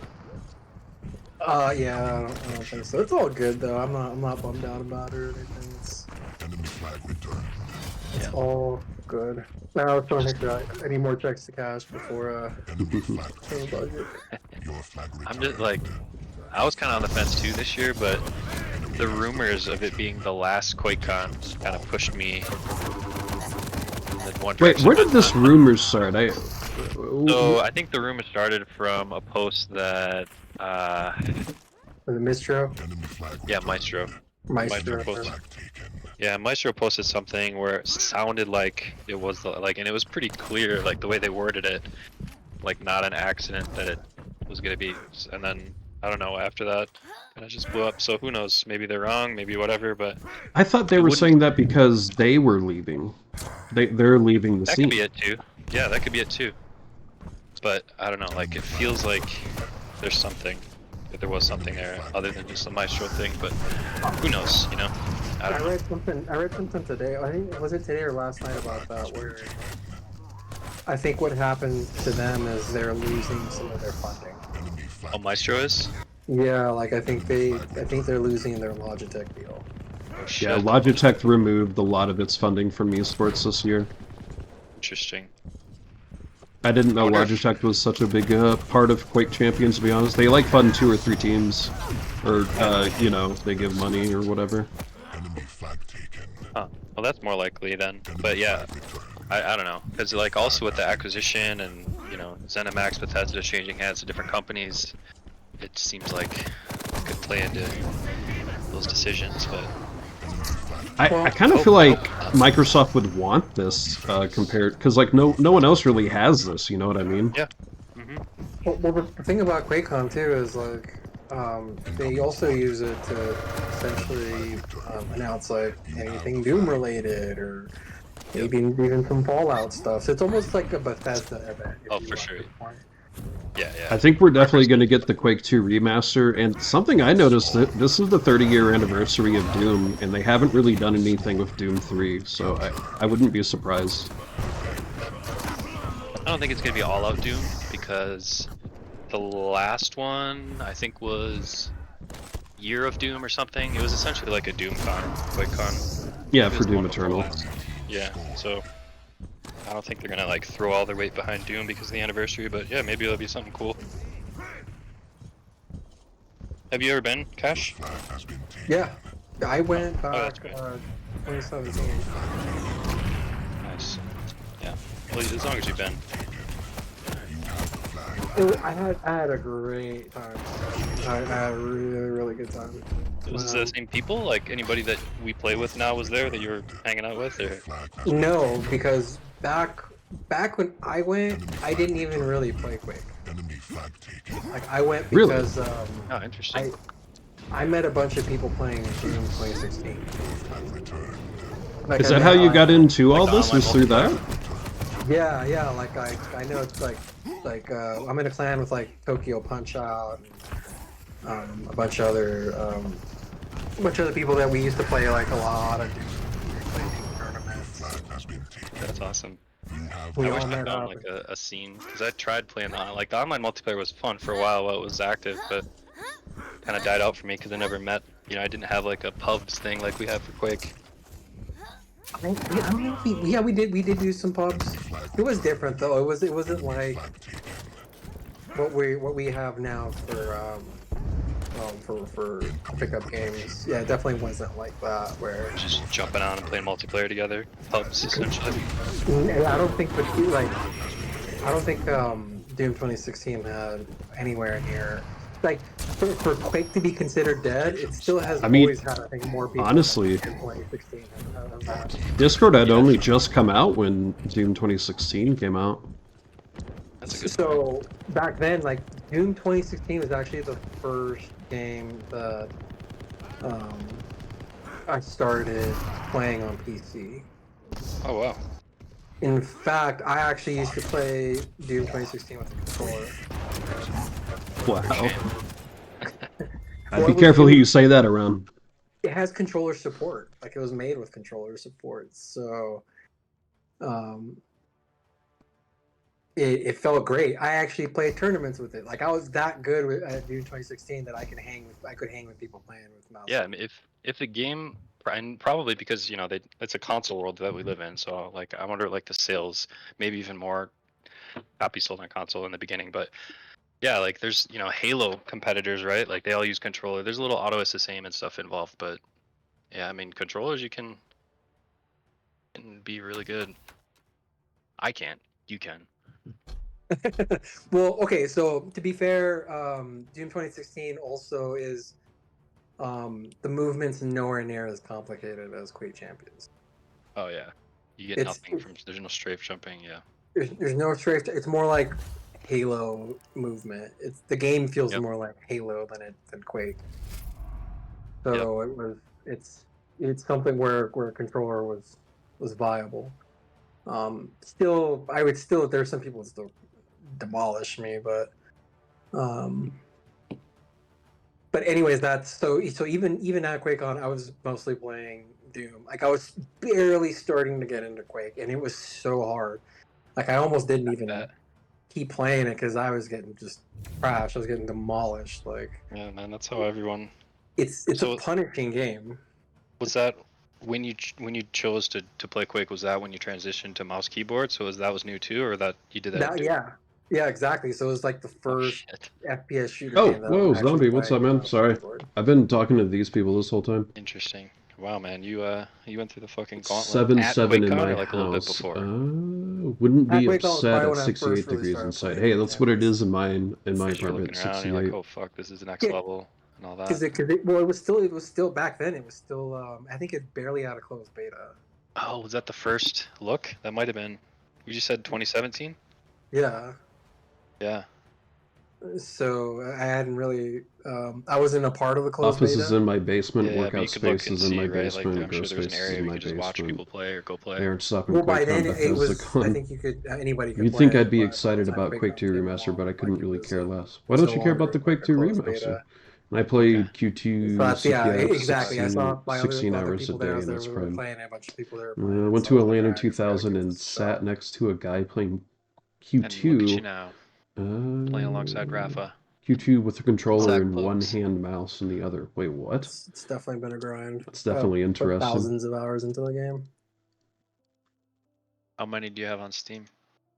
Yeah, I don't think so. It's all good though. I'm not bummed out about it or anything. Enemy flag returned. It's all good. Now I was trying to make sure I need more checks to cash before Enemy flag the budget. Your flag returned. I'm just like, I was kind of on the fence too this year, but the rumors of it being the last QuakeCon kind of pushed me in one Wait, direction. where did this rumor start? So I think the rumor started from a post that, Was it Mistro? Enemy flag yeah, Maestro. Maestro. posted. flag taken. Yeah, Maestro posted something where it sounded like it was like, and it was pretty clear, like the way they worded it, like not an accident that it was gonna be. And then I don't know. After that, kind of just blew up. So who knows? Maybe they're wrong. Maybe whatever. But I thought they were saying that because they were leaving. They're leaving the that scene. could be it too. Yeah, that could be it too. But I don't know. Like it feels like there's something. That there was something there other than just the Maestro thing. But who knows? You know. I don't know. I read something today. I think was it today or last night about that where I think what happened to them is they're losing some of their funding. Oh, Maestro is. Yeah, like I think they're losing their Logitech deal. Oh, shit. Yeah, Logitech removed a lot of its funding from esports this year. Interesting. I didn't know wonder if- Logitech was such a big part of Quake Champions, to be honest. They like fund 2 or 3 teams, or you know, they give money or whatever. Enemy flag taken. Huh. Well, that's more likely then. But yeah, I don't know, because like also with the acquisition and you know ZeniMax, Bethesda changing hands to different companies, it seems like it could play into those decisions, but I kind of feel like Microsoft would want this compared because like no one else really has this. You know what I mean? yeah. Hmm. Well, the thing about QuakeCon too is like they also use it to essentially announce like anything Doom related or maybe even some Fallout stuff. So it's almost like a Bethesda event, if Oh, you for will, at sure. this point. Yeah, yeah. I think we're definitely Microsoft. going to get the Quake 2 remaster. And something I noticed that this is the 30-year anniversary of Doom, and they haven't really done anything with Doom 3. So I wouldn't be surprised. I don't think it's gonna be all out Doom because the last one I think was Year of Doom or something. It was essentially like a Doom con, Quake con. Yeah, Maybe it for was the Doom one before Eternal. last. Yeah, so I don't think they're gonna like throw all their weight behind Doom because of the anniversary, but yeah, maybe it'll be something cool. Have you ever been, Cash? Yeah, I went Oh, that's back great. 2017. Nice. Yeah. Well, as long as you've been. I had a great time. I had a really good time. Was it the same people? Like anybody that we play with now was there that you were hanging out with, or? No, because back when I went, I didn't even really play Quake. Like I went Really? because Oh, interesting. I met a bunch of people playing Doom 2016. Like Is I that met how you like got into Like all the this? online Was through multiplayer? that? yeah, like I know it's like I'm in a clan with like Tokyo Punch Out and a bunch of other people that we used to play like a lot of tournaments. That's awesome. We I wish all I met found up. like a scene because I tried playing like the online multiplayer was fun for a while it was active, but kind of died out for me because I never met. I didn't have like a pubs thing like we have for Quake. I mean, we did do some pubs. It was different though. It wasn't like what we have now for pickup games. Yeah, it definitely wasn't like that. Where Just jumping on and playing multiplayer together, pubs essentially. I don't think, I don't think Doom 2016 had anywhere near like for Quake to be considered dead. It still has I mean, always had I think more people honestly, than 2016 have had. Discord had Yeah, only just come out when Doom 2016 came out. that's a good point. So back then, like Doom 2016 was actually the first game that um, I started playing on PC. Oh wow. In fact, I actually used to play Doom 2016 with a controller. Wow. Shame. I'd be careful who you say that around. It has controller support. Like it was made with controller support, so um, it felt great. I actually played tournaments with it. Like I was that good at Doom 2016 that I could hang with people playing with mouse. Yeah, I mean, if the game, and probably because it's a console world that we live in, so like I wonder like the sales, maybe even more copies sold on console in the beginning, but yeah, like there's Halo competitors, right? Like they all use controller. There's a little auto assist aim and stuff involved, but yeah, I mean controllers can be really good. I can't. You can. Well, okay. So to be fair, Doom 2016 also is the movements nowhere near as complicated as Quake Champions. Oh yeah, you get It's nothing from. There's no strafe jumping. Yeah. there's no strafe. It's more like Halo movement. The game feels Yep. more like Halo than Quake. Yep. So it's something where a controller was viable. Still, I would still there's some people that still demolish me, um, but anyways, that's so even at QuakeCon, I was mostly playing Doom. Like I was barely starting to get into Quake, and it was so hard. Like I almost didn't even bet. keep playing it because I was getting just trashed. I was getting demolished. Like Yeah, man, that's how everyone. it's So a punishing game. was that when you chose to play Quake? Was that when you transitioned to mouse keyboard? So that was new too, or that you did that in That Doom? yeah, exactly. So it was like the Oh first shit. FPS shooter Oh, game that I whoa, was actually zombie, what's up, playing man? on Sorry. keyboard. I've been talking to these people this whole time. Interesting. Wow, man, you went through the fucking gauntlet Seven at seven in QuakeCon my or like a little bit house. before? Wouldn't be Quake was upset probably at when I first 68 really degrees started inside. playing Hey, that's at what it least. is in my You're looking apartment. around, and you're like, 68. oh fuck, this is the next Yeah, level and all that. because well, it was still back then. It was still I think it's barely out of closed beta. Oh, was that the first look? That might have been. You just said 2017. Yeah. Yeah. So I hadn't really. I wasn't a part of the closed Office is beta. in my basement. Yeah, but you Workout could look space and is in see, my right? Like, basement. I'm Grow sure there was an space is area in where you my could just watch basement. people play or go play. They aren't stopping Well, by then QuakeCon it was. I BethesdaCon. think you could anybody could You'd play think it, I'd be but by the excited time about Quake QuakeCon 2 came Remaster, along, but I couldn't it really was care less. Why was don't no you care about longer the like Quake a 2 closed Remaster? beta. And I Okay. played So Q2 that's yeah, CPF exactly. I saw my 16 other hours a people there. day I was in there its we were prime. playing. A bunch of people there were I playing. went So I to was like, Atlanta I guess I gotta 2000 give and this a sat shot. next to a guy playing And look at you Q2. now, playing alongside Rafa. Q2 with a controller Zach in one Bugs. hand, mouse in the other. Wait, what? It's definitely been a grind. That's definitely Put interesting. thousands of hours into the game. How many do you have on Steam?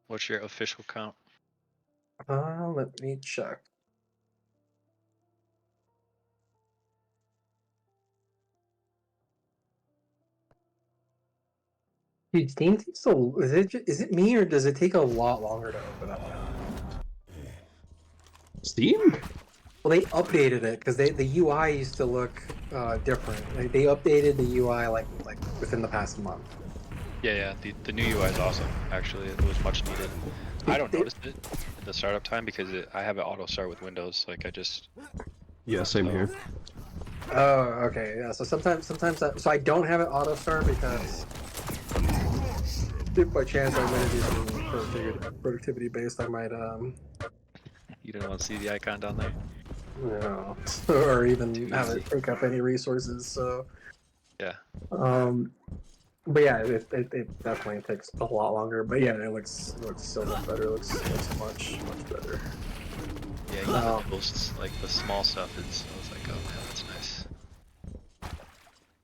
What's your official count? Let me check. Dude, Steam takes a. Is it me or does it take a lot longer to open up now? Steam? Well, they updated it because the UI used to look different. They updated the UI like within the past month. Yeah, the new UI is awesome. Actually, it was much needed. I don't They- notice it at the startup time because I have it auto start with Windows. Like I just. Yeah, same So- here. Oh, okay, yeah. So sometimes so I don't have it auto start because if by chance I win do something productivity based, I might You didn't want to see the icon down there. you know, or even Too have easy. it take up any resources. So Yeah. but yeah, it definitely takes a lot longer. But yeah, it looks so much better. It looks much better. Yeah, even the posts, like the small stuff, I was like, oh man, that's nice.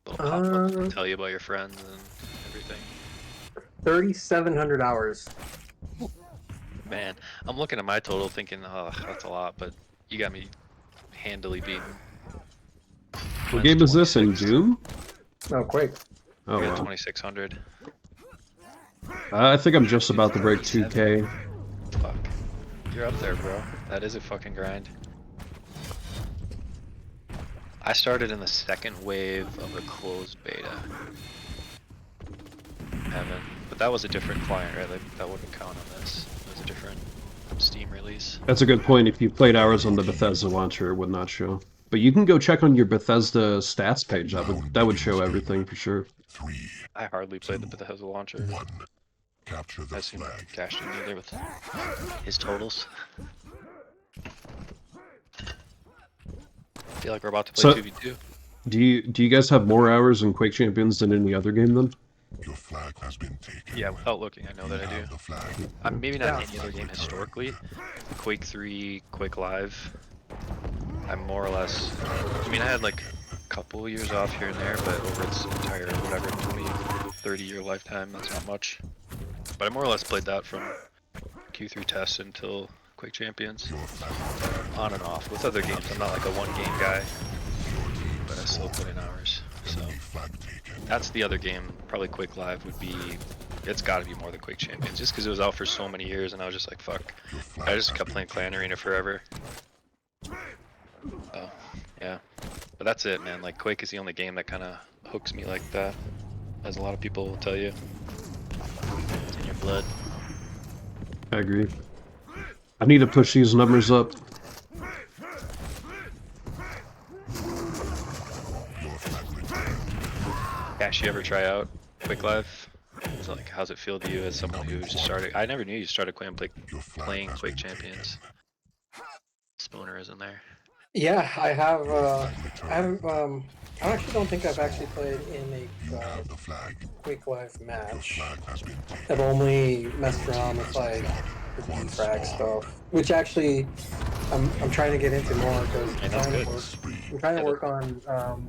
Little pop-ups to tell you about your friends and everything. 3,700 hours. Man, I'm looking at my total thinking, oh, that's a lot, but you got me handily beaten. What game is this in 26. Doom? Oh, Quake. Oh, I got wow. 2,600. I think I'm just about to break 2K. Fuck. You're up there, bro. That is a fucking grind. I started in the second wave of the closed beta. Haven't. But that was a different client, right? Like, that wouldn't count on this. It was a different Steam release. That's a good point. If you played hours on the Bethesda launcher, it would not show. But you can go check on your Bethesda stats page. That would show everything for sure. 3, I hardly played the Bethesda launcher. 1. Capture I the assume flag. Cash didn't either with his totals. I feel like we're about to play So- 2v2. Do you guys have more hours in Quake Champions than any other game then? Your flag has been taken. Yeah, without looking, I know that I do. Have the flag. Maybe not Yeah. any other game historically. Quake 3, Quake Live. I'm more or less. I mean, I had like a couple years off here and there, but over its entire whatever 20, 30-year lifetime, that's not much. But I more or less played that from Q3 test until Quake Champions, Your flag. on and off. With other games, I'm not like a one-game guy, but I still put in hours. So Flag taken. that's the other game. Probably Quake Live would be. It's got to be more than Quake Champions, just because it was out for so many years, and I was just like, fuck. Your flag I just has kept been playing Clan Arena forever. Oh, yeah. But that's it, man. Like, Quake is the only game that kind of hooks me like that, as a lot of people will tell you. It's in your blood. I agree. I need to push these numbers up. Cash, you ever try out Quake Live? So, like, how's it feel to you as someone who just started? I never knew you started playing Quake Champions. Spooner is in there. Yeah, I have. I haven't. I actually don't think I've actually played in a the flag. Quake Live match. Flag has been taken. I've only messed around with like the defrag stuff, which actually I'm trying to get into more because Yeah, that's good. I'm trying to work on.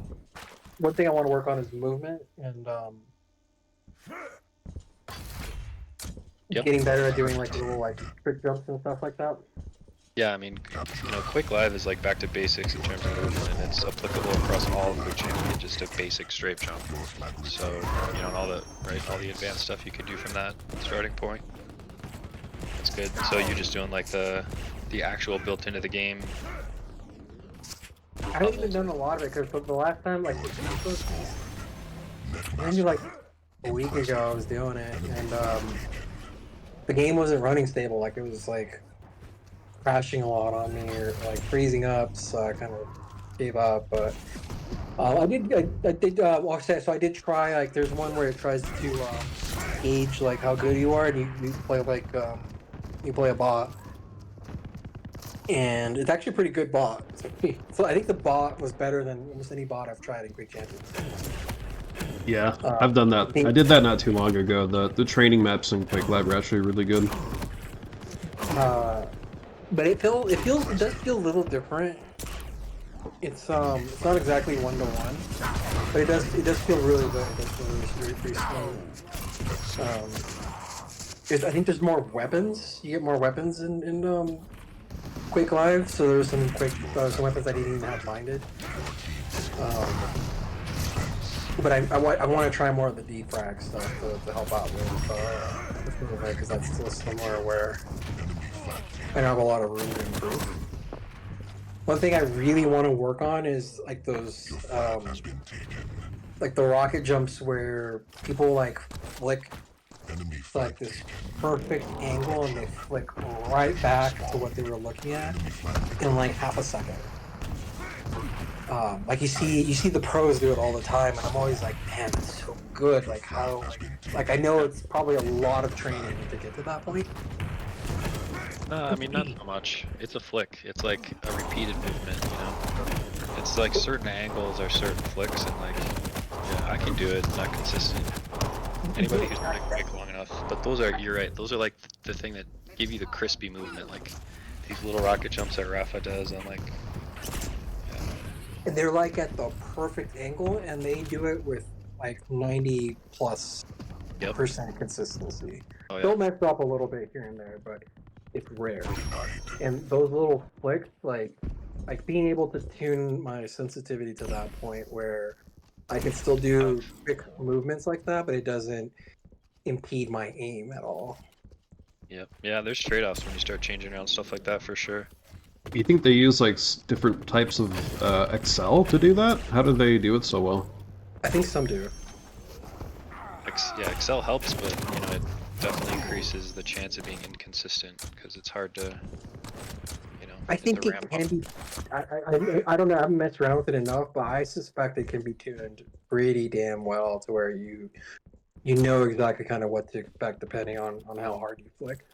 One thing I want to work on is movement and Yep. getting better at doing like little like trick jumps and stuff like that. Yeah, I mean, you know, Quake Live is like back to basics in terms of movement, and it's applicable across all of Quake Champion, just a basic strafe jump. So, you know, and all the advanced stuff you can do from that starting point. That's good. So you're just doing like the actual built into the game. I haven't even done a lot of it because the last time, like, maybe like a week ago, I was doing it, and the game wasn't running stable. Like, it was like crashing a lot on me or like freezing up, so I kind of gave up. But I did well, so I did try. Like, there's one where it tries to gauge like how good you are, and you play like you play a bot. And it's actually a pretty good bot. So I think the bot was better than almost any bot I've tried in Quake Champions. Yeah, I've done that. I did that not too long ago. The training maps in Quake Live are actually really good. But it does feel a little different. It's not exactly 1-to-1, but it does feel really good. It does feel really pretty smooth. I think there's more weapons. You get more weapons in Quake Live, so there's some weapons I didn't even have minded. But I want to try more of the defrag stuff to help out with movement, because that's still somewhere where I don't have a lot of room to improve. One thing I really want to work on is like those like the rocket jumps where people like flick like this perfect angle and they flick right back to what they were looking at in like half a second. Like you see the pros do it all the time, and I'm always like, man, that's so good. Like how, like I know it's probably a lot of training to get to that point. No, I mean not so much. It's a flick. It's like a repeated movement, you know. It's like certain angles are certain flicks, and like, yeah, I can do it. It's not consistent. Anybody who's done Quake long enough, but those are, you're right, those are like the thing that give you the crispy movement, like these little rocket jumps that Rafa does. I'm like, yeah. And they're like at the perfect angle, and they do it with like 90+% consistency. Oh, yeah. They'll mess up a little bit here and there, but it's rare. And those little flicks, like being able to tune my sensitivity to that point where I can still do quick movements like that, but it doesn't impede my aim at all. Yep. Yeah, there's trade-offs when you start changing around stuff like that, for sure. You think they use like different types of Excel to do that? How do they do it so well? I think some do. Yeah, Excel helps, but you know, it definitely increases the chance of being inconsistent because it's hard to, you know. I think it can be. I don't know. I haven't messed around with it enough, but I suspect it can be tuned pretty damn well to where you know exactly kind of what to expect depending on how hard you flick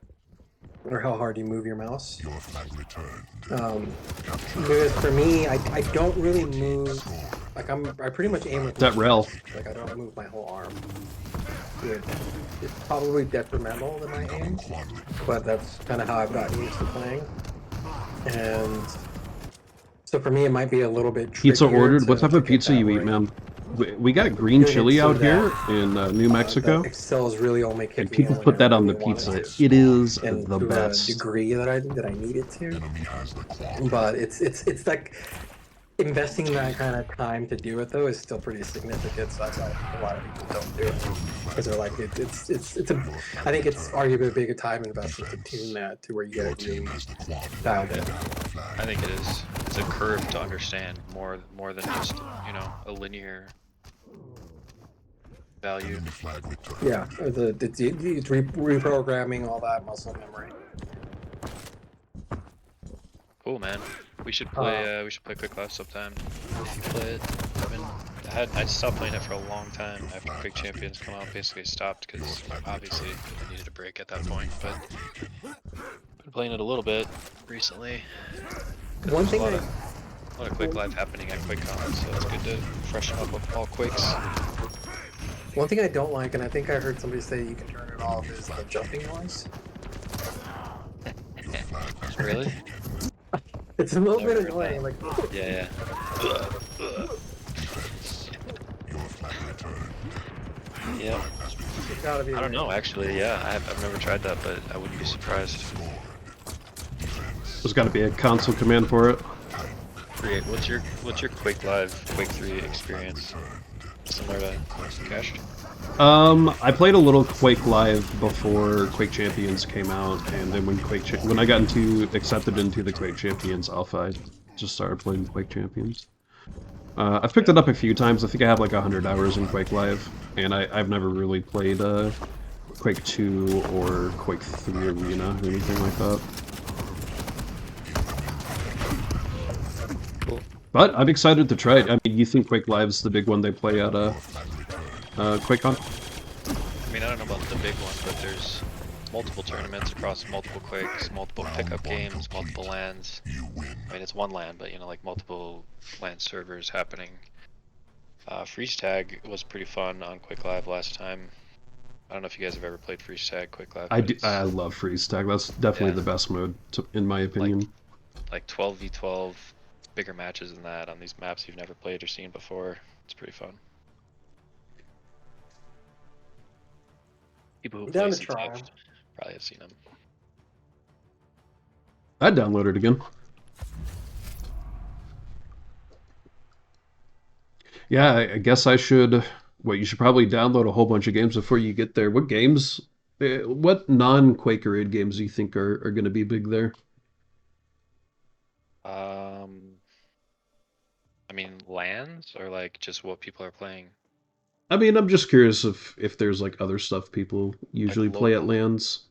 or how hard you move your mouse. Your flag returned. Because for me, I don't really move. Like I pretty much aim with That rel. Like I don't move my whole arm. It's probably detrimental to my aim, but that's kind of how I've gotten used to playing. And so for me, it might be a little bit trickier. Pizza ordered? What type of get pizza that you eat, right. man? We got green chili so out here in New Mexico, Excel is really only and people put that on the pizza. It is the best. To a degree that I need it to, but it's like investing that kind of time to do it though is still pretty significant. So that's why a lot of people don't do it, because they're like it's I think it's arguably a bigger time investment to tune that to where you get it really dialed in. I think it is. It's a curve to understand more than just, you know, a linear value. Yeah, it's reprogramming all that muscle memory. Cool, man. We should play Quake Live sometime. If you play it, I stopped playing it for a long time after Quake Champions come out. Basically stopped because obviously I needed a break at that point. But been playing it a little bit recently. One thing a lot of Quake Live happening at QuakeCon, so it's good to freshen up with all Quakes. One thing I don't like, and I think I heard somebody say you can turn it off, is the jumping noise. Really? It's a little bit annoying. Like, yeah. Yeah. It's gotta be. I don't know, actually. Yeah, I've never tried that, but I wouldn't be surprised. There's got to be a console command for it. Create. What's your Quake Live, Quake 3 experience? Similar to Cash? I played a little Quake Live before Quake Champions came out, and then when I got accepted into the Quake Champions Alpha, I just started playing Quake Champions. I've picked it up a few times. I think I have like 100 hours in Quake Live, and I've never really played Quake 2 or Quake 3 Arena or anything like that. Cool. But I'm excited to try it. I mean, you think Quake Live's the big one they play at QuakeCon? I mean, I don't know about the big one, but there's multiple tournaments across multiple Quakes, multiple pickup games, multiple LANs. I mean, it's one LAN, but you know, like multiple LAN servers happening. Freeze Tag was pretty fun on Quake Live last time. I don't know if you guys have ever played Freeze Tag Quake Live. I love Freeze Tag. That's definitely the best mode, in my opinion. Like 12v12, bigger matches than that on these maps you've never played or seen before. It's pretty fun. People who play CTF probably have seen them. I'd download it again. Yeah, I guess I should. Well, you should probably download a whole bunch of games before you get there. What games? What non-Quaker games do you think are going to be big there? I mean, LANs or like just what people are playing. I mean, I'm just curious if there's like other stuff people usually Like play at LANs.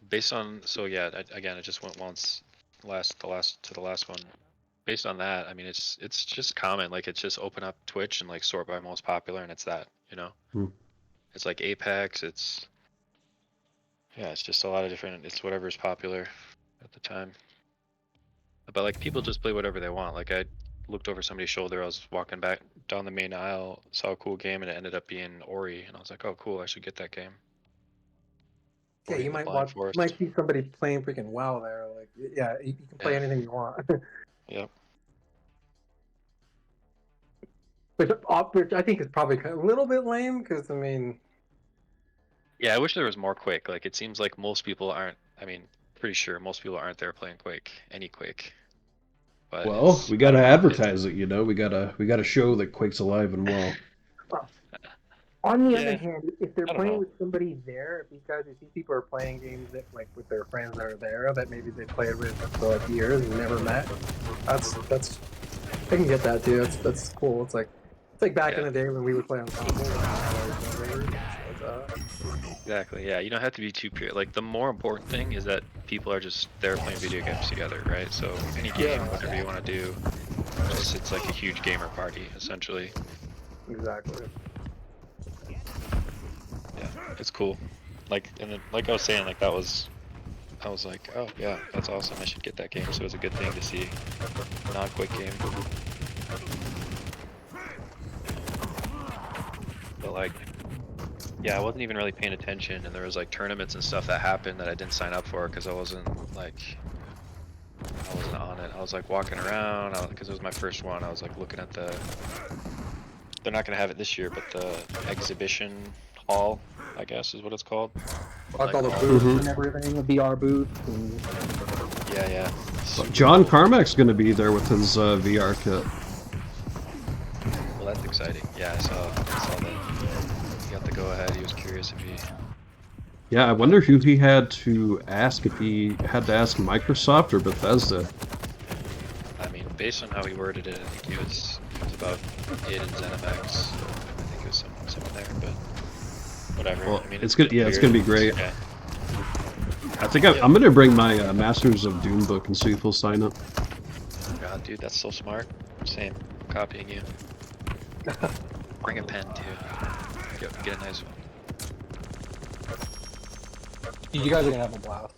Based on again, it just went once. The last one. Based on that, I mean, it's just common. Like, it's just open up Twitch and like sort by most popular, and it's that, you know. It's like Apex. It's just a lot of different. It's whatever's popular at the time. But like, people just play whatever they want. Like, I looked over somebody's shoulder. I was walking back down the main aisle, saw a cool game, and it ended up being Ori, and I was like, oh, cool, I should get that game. Yeah, Ori you and the might Blind Forest. see somebody playing freaking WoW there. Like, yeah, you can play anything you want. Yep. Which I think is probably a little bit lame, because I mean, Yeah, I wish there was more Quake. Like, it seems like most people aren't. I mean, pretty sure most people aren't there playing Quake, any Quake. But Well, we gotta advertise it, you know. We gotta show that Quake's alive and well. on the Yeah, other hand, if they're I don't playing know. with somebody there, if these people are playing games that like with their friends that are there that maybe they played with for like years and never met, that's I can get that too. That's cool. It's like back in the day when we would play on console. Exactly. Yeah, you don't have to be too pure. Like, the more important thing is that people are just there playing video games together, right? So any game, whatever you want to do, it's like a huge gamer party, essentially. Exactly. Yeah, it's cool. Like, and then, like I was saying, like I was like, oh yeah, that's awesome. I should get that game. So it was a good thing to see a non-Quake game. But like, yeah, I wasn't even really paying attention, and there was like tournaments and stuff that happened that I didn't sign up for because I wasn't on it. I was like walking around because it was my first one. I was like looking at they're not gonna have it this year, but the exhibition hall, I guess is what it's called. Like all the booths and everything, the VR booth. And... Yeah. John Carmack's gonna be there with his VR kit. Well, that's exciting. Yeah, I saw that. He got the go-ahead. He was curious if he... Yeah, I wonder who he had to ask, if he had to ask Microsoft or Bethesda. I mean, based on how he worded it, I think it was about it and ZeniMax. So I think it was someone there, but whatever. Well, I mean, it's good. Yeah, it's gonna be great. Yeah. I think I'm gonna bring my Masters of Doom book and see if he'll sign it. God, dude, that's so smart. Same. I'm copying you. Bring a pen too. Get a nice one. You guys are gonna have a blast.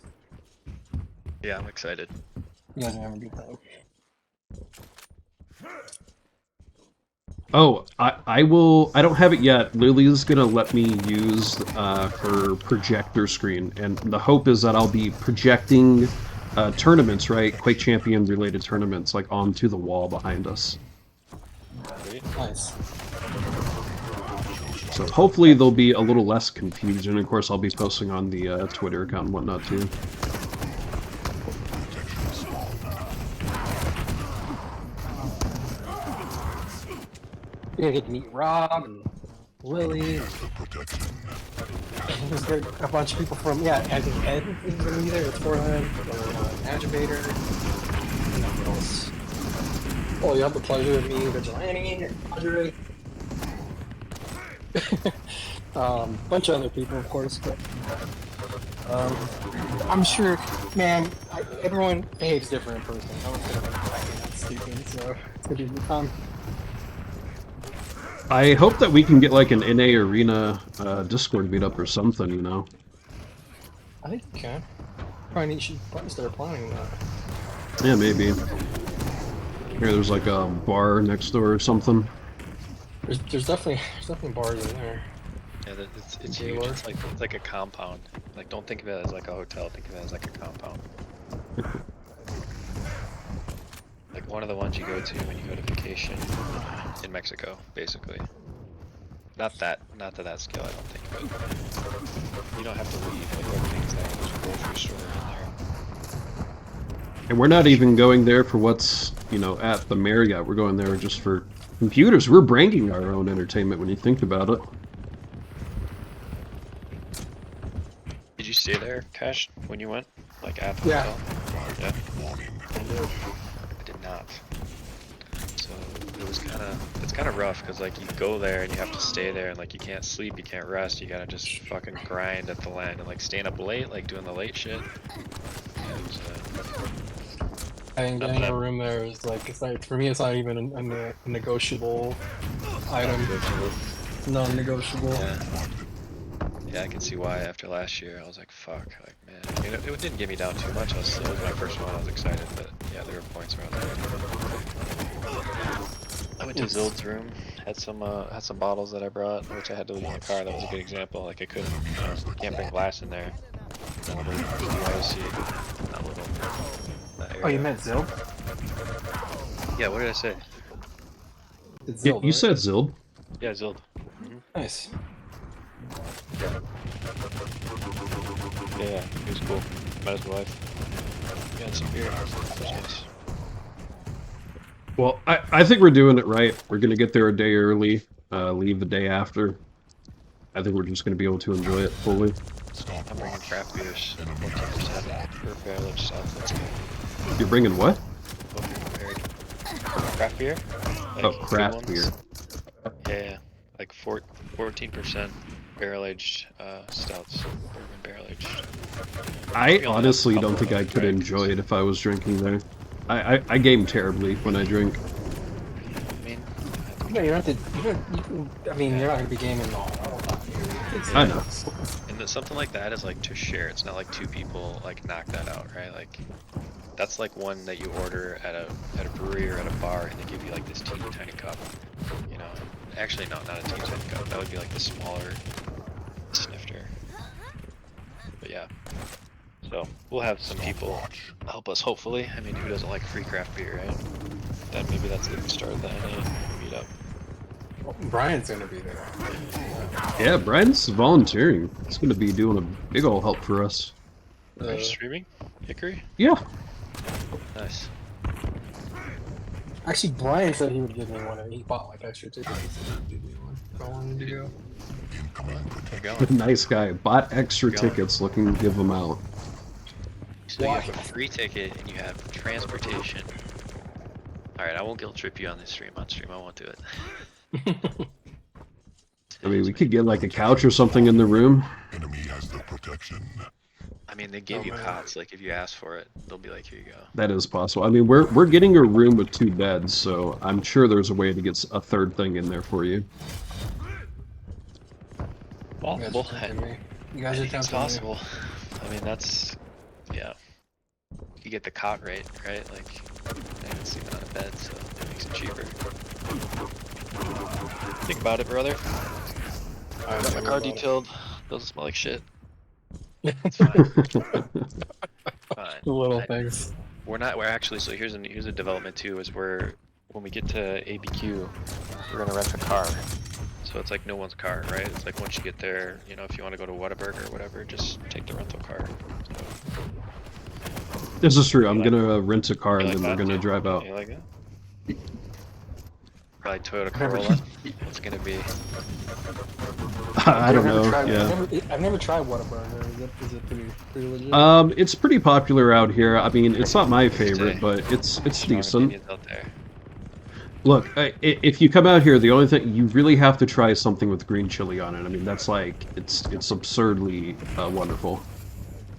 Yeah, I'm excited. You guys are gonna have a good time. Oh, I will. I don't have it yet. Lily's gonna let me use her projector screen, and the hope is that I'll be projecting tournaments, right? Quake Champion related tournaments, like onto the wall behind us. Nice. So hopefully there'll be a little less confusion. Of course, I'll be posting on the Twitter account and whatnot too. gonna get to meet Rob and Lily. And there's a bunch of people from I think Ed is gonna be there. It's Fortnite, Agitator. And who else? Oh, you have the pleasure of meeting Vigilante, Andre. Bunch of other people, of course, but I'm sure, man. Everyone behaves different in person. No one's gonna be that stupid, so it's gonna be fun. I hope that we can get like an NA Arena Discord meetup or something, you know? I think you can. Should probably start planning that. Yeah, maybe. Here, there's like a bar next door or something. There's definitely bars in there. Yeah, it's huge. It's like a compound. Like, don't think of it as like a hotel. Think of it as like a compound. Like one of the ones you go to when you go to vacation in Mexico, basically. Not to that scale, I don't think, but you don't have to leave. Like everything's there. There's a grocery store in there. And we're not even going there for what's, you know, at the Marriott. We're going there just for computers. We're bringing our own entertainment when you think about it. Did you stay there, Cash, when you went? Like at the hotel? Yeah. I did not. So it's kind of rough because like you go there and you have to stay there and like you can't sleep, you can't rest, you gotta just fucking grind at the land and like staying up late, like doing the late shit. Yeah, it was, I think getting a room there is like, for me, it's not even a negotiable item. Non-negotiable. Yeah, I can see why after last year I was like, fuck, like man. I mean, it didn't get me down too much. It was my first one. I was excited, but yeah, there were points where I was like, I went to Zild's room, had some bottles that I brought, which I had to leave in the car. That was a good example. Like I couldn't, can't bring glass in there. That Oh, you meant Zild? Yeah, what did I say? It's Zild, You said Zild. Yeah, Zild. Nice. Yeah, he was cool. Met his wife. Yeah, and some beer. That was nice. Well, I think we're doing it right. We're going to get there a day early, leave the day after. I think we're just going to be able to enjoy it fully. I'm bringing craft beers. 14% for Village South. Let's go. You're bringing what? Hope you're prepared. Craft beer? Like Oh, craft beer. Yeah, like 14% barrel-aged stouts. Bourbon barrel-aged. I honestly don't think I could enjoy it if I was drinking there. I game terribly when I drink. I mean, No, you don't have to. I mean, you're not gonna be gaming all time. I know. and something like that is like to share. It's not like two people like knock that out, right? Like that's like one that you order at a brewery or at a bar, and they give you like this teeny tiny cup. You know, actually no, not a teeny tiny cup. That would be like the smaller snifter. But yeah. So we'll have some people help us, hopefully. I mean, who doesn't like free craft beer, right? Maybe that's the start of the NA meetup. Well, Brian's gonna be there. Yeah, Brian's volunteering. He's going to be doing a big ol' help for us. Are you streaming, Hickory? Yeah. Nice. Actually, Brian said he would give me one, and he bought like extra tickets. He would give me one if I wanted to go. Keep going. Nice guy. Bought extra tickets looking to give them out. So you have a free ticket and you have transportation. Alright, I won't guilt trip you on this stream. On stream, I won't do it. I mean, we could get like a couch or something in the room. Enemy has the protection. I mean, they give you cots. Like, if you ask for it, they'll be like, here you go. That is possible. I mean, we're getting a room with 2 beds, so I'm sure there's a way to get a third thing in there for you. Possible. You guys are It's tempting me. possible. I mean, that's... Yeah. You get the cot rate, right? Like, I haven't seen it on a bed, so it makes it cheaper. Think about it, brother. Got my car detailed. Doesn't smell like shit. It's fine. Fine. The little things. We're actually, so here's a development too, is when we get to ABQ, we're gonna rent a car. So it's like no one's car, right? It's like once you get there, you know, if you want to go to Whataburger or whatever, just take the rental car. So, This is true. I'm gonna rent a car and like then we're that? gonna drive out. you like that? Probably Toyota Corolla. It's gonna be. I don't I've never know. tried. Yeah. I've never tried Whataburger. Is it pretty legit? It's pretty popular out here. I mean, it's not my What do you favorite, say? but it's Strong decent. opinions out there. Look, if you come out here, the only thing you really have to try is something with green chili on it. I mean, that's like it's absurdly wonderful.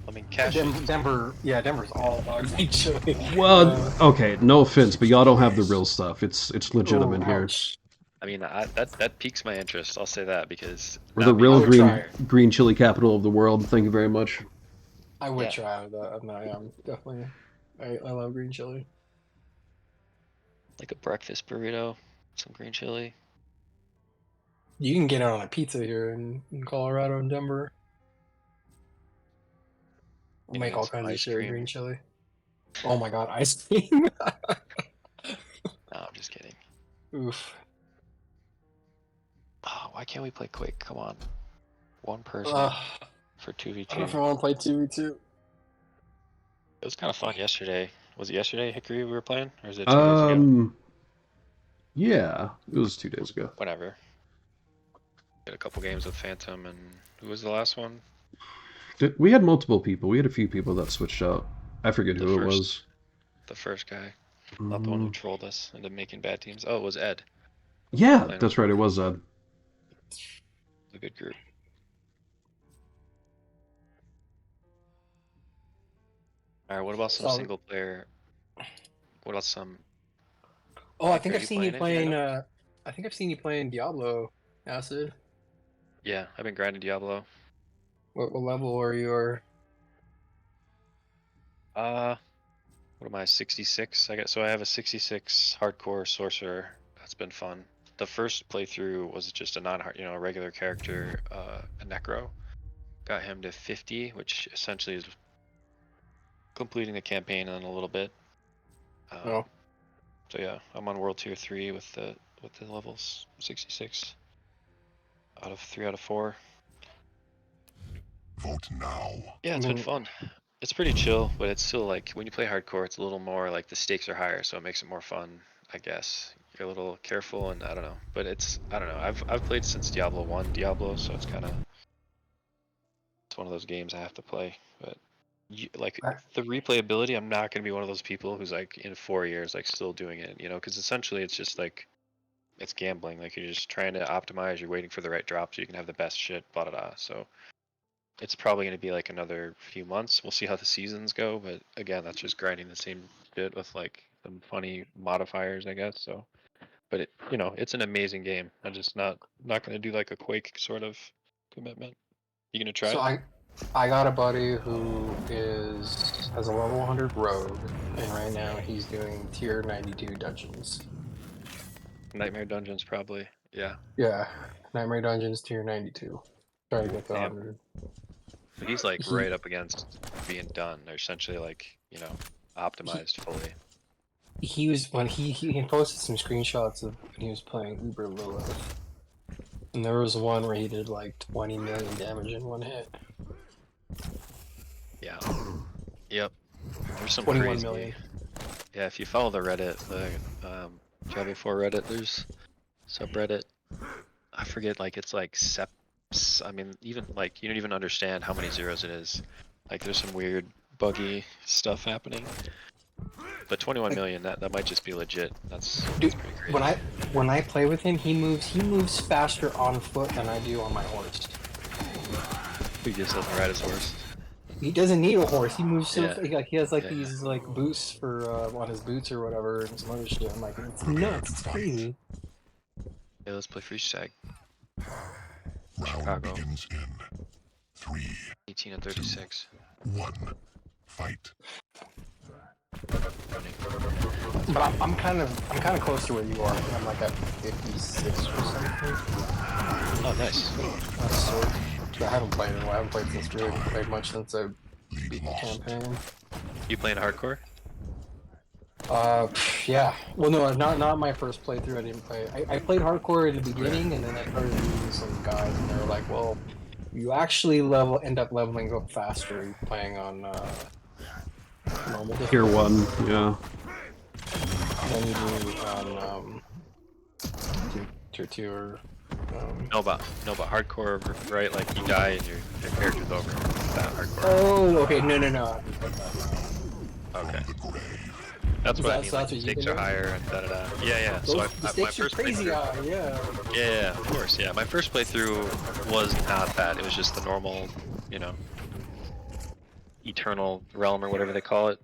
I mean, cash it. Denver's all about green chili. Well, okay, no offense, but y'all don't have the real stuff. It's legitimate Oh, here. ouch. I mean, that piques my interest. I'll say that because We're the not being real I would from green try here. green chili capital of the world. Thank you very much. I would Yeah. try that. No, I am definitely. I love green chili. Like a breakfast burrito, some green chili. You can get it on a pizza here in Colorado and Denver. We'll You know, make get all some kinds of ice shit with cream. green chili. Oh my god, ice cream! No, I'm just kidding. Oof. Oh, why can't we play Quake? Come on, one person Ugh. for I don't know 2v2. if I want to play 2v2. It was kind of fun yesterday. Was it yesterday, Hickory, we were playing, or is it 2 days ago? Yeah, it was 2 days ago. Whatever. Did a couple games with Phantom, and who was the last one? We had multiple people. We had a few people that switched out. I forget The who it first, was. the first guy, not the one who trolled us into making bad teams. Oh, it was Ed. Yeah, Playing that's with right. It was Ed. a good group. All right, what about some So, single player? What about some? oh, I Nick, think are I've you seen you playing anything? playing. I think I've seen you playing Diablo, Acid. Yeah, I've been grinding Diablo. What level are you? Or What am I? 66. So I have a 66 hardcore sorcerer. That's been fun. The first playthrough was just a non-hard, a regular character, a necro. Got him to 50, which essentially is completing the campaign in a little bit. oh, So yeah, I'm on World Tier 3 with the levels 66 out of 3 out of 4. Vote now. Yeah, I it's been mean, fun. It's pretty chill, but it's still like when you play hardcore, it's a little more like the stakes are higher, so it makes it more fun, I guess. You're a little careful, and I don't know, but I don't know. I've played since Diablo 1 Diablo, so it's one of those games I have to play. But like I, the replayability, I'm not gonna be one of those people who's like in 4 years like still doing it, because essentially it's just like it's gambling. Like you're just trying to optimize. You're waiting for the right drop so you can have the best shit. Blah blah blah. So it's probably going to be like another few months. We'll see how the seasons go, but again, that's just grinding the same bit with like some funny modifiers, I guess. So, but it's an amazing game. I'm just not going to do like a Quake sort of commitment. You gonna try so it? I got a buddy who has a level 100 rogue, and right now he's doing tier 92 dungeons. Nightmare Dungeons probably. Yeah. Yeah, Nightmare Dungeons tier 92. Trying to get to Damn. 100. But he's like He right up against being done. They're essentially like optimized fully. he was when he posted some screenshots of when he was playing Uber Lilith, and there was one where he did like 20 million damage in one hit. Yeah. Yep. There's some 21 crazy. million. Yeah, if you follow the Reddit, the Java 4 Reddit, there's subreddit. I forget, like it's like seps. I mean, even like you don't even understand how many zeros it is. Like there's some weird, buggy stuff happening. But 21 million, that might just be legit. That's Dude, pretty crazy. when I play with him, he moves faster on foot than I do on my horse. He just doesn't ride his horse. He doesn't need a horse. He moves so Yeah. like he has like Yeah, these like boosts for on his boots or whatever and some other shit. I'm like, it's nuts. It's crazy. Yeah, let's play Free Stag. Round Chicago. begins in 3, 18 and 36. 1. Fight. But I'm kind of close to where you are. I think I'm like at 56 or something. Oh, nice. I haven't played in a while. I haven't played since really played much since I beat the campaign. You playing hardcore? Yeah. Well, no, not my first playthrough. I didn't play. I played hardcore in the beginning, and then I started reading some guides, and they were like, "Well, you actually end up leveling up faster playing on normal difficulty Tier 1, yeah. than you do on tier 2 or... No, but hardcore, right? Like you die and your character's over. That hardcore. Oh, okay, no. Okay. That's what I mean. So Like, that's what you stakes can are do? higher and da da da. Yeah. So The my stakes are first crazy playthrough. high, yeah. Yeah, of course. Yeah, my first playthrough was not that. It was just the normal, eternal realm or whatever they call it.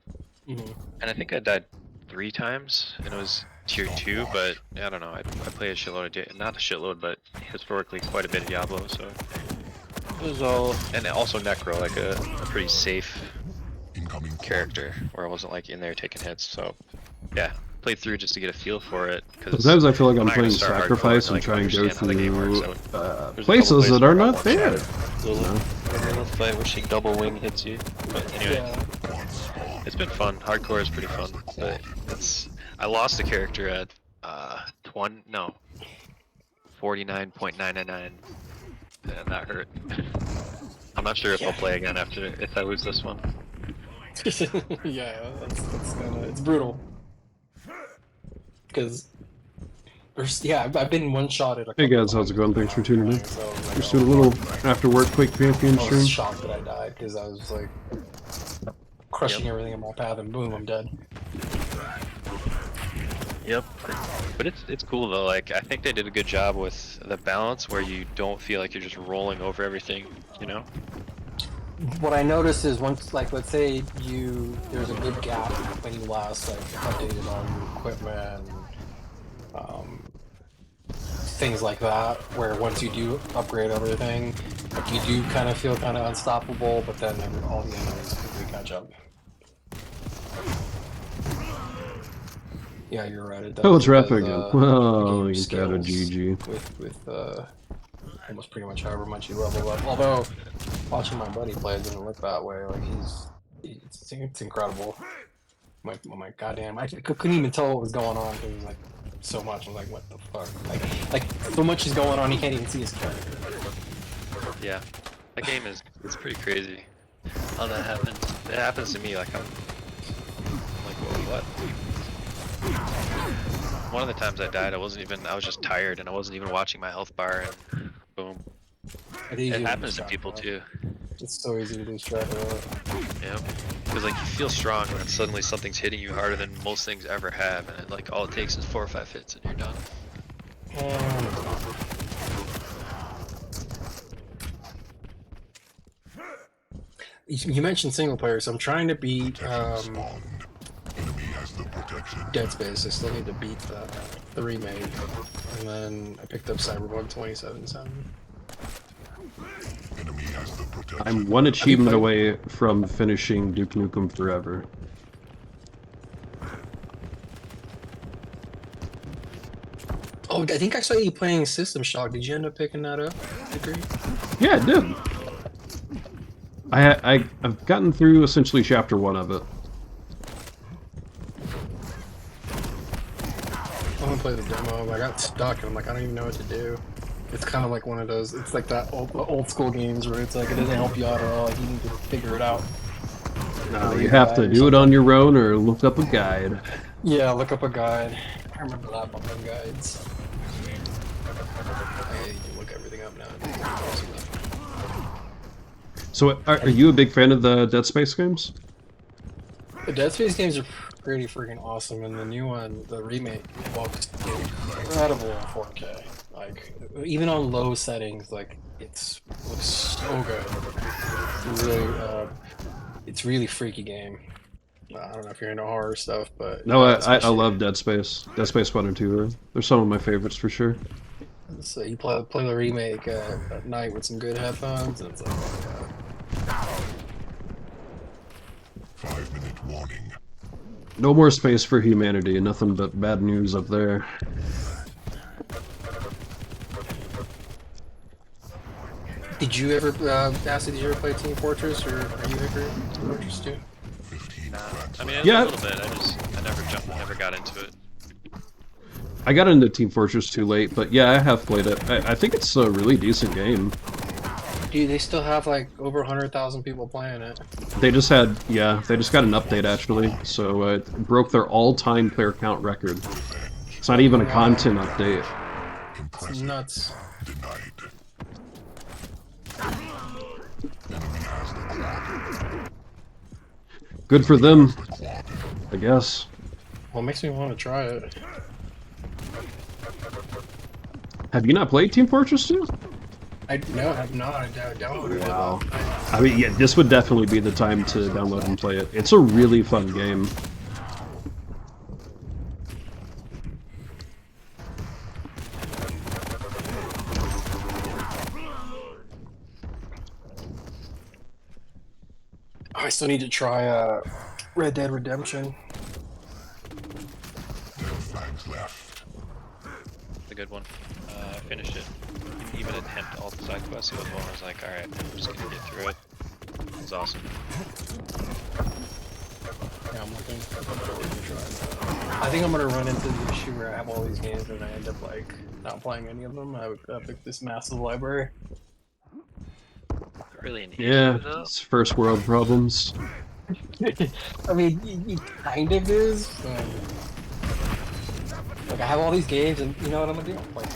Mhm. And I think I died 3 times, and it was tier 2. But I don't know. I play a shitload of not a shitload, but historically quite a bit of Diablo. So it was all, and also Necro, like a pretty safe Incoming character, where I wasn't like in there taking hits. So yeah, played through just to get a feel for it. Because Sometimes I feel like I'm not gonna playing start hardcore Sacrifice and like, try and go understand how the game works. through There's a couple places that where are I got not one there. shot. Little fight where she double wing hits you. But anyway, Yeah. it's been fun. Hardcore is pretty fun. But I lost a character at 49.999. And that hurt. I'm not sure if I'll play again if I lose this one. Yeah, that's kinda, it's brutal. Because I've been one-shotted a Hey couple guys, how's it times going? Thanks for tuning in. so, like, Just doing a little after work Quake champion I stream. was shocked that I died because I was like crushing everything in my path and boom, I'm dead. Yep. But it's cool though. Like I think they did a good job with the balance where you don't feel like you're just rolling over everything. What I noticed is once, like, let's say there's a good gap when you last like updated on your equipment, things like that, where once you do upgrade everything, like you do kind of feel kind of unstoppable, but then all the enemies quickly catch up. Yeah, you're right. It does. Oh, it's It wrapping does, again. the Oh, game you got a scales GG. with almost pretty much however much you level up. Although watching my buddy play it didn't look that way. Like it's incredible. I'm like, goddamn! I couldn't even tell what was going on. It was like so much. I'm like, what the fuck? Like so much is going on. He can't even see his character. Yeah. That game it's pretty crazy how that happens. It happens to me like I'm like, whoa, what? One of the times I died, I was just tired and I wasn't even watching my health bar and boom. It happens to people too. It's so easy to lose track of it. Yeah. Because like you feel strong and then suddenly something's hitting you harder than most things ever have, and like all it takes is 4 or 5 hits and you're done. You mentioned single player, so I'm trying to beat Dead Space. I still need to beat the remake, and then I picked up Cyberpunk 2077. I'm one achievement away from finishing Duke Nukem Forever. Oh, I think I saw you playing System Shock. Did you end up picking that up? Degree? Yeah, it did. I've gotten through essentially chapter 1 of it. I want to play the demo, but I got stuck, and I'm like, I don't even know what to do. It's kind of like one of those. It's like that old school games where it's like it doesn't help you out at all. Like, you need to figure it out. No, you have to do it on your own or look up a guide. Yeah, look up a guide. I remember that one, them guides. Hey, you look everything up now. So, are you a big fan of the Dead Space games? The Dead Space games are pretty freaking awesome, and the new one, the remake, looks incredible in 4K. Like, even on low settings, like, looks so good. It's really freaky game. I don't know if you're into horror stuff, but No, yeah, I love Dead Space. Dead Space 1 and 2 they're some of my favorites for sure. So you play the remake at night with some good headphones, and it's like, oh my god. 5-minute warning. No more space for humanity, nothing but bad news up there. Did you ever, Acid, did you ever play Team Fortress, or are you ever Team Fortress 2? Nah. I mean, Yeah. a little bit. I never got into it. I got into Team Fortress too late, but yeah, I have played it. I think it's a really decent game. Dude, they still have like over 100,000 people playing it. They just got an update actually, so it broke their all-time player count record. It's not even a content update. That's nuts. Denied. Enemy has the quad. Good for them, I guess. Well, it makes me want to try it. Have you not played Team Fortress 2? I have not. I downloaded it. Wow. I mean, yeah, this would definitely be the time to download and play it. It's a really fun game. I still need to try Red Dead Redemption. 10 flags left. A good one. I finished it. Didn't even attempt all the side quests. It was one where I was like, alright, I'm just gonna get through it. It was awesome. Yeah, I'm looking. I think I'm gonna run into the issue where I have all these games and I end up like not playing any of them. I picked this massive library. Not really an issue Yeah, though. it's first world problems. I mean, it kind of is. Like I have all these games, and you know what I'm gonna do? I'm playing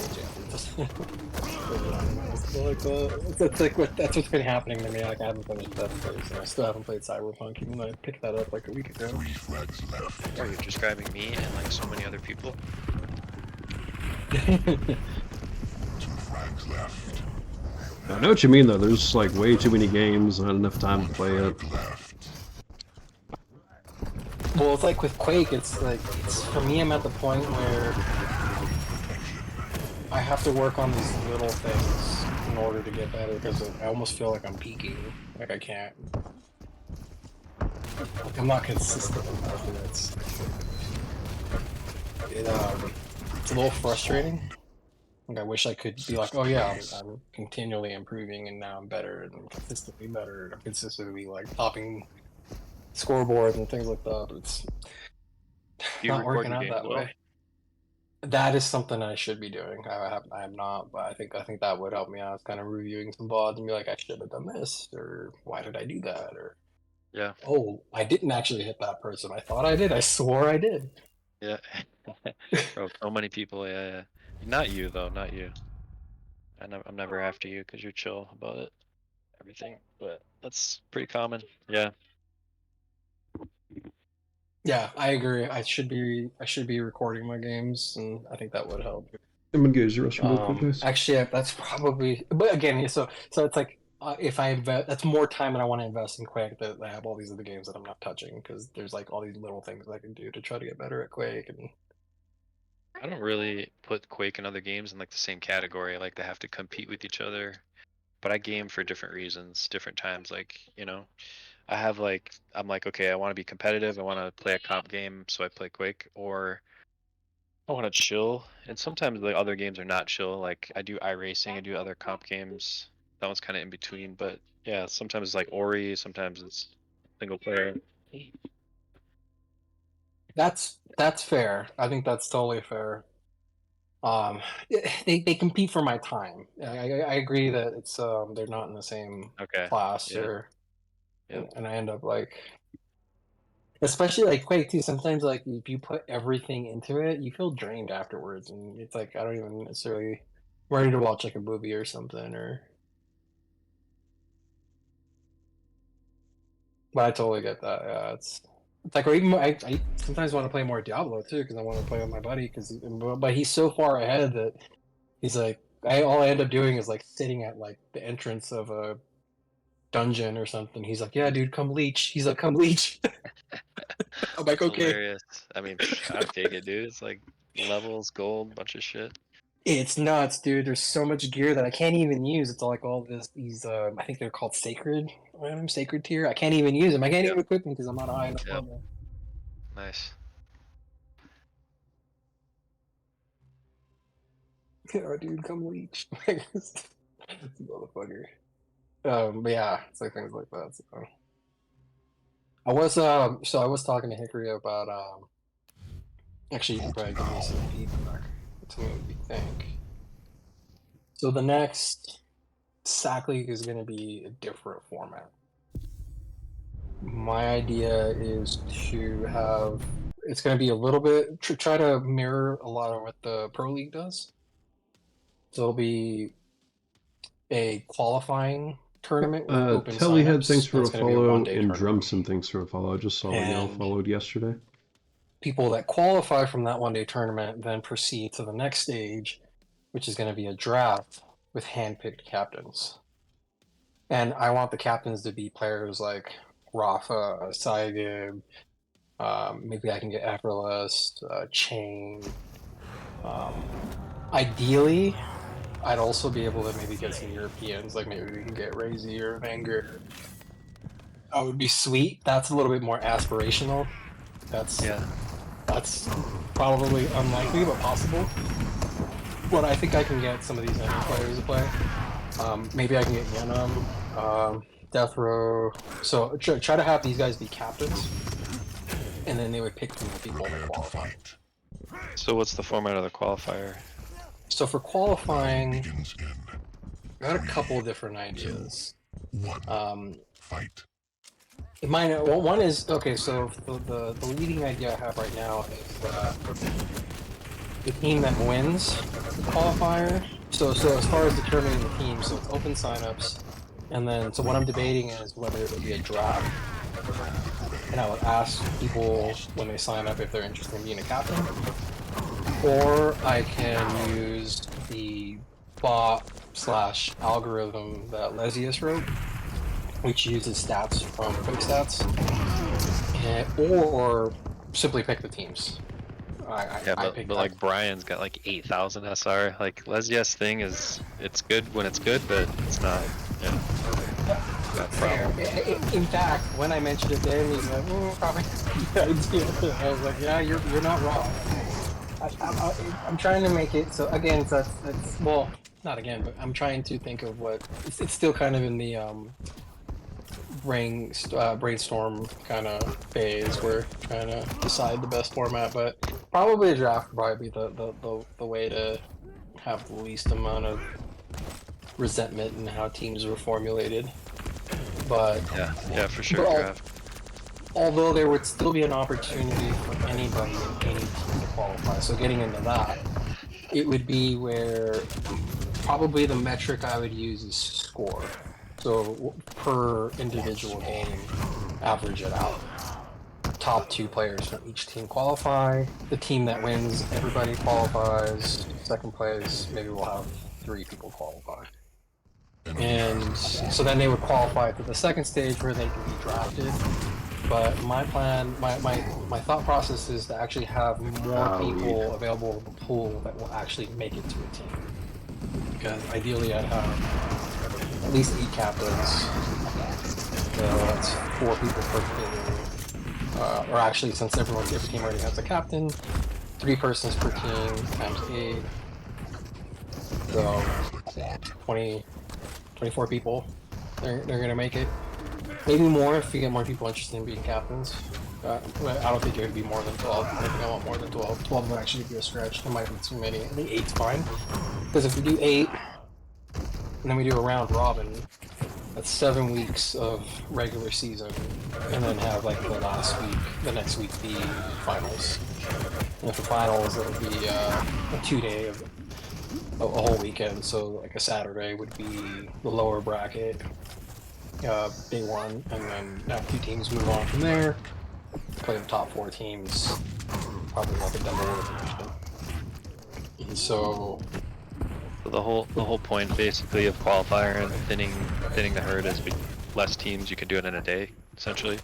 that's what's been happening to me. Like I haven't finished that first, and I still haven't played Cyberpunk, even though I picked that up like a week ago. 3 flags left. Are you describing me and like so many other people? 2 flags left. I know what you mean, though. There's like way too many games, not enough time to play it. Left. Well, it's like with Quake. It's like for me. I'm at the point where I have to work on these little things in order to get better because I almost feel like I'm peaking. Like I can't. Like I'm not consistent enough, and it's a little frustrating. Like I wish I could be like, oh yeah, I'm continually improving, and now I'm better and consistently better, and I'm consistently like topping scoreboards and things like that. But it's Do you not record working your out games that well? way. That is something I should be doing. I am not, but I think that would help me out. Kind of reviewing some VODs and be like, I should have done this, or why did I do that, or Yeah. oh, I didn't actually hit that person. I thought I did. I swore I did. Yeah. Bro, so many people, yeah. Not you though, not you. I'm never after you because you're chill about it, everything. But that's pretty common. Yeah. Yeah, I agree. I should be recording my games, and I think that would help. I'm gonna go use the restroom real quick, guys. Actually, that's probably. But again, yeah, so it's like if I invest, that's more time that I want to invest in Quake. That I have all these other games that I'm not touching because there's like all these little things I can do to try to get better at Quake. And I don't really put Quake and other games in like the same category, like they have to compete with each other. But I game for different reasons, different times. Like, I have like, I'm like, okay, I want to be competitive. I want to play a comp game, so I play Quake, or I want to chill. And sometimes the other games are not chill. Like I do iRacing, I do other comp games. That one's kind of in between. But yeah, sometimes it's like Ori, sometimes it's single player. that's fair. I think that's totally fair. Um, they compete for my time. I agree that it's they're not in the same Okay. class, Yeah. or Yep. and I end up like. Especially like Quake too. Sometimes like if you put everything into it, you feel drained afterwards, and it's like I don't even necessarily ready to watch like a movie or something. Or, but I totally get that. Yeah, it's like or even I sometimes want to play more Diablo too because I want to play with my buddy but he's so far ahead that he's like all I end up doing is like sitting at like the entrance of a dungeon or something. He's like, yeah, dude, come leech. He's like, come leech. I'm like, okay. Hilarious. I mean, I'd take it, dude. It's like levels, gold, bunch of shit. It's nuts, dude. There's so much gear that I can't even use. It's like all these I think they're called sacred items, sacred tier. I can't even use them. I can't Yep. even equip them because I'm not high enough Yep. level. Nice. Yeah, dude, come leech. Motherfucker. But yeah, it's like things like that. So. I was talking to Hickory about actually you can probably give me some feedback. Tell me what you think. So the next SAC League is going to be a different format. My idea is to have it's going to be a little bit try to mirror a lot of what the Pro League does. So it'll be a qualifying tournament with open Tellyhead, thanks signups, and for it's a going to be a follow, one-day and tournament. Drumson, thanks for a follow. I just saw y'all And followed yesterday. people that qualify from that one-day tournament then proceed to the next stage, which is going to be a draft with hand-picked captains. And I want the captains to be players like Rafa, Saigib, maybe I can get Effortless, Chain. Ideally, I'd also be able to maybe get some Europeans, like maybe we can get Razy or Vanger. That would be sweet. That's a little bit more aspirational. That's probably unlikely, but possible. But I think I can get some of these other players to play. Maybe I can get Yenam, Death Row. So try to have these guys be captains, and then they would pick from the people that qualify. So what's the format of the qualifier? So for qualifying, I got a couple of different ideas. Fight. One is okay. So the leading idea I have right now is the team that wins the qualifier. So as far as determining the team, so it's open signups, and then so what I'm debating is whether it would be a draft, and I would ask people when they sign up if they're interested in being a captain, or I can use the bot/algorithm that Lesius wrote, which uses stats from Quake stats, or simply pick the teams. But like Brian's got like 8,000 SR. Like Lesia's thing is, it's good when it's good, but it's not. Yeah. In fact, when I mentioned it to him, he's like, probably I was like, yeah, you're not wrong. I'm trying to make it so again. So it's well, not again, but I'm trying to think of what it's still kind of in the brainstorm kind of phase. We're trying to decide the best format, but probably a draft would probably be the way to have the least amount of resentment in how teams were formulated. But yeah, for sure. Draft. Although there would still be an opportunity for anybody in any team to qualify. So getting into that, it would be where probably the metric I would use is score. So per individual game, average it out. Top 2 players from each team qualify. The team that wins, everybody qualifies. Second place, maybe we'll have 3 people qualify. And so then they would qualify to the second stage where they can be drafted. But my plan, my thought process is to actually have more people available in the pool that will actually make it to a team. Because ideally I'd have at least 8 captains. So that's 4 people per team. Or actually, since every team already has a captain, 3 persons per team times 8. So 24 people. They're gonna make it. Maybe more if you get more people interested in being captains. I don't think it would be more than 12. I think I want more than 12. 12 would actually be a stretch. It might be too many. I think 8's fine. Because if we do 8, and then we do a round robin, that's 7 weeks of regular season, and then have like the next week be finals. And for finals, it would be a 2-day of a whole weekend. So like a Saturday would be the lower bracket, day 1, and then have 2 teams move on from there. Play the top 4 teams, probably like a double elimination. And so the whole point basically of qualifier and thinning the herd is less teams. You can do it in a day, essentially.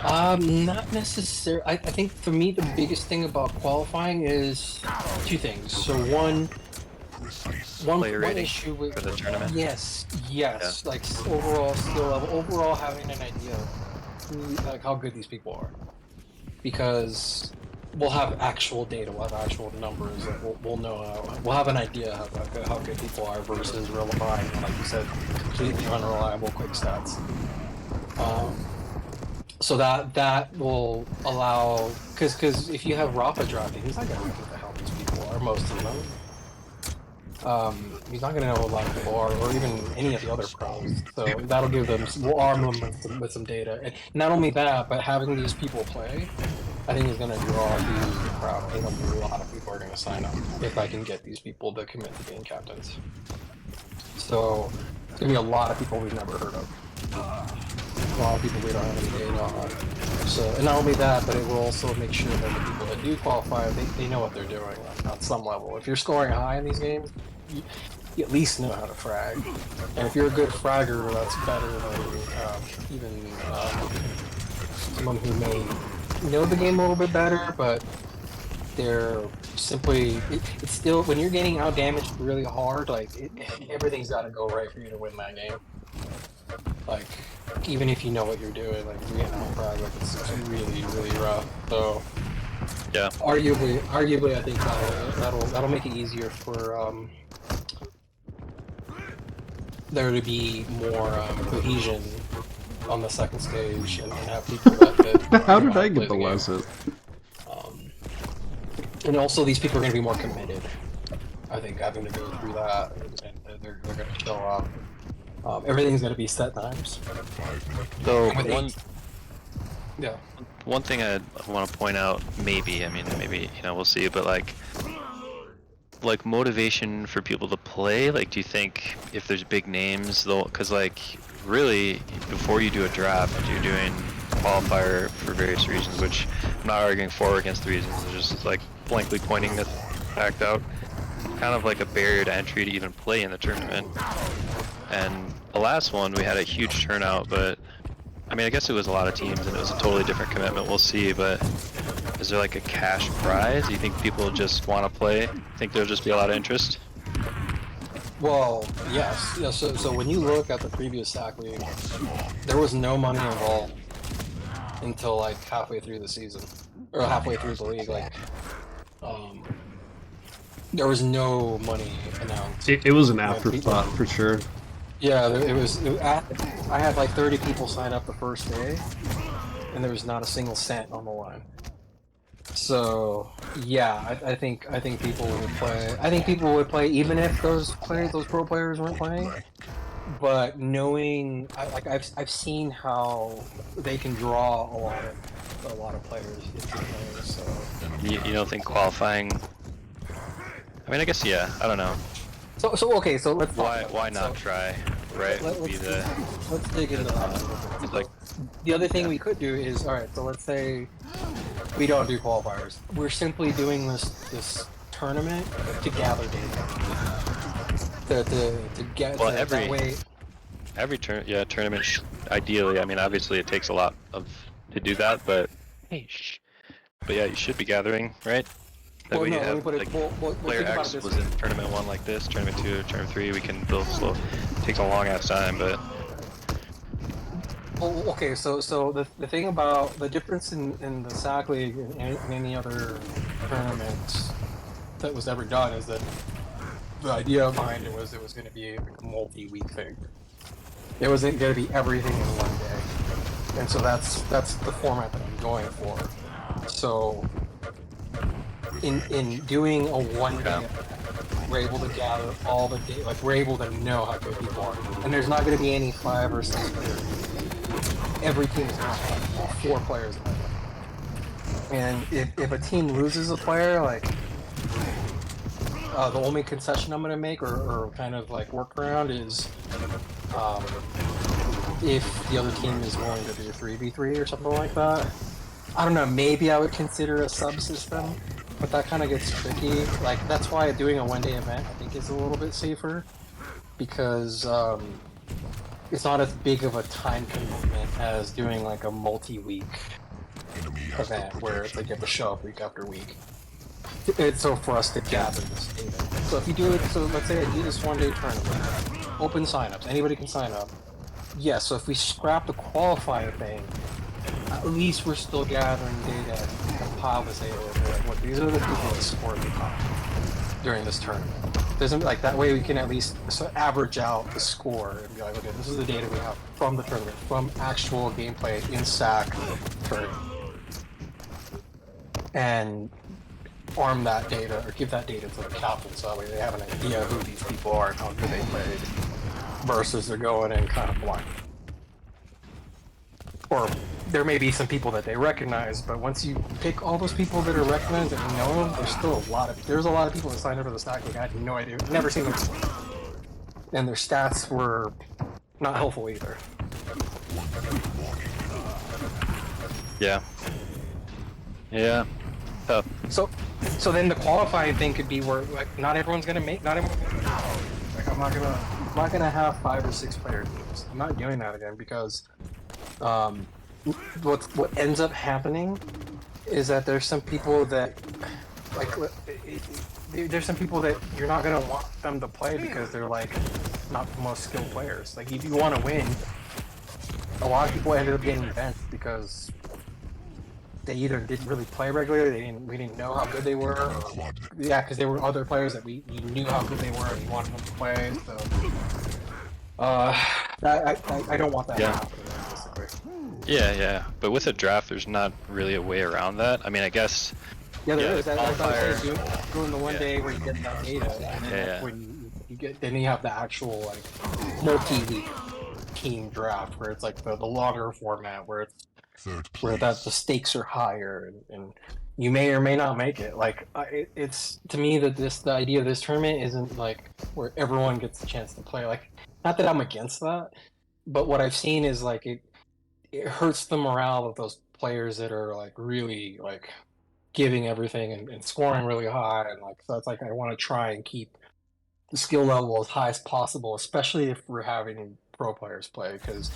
Not necessarily. I think for me the biggest thing about qualifying is 2 things. So one issue with for the tournament. Yes. Yeah. Like overall skill level, overall having an idea of like how good these people are, because we'll have actual data, we'll have actual numbers, like we'll know, we'll have an idea of how good people are versus relying on, like you said, completely unreliable quick stats. So that will allow, because if you have Rafa drafting, he's not going to know who the hell these people are, most of them. He's not going to know who a lot of people are, or even any of the other pros. So that'll give them, we'll arm them with some data. And not only that, but having these people play, I think is going to draw a huge crowd. I think a lot of people are going to sign up if I can get these people to commit to being captains. So it's going to be a lot of people we've never heard of. A lot of people we don't have any data on. So, and not only that, but it will also make sure that the people that do qualify, they know what they're doing on some level. If you're scoring high in these games, you at least know how to frag. And if you're a good fragger, that's better than even someone who may know the game a little bit better, but they're simply, it's still, when you're getting out damaged really hard, like, everything's got to go right for you to win that game. Like, even if you know what you're doing, like, if you're getting out frag, like, it's really, really rough. So, Yeah. arguably, I think that'll make it easier for, there to be more cohesion on the second stage and have people that How know did how I to play get the game. lesson? And also, these people are going to be more committed. I think having to go through that, and they're going to show up. Everything's going to be set times. So And with one eight- yeah. one thing I want to point out, maybe we'll see, but like motivation for people to play. Like, do you think if there's big names though, because like really before you do a draft, you're doing qualifier for various reasons, which I'm not arguing for or against the reasons. I'm just like blankly pointing the fact out. Kind of like a barrier to entry to even play in the tournament. And the last one we had a huge turnout, but I mean, I guess it was a lot of teams and it was a totally different commitment. We'll see, but is there like a cash prize? Do you think people just want to play? Think there'll just be a lot of interest? Well, yes. Yeah, so when you look at the previous SAC League, there was no money involved until like halfway through the season, or halfway through the league. Like, there was no money announced. It was an afterthought for sure. Yeah, I had like 30 people sign up the first day, and there was not a single cent on the line. So yeah, I think people would play. I think people would play even if those pro players weren't playing. But knowing, I've seen how they can draw a lot of players into players. So You don't think qualifying? I mean, I guess yeah. I don't know. So okay, so let's talk about Why that. not try? Right? Would be the Let's dig into that. like. The other thing we could do is, all right, so let's say we don't do qualifiers. We're simply doing this tournament to gather data. To get Well, that way. Every tournament. Ideally, I mean, obviously it takes a lot to do that, but hey, but yeah, you should be gathering, right? That Well, way no, you let me have put it. like Well, player think about X it this was way. in tournament 1 like this, tournament 2, tournament 3. We can build slow. It takes a long ass time, but Well, okay, so the thing about the difference in the SAC League and any other tournament that was ever done is that the idea behind it was going to be like a multi-week thing. It wasn't going to be everything in one day, and so that's the format that I'm going for. So in doing a one-day event, we're able to gather all the data, like we're able to know how good people are, and there's not going to be any 5 or 6 players. Every team is going to have 4 players. And if a team loses a player, like the only concession I'm going to make or kind of like workaround is if the other team is willing to do a 3v3 or something like that. I don't know, maybe I would consider a subsystem, but that kind of gets tricky. Like, that's why doing a one-day event I think is a little bit safer, because it's not as big of a time commitment as doing like a multi-week event where it's like you have to show up week after week. It's so for us to gather this data. So if you do it, so let's say I do this one-day tournament, open signups, anybody can sign up. Yeah, so if we scrap the qualifier thing, at least we're still gathering data and compile this data. Like, what, these are the people that scored the top during this tournament. Doesn't like that way we can at least average out the score and be like, okay, this is the data we have from the tournament, from actual gameplay in SAC tournament, and arm that data or give that data to the captain so that way they have an idea who these people are and how good they played, versus they're going in kind of blind. Or there may be some people that they recognize, but once you pick all those people that are recognized and you know them, there's a lot of people that signed up for the stack league. I had no idea, never seen them before, and their stats were not helpful either. Yeah. Yeah. Tough. So then the qualifying thing could be where like not everyone's gonna make, not everyone. Like I'm not gonna have 5 or 6 player teams. I'm not doing that again because what ends up happening is that there's some people that like there's some people that you're not gonna want them to play because they're like not the most skilled players. Like if you want to win, a lot of people ended up getting benched because they either didn't really play regularly, we didn't know how good they were, or, yeah, because there were other players that we knew how good they were and we wanted them to play. So I don't want that to happen, basically. Yeah. But with a draft, there's not really a way around that. I mean, I guess. Yeah, there is. The I thought qualifier. doing the one day where you get that data, and then when you get, then you have the actual like multi-week team draft where it's like the longer format where it's where the stakes are higher and you may or may not make it. Like it's to me that the idea of this tournament isn't like where everyone gets a chance to play. Like not that I'm against that, but what I've seen is like it hurts the morale of those players that are like really like giving everything and scoring really high, and like so it's like I want to try and keep the skill level as high as possible, especially if we're having pro players play, because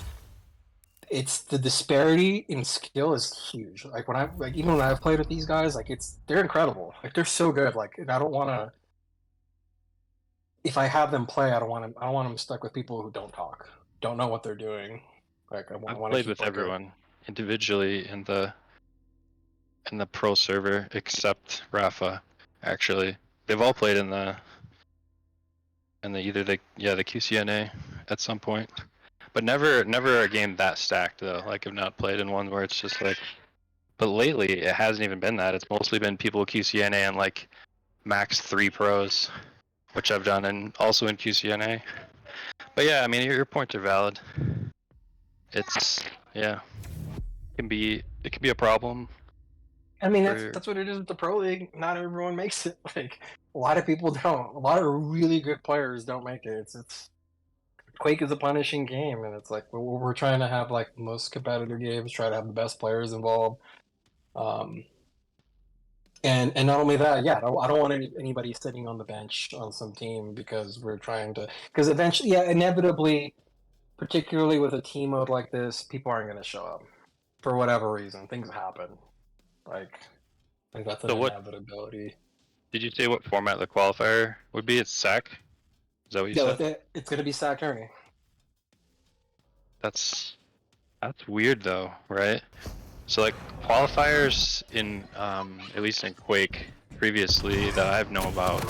it's the disparity in skill is huge. Like when even when I've played with these guys, like they're incredible. Like they're so good. Like I don't want to. If I have them play, I don't want them stuck with people who don't talk, don't know what they're doing. Like I've played with everyone individually in the pro server except Rafa. Actually, they've all played in the the QCNA at some point. But never a game that stacked though. Like I've not played in one where it's just like. But lately it hasn't even been that. It's mostly been people QCNA and like max 3 pros, which I've done, and also in QCNA. But yeah, I mean your points are valid. It's it can be a problem. I mean that's what it is with the pro league. Not everyone makes it. Like a lot of people don't. A lot of really good players don't make it. It's Quake is a punishing game, and it's like we're trying to have like most competitive games, try to have the best players involved, and not only that, I don't want anybody sitting on the bench on some team because we're trying to, because eventually, inevitably, particularly with a team mode like this, people aren't going to show up for whatever reason. Things happen, like that's an inevitability. Did you say what format the qualifier would be? It's SAC. Is that what you said? It's going to be SAC tourney. That's weird though, right? So like qualifiers in at least in Quake previously that I've known about,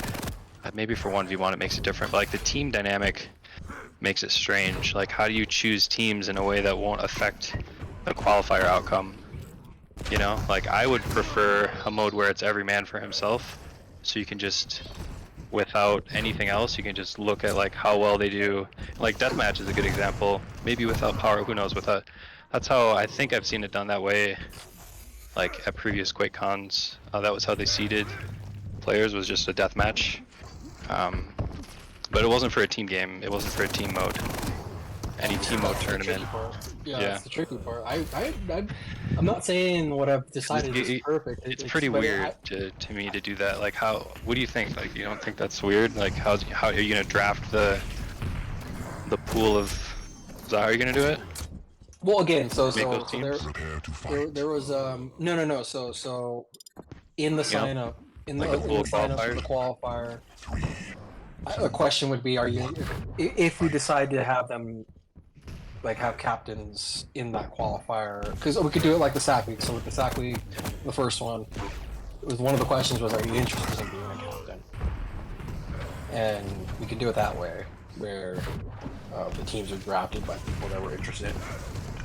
maybe for 1v1 it makes it different, but like the team dynamic makes it strange. Like how do you choose teams in a way that won't affect the qualifier outcome? You know, like I would prefer a mode where it's every man for himself, so you can just, without anything else, you can just look at like how well they do. Like deathmatch is a good example. Maybe without power, who knows? That's how I think I've seen it done that way. Like at previous Quake cons, that was how they seeded players, was just a deathmatch. But it wasn't for a team game. It wasn't for a team mode. Any team mode tournament. Yeah, that's the tricky part. I'm not saying what I've decided is perfect. It's pretty weird to me to do that. Like what do you think? Like you don't think that's weird? Like how are you gonna draft the pool of? Is that how you're gonna do it? Well, again, so there was no. So in the sign up, in the sign up for the qualifier, a question would be: if we decide to have them like have captains in that qualifier, because we could do it like the SAC League. So with the SAC League, the first one, it was one of the questions was, are you interested in being a captain? And we could do it that way, where the teams are drafted by people that were interested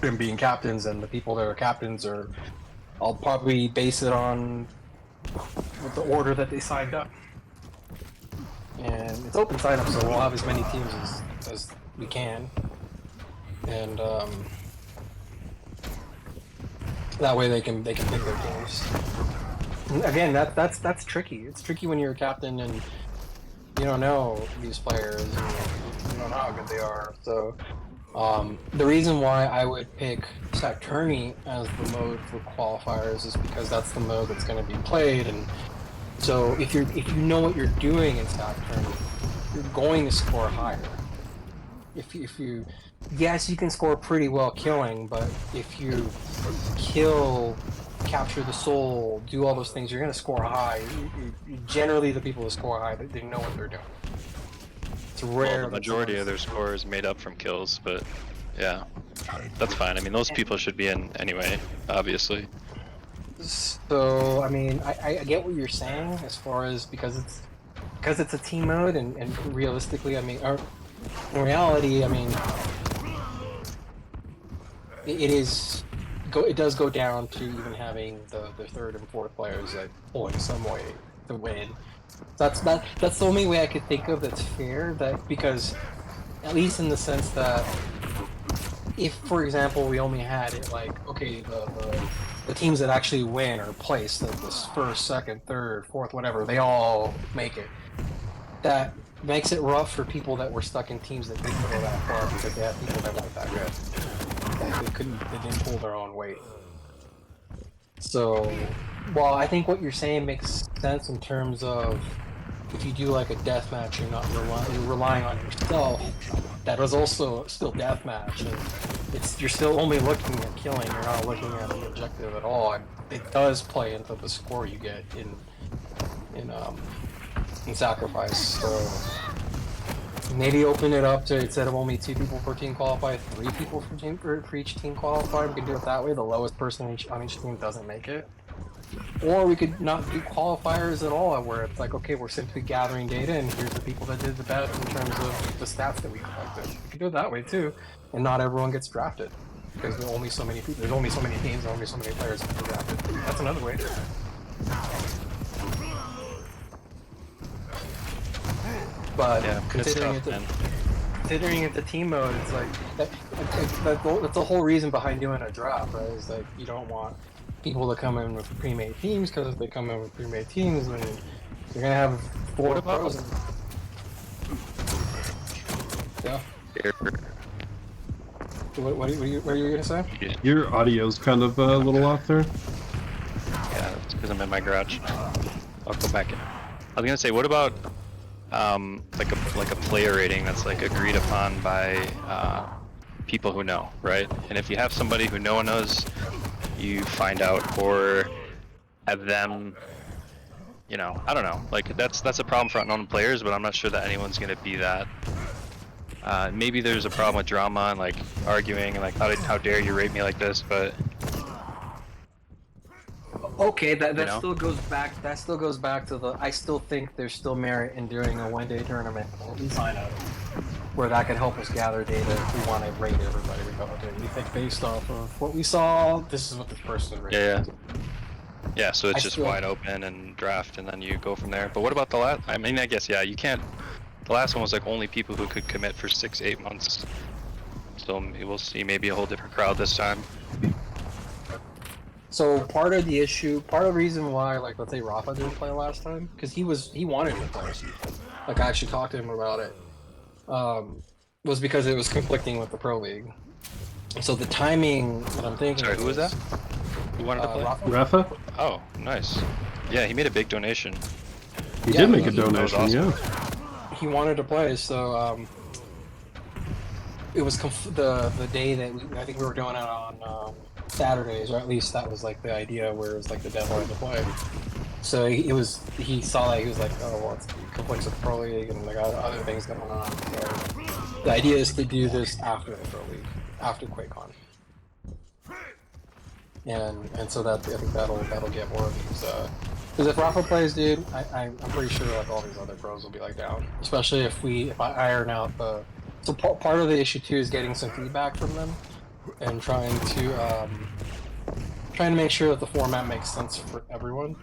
in being captains, and the people that are captains I'll probably base it on with the order that they signed up. And it's open sign up, so we'll have as many teams as we can. And That way they can pick their games. And again, that's tricky. It's tricky when you're a captain and you don't know these players and you don't know how good they are. So the reason why I would pick Saturni as the mode for qualifiers is because that's the mode that's going to be played, and so if you know what you're doing in Saturni, you're going to score higher. If you yes, you can score pretty well killing, but if you kill, capture the soul, do all those things, you're going to score high. Generally, the people who score high, they know what they're doing. It's rare. Well, the majority of their score is made up from kills, but yeah, that's fine. I mean, those people should be in anyway, obviously. So, I mean, I get what you're saying as far as because it's a team mode, and realistically, I mean, or in reality, I mean, it does go down to even having the third and fourth players that pull in some way to win. That's the only way I could think of that's fair. That because, at least in the sense that, if for example we only had it like okay the teams that actually win or place the first, second, third, fourth, whatever, they all make it. That makes it rough for people that were stuck in teams that didn't go that far because they had people that weren't that good. They didn't pull their own weight. So, while I think what you're saying makes sense in terms of if you do like a deathmatch, you're relying on yourself. That is also still deathmatch, and you're still only looking at killing. You're not looking at the objective at all. And it does play into the score you get in sacrifice. So maybe open it up to, instead of only 2 people per team qualify, 3 people for each team qualify. We can do it that way. The lowest person on each team doesn't make it. Or we could not do qualifiers at all, where it's like, okay, we're simply gathering data, and here's the people that did the best in terms of the stats that we collected. We could do it that way too, and not everyone gets drafted because there's only so many people. There's only so many teams, and only so many players that get drafted. That's another way. But Yeah, considering it's a team mode, it's like that's the whole reason behind doing a draft, right? Is like you don't want people to come in with pre-made teams, because if they come in with pre-made teams, then you're gonna have 4 pros. Yeah. What are you gonna say? Your audio's kind of a little off there. Yeah, it's because I'm in my garage. I'll go back in. I was gonna say, what about like a player rating that's like agreed upon by people who know, right? And if you have somebody who no one knows, you find out, or have them, you know, I don't know. Like that's a problem for unknown players, but I'm not sure that anyone's gonna be that. Maybe there's a problem with drama and like arguing and like how dare you rate me like this, but okay, that you know? still goes back. That still goes back to the. I still think there's still merit in doing a one-day tournament sign up, where that could help us gather data if we want to rate everybody. We go, okay, we think based off of what we saw, this is what this person rated. Yeah, so it's I just still- wide open and draft, and then you go from there. But what about the last? I mean, I guess yeah, you can't. The last one was like only people who could commit for 6-8 months. So we'll see maybe a whole different crowd this time. So part of the reason why, like, let's say Rafa didn't play last time, because he wanted to play. Like, I actually talked to him about it. Was because it was conflicting with the Pro League. So the timing that I'm thinking. Sorry, who was that? Who wanted to play? Rafa? Oh, nice. Yeah, he made a big donation. He Yeah, did make a that was donation, awesome. yeah. He wanted to play, so it was the day that I think we were doing it on Saturdays, or at least that was like the idea, where it was like the deadline to play. So he saw that, he was like, oh well, it's conflicts with the Pro League and like other things going on. So the idea is to do this after the Pro League, after QuakeCon. And so that I think that'll get more of these. Because if Rafa plays, dude, I'm pretty sure like all these other pros will be like down. Especially if I iron out the. So part of the issue too is getting some feedback from them, and trying to make sure that the format makes sense for everyone.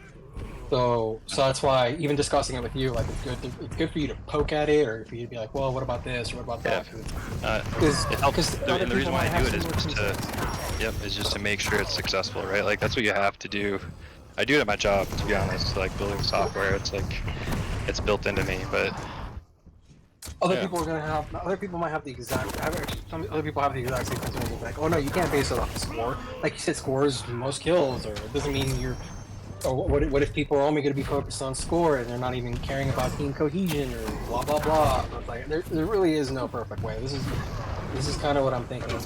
So that's why even discussing it with you, like it's good for you to poke at it, or for you to be like, well, what about this or what about that? It helps. And the reason why I do it is just to Yep, is just to make sure it's successful, right? Like that's what you have to do. I do it at my job, to be honest. Like building software, it's like it's built into me. But Other yeah, people are gonna have. Other people might have the exact. Some other people have the exact same concerns of like, oh no, you can't base it off the score. Like you said, scores most kills, or it doesn't mean you're. Or what if people are only going to be focused on score and they're not even caring about team cohesion or blah blah blah? But like there really is no perfect way. This is kind of what I'm thinking is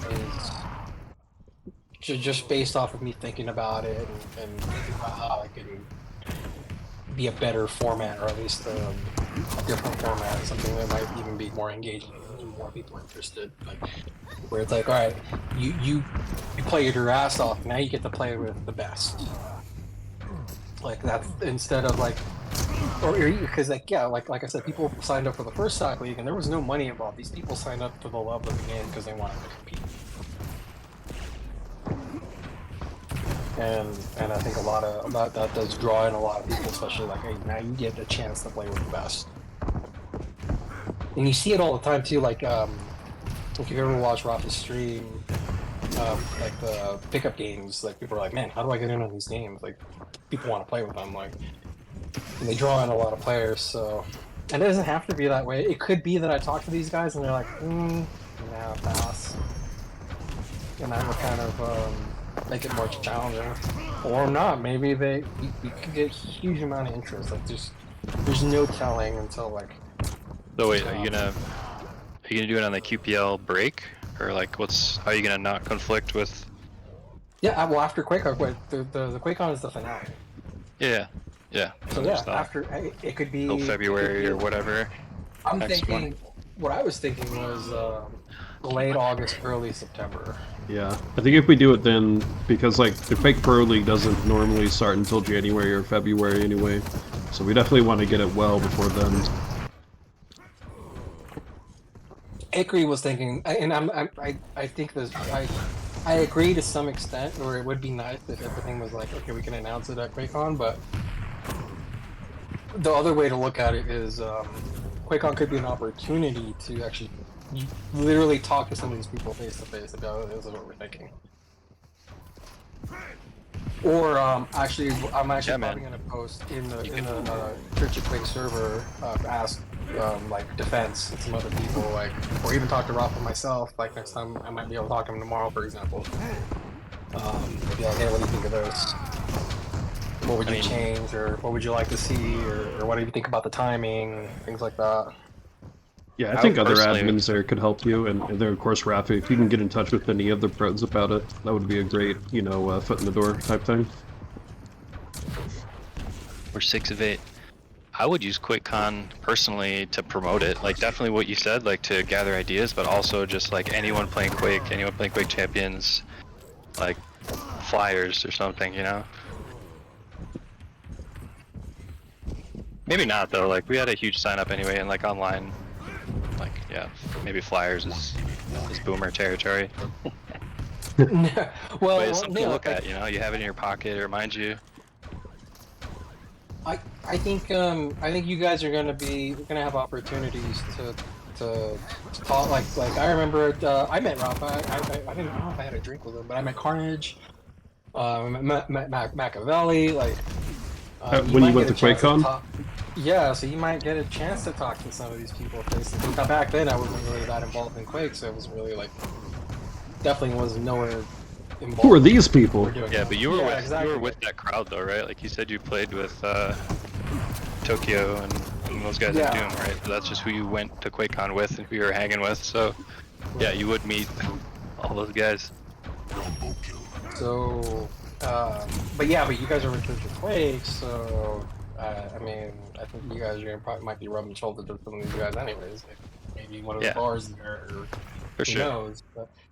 just based off of me thinking about it and thinking about how it can be a better format, or at least a different format, something that might even be more engaging and more people interested. But where it's like, all right, you play your ass off, now you get to play with the best. Like that's instead of like, or because like yeah, like I said, people signed up for the first Sock League and there was no money involved. These people signed up for the love of the game because they wanted to compete. And I think a lot of that does draw in a lot of people, especially like, hey, now you get a chance to play with the best. And you see it all the time too, like if you've ever watched Rafa's stream, like the pickup games, like people are like, man, how do I get in on these games? Like people want to play with them, like, and they draw in a lot of players. So, and it doesn't have to be that way. It could be that I talk to these guys and they're like, nah, pass, and that would kind of make it more challenging, or not. Maybe we could get a huge amount of interest. Like there's no telling until like. so wait, are you gonna do it on the QPL break, or like how are you gonna not conflict with? Yeah, well, after QuakeCon, the QuakeCon is the finale. Yeah, yeah. So I yeah, just thought after it could be till February or whatever. I'm Next one. thinking. What I was thinking was late August, early September. Yeah, I think if we do it then, because like the Quake Pro League doesn't normally start until January or February anyway, so we definitely want to get it well before then. Ikri was thinking, and I think this. I agree to some extent, or it would be nice if everything was like, okay, we can announce it at QuakeCon, but the other way to look at it is QuakeCon could be an opportunity to actually literally talk to some of these people face to face about this is what we're thinking. Or actually, I'm actually probably going to post in the Church of Quake server, ask like defense and some other people, like, or even talk to Rafa myself. Like next time, I might be able to talk to him tomorrow, for example. Be like, hey, what do you think of this? What would you change, or what would you like to see, or what do you think about the timing, things like that. Yeah, I think other admins there could help you, and then of course, Rafa, if you can get in touch with any other pros about it, that would be a great, foot in the door type thing. We're 6 of 8. I would use QuakeCon personally to promote it. Like definitely what you said, like to gather ideas, but also just like anyone playing Quake Champions, like flyers or something, you know? Maybe not though. Like we had a huge sign up anyway, and like online, like yeah, maybe flyers is boomer territory. Well, but it's something to look at, you know. You have it in your pocket, it reminds you. I think you guys are gonna have opportunities to talk. Like I remember I met Rafa. I didn't know if I had a drink with him, but I met Carnage, met Machiavelli. Like when you went to QuakeCon? Yeah, so you might get a chance to talk to some of these people. Back then, I wasn't really that involved in Quake, so it was really like definitely was nowhere involved. Who are these people? Yeah, but you were with that crowd though, right? Like you said, you played with Tokyo and those guys at Doom, right? So that's just who you went to QuakeCon with and who you were hanging with. So yeah, you would meet all those guys. So, but you guys are with Church of Quake, so I mean, I think you guys are probably might be rubbing shoulders with some of these guys, anyways. Like maybe one of the bars there, or for who sure. knows?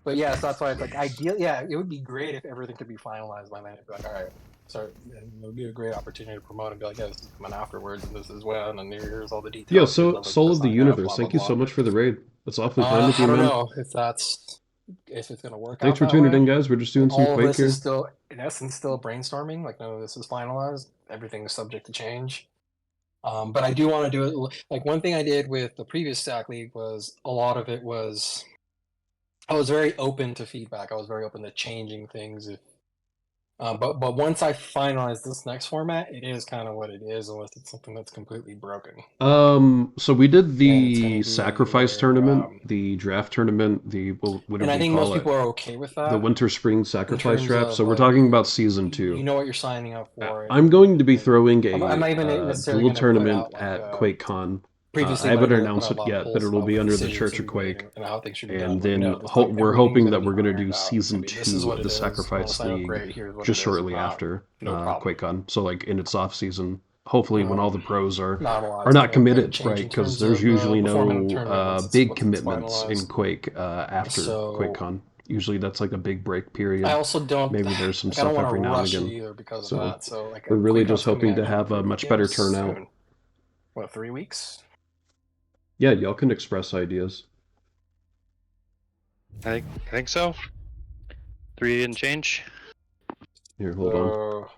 But yeah, so that's why it's like ideal. Yeah, it would be great if everything could be finalized by then. It'd be like, all right, so it would be a great opportunity to promote and be like, yeah, this is coming afterwards, and this is when, and here's all the details. Yo, so Soul of the Universe, thank you so much for the raid. That's awfully kind of you, man. I don't know if it's gonna work. Thanks for tuning in, guys. We're just doing some Quake here. Is still, in essence, still brainstorming. Like none of this is finalized. Everything is subject to change. But I do want to do it. Like one thing I did with the previous Stack League was a lot of it was I was very open to feedback. I was very open to changing things. But once I finalize this next format, it is kind of what it is, unless it's something that's completely broken. So we did And it's going the to be sacrifice where, tournament, the draft tournament, the what did and I we think most call it? people are okay with The that winter spring in sacrifice terms draft. of So we're like talking about season you two. know what you're signing up for, I'm going to be and throwing I'm a not even necessarily dual going to put tournament out like at QuakeCon. I previously haven't might have put announced out a it lot of yet, but polls it'll about be what under the decisions Church should of be made Quake. and how things should be And done. Like, then no, just like we're everything's hoping going to that be we're going to do ironed out. It's going season to be this is two what of it the is. You want to Sacrifice sign up, League great. Here's what just it is. shortly after No problem. QuakeCon. So like in its off season, hopefully when all the pros Not a are lot's not gonna committed, change right? in Because terms there's of usually the format of the no tournament big once it's commitments in finalized. Quake after So QuakeCon. Usually that's like a big break I period. also don't Maybe there's some like I don't stuff want to every now and rush it again. either because of So that. So like we're really just QuakeCon's coming hoping to actually have a much pretty better turnout. soon. What, 3 weeks? Yeah, y'all can express ideas. I think so. 3 and change. Here, hold on.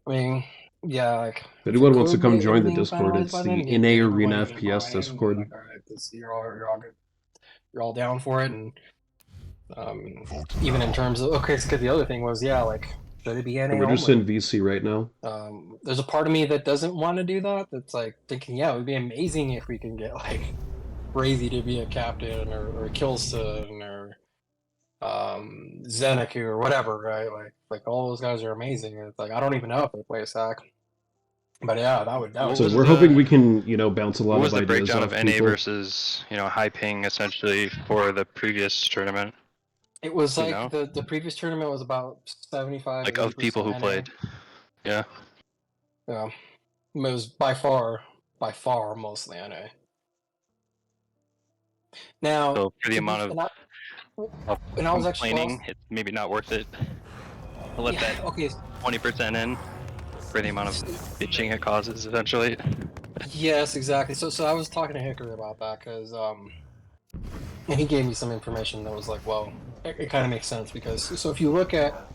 I mean, yeah, like If if we anyone wants to could come get join the everything Discord, finalized it's by the then, NA get Arena everybody to FPS buy in, and be Discord. like, all right, you're all good, you're all down for it, and even in terms of okay, because the other thing was like should it be And NA we're just only? in VC right now. There's a part of me that doesn't want to do that. That's like thinking, yeah, it would be amazing if we can get like Crazy to be a captain or Kilson or Zeneku or whatever, right? Like all those guys are amazing. It's like I don't even know if they play a sack, but yeah, that would What So was we're be hoping the we can, bounce a what lot was of the ideas breakdown of off NA people. versus high ping essentially for the previous tournament? It was You like know, the previous tournament was about 75 like of people 80% who NA. played. Yeah. Yeah, it was by far mostly NA. Now, So for the amount of and I was actually complaining, it's maybe not worth it to let that okay. 20% in for the amount of bitching it causes eventually. Yes, exactly. So I was talking to Hickory about that because and he gave me some information that was like, well, it kind of makes sense because so if you look at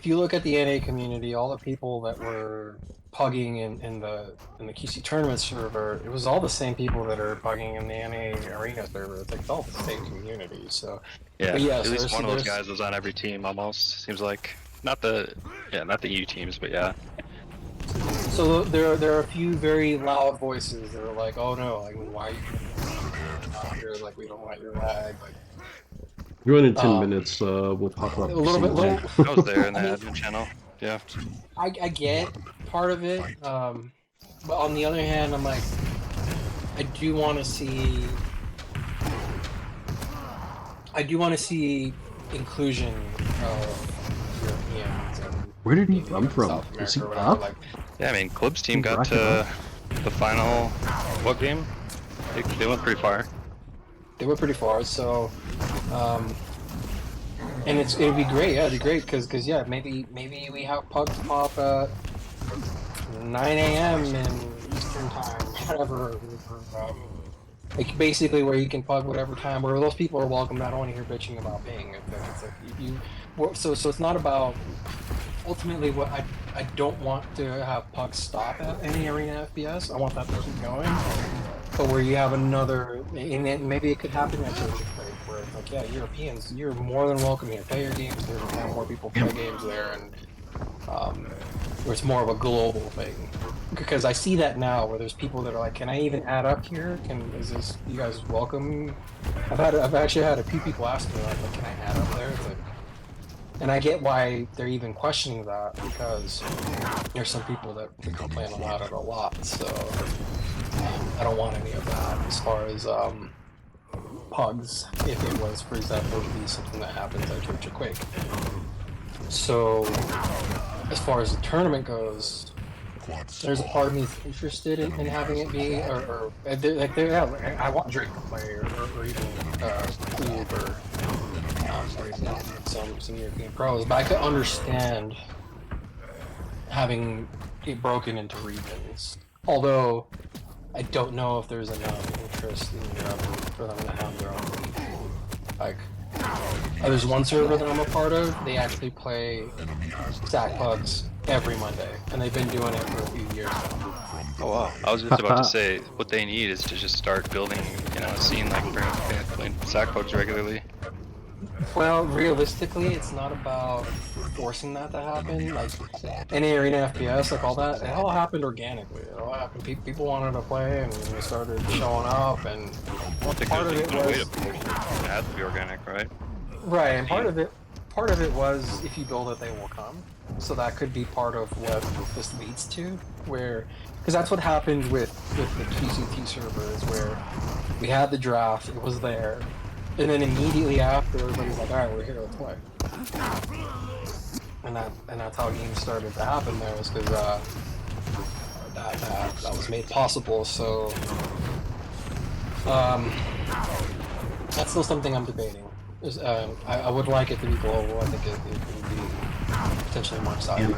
the NA community, all the people that were pugging in the QC tournament server, it was all the same people that are pugging in the NA arena server. It's like it's all the same community. So Yeah, but at least one of those guys was on every team almost. Seems like not the EU teams, but yeah. So there are a few very loud voices that are like, oh no, like why are you out here? Like we don't want your lag. Like Join in 10 minutes, we'll pop up. a little bit. I was there in the admin channel. Yeah. I get part of it, but on the other hand, I'm like, I do want to see inclusion of Europeans and Where did he maybe come from? South Is America he or whatever. up? Like, Yeah, I mean, Club's team He's got rocking to up. the final. What game? They went pretty far. they were pretty far, so and it'd be great. Yeah, it'd be great because yeah, maybe we have pugs pop at 9 a.m. in Eastern time, whatever. Like basically where you can pug whatever time. Where those people are welcome. I don't want to hear bitching about paying. It's like so it's not about ultimately what I don't want to have pugs stop at any arena FPS. I want that to keep going. But where you have another, and maybe it could happen at Church of Quake, where it's like, yeah, Europeans, you're more than welcome here. Pay your games there, have more people play games there, and where it's more of a global thing. Because I see that now, where there's people that are like, can I even add up here? Is this you guys welcome? I've actually had a few people ask me like, can I add up there? It's like, and I get why they're even questioning that because there's some people that complain about it a lot. So I don't want any of that as far as pugs. If it was, for example, to be something that happens at Church of Quake. So as far as the tournament goes, there's a part of me that's interested in having it be, or I want Drake to play, or even Cube, or even some European pros, but I could understand having it broken into regions. Although I don't know if there's enough interest in Europe for them to have their own league. Like, there's one server that I'm a part of. They actually play stack pugs every Monday, and they've been doing it for a few years now. Oh wow. I was just about to say, what they need is to just start building, a scene like playing Sackbugs regularly. Well, realistically, it's not about forcing that to happen. Like any arena FPS, like all that, it all happened organically. It all happened. People wanted to play, and they started showing up. And I don't think part there's of it even a way was to push it. It has to be organic, right? right, and part of it was if you build it, they will come. So that could be part of what this leads to, where because that's what happened with the QCT servers, where we had the draft, it was there, and then immediately after, everybody's like, all right, we're here to play. And that's how games started to happen there, is because that was made possible. So that's still something I'm debating. I would like it to be global. I think it would be potentially more exciting.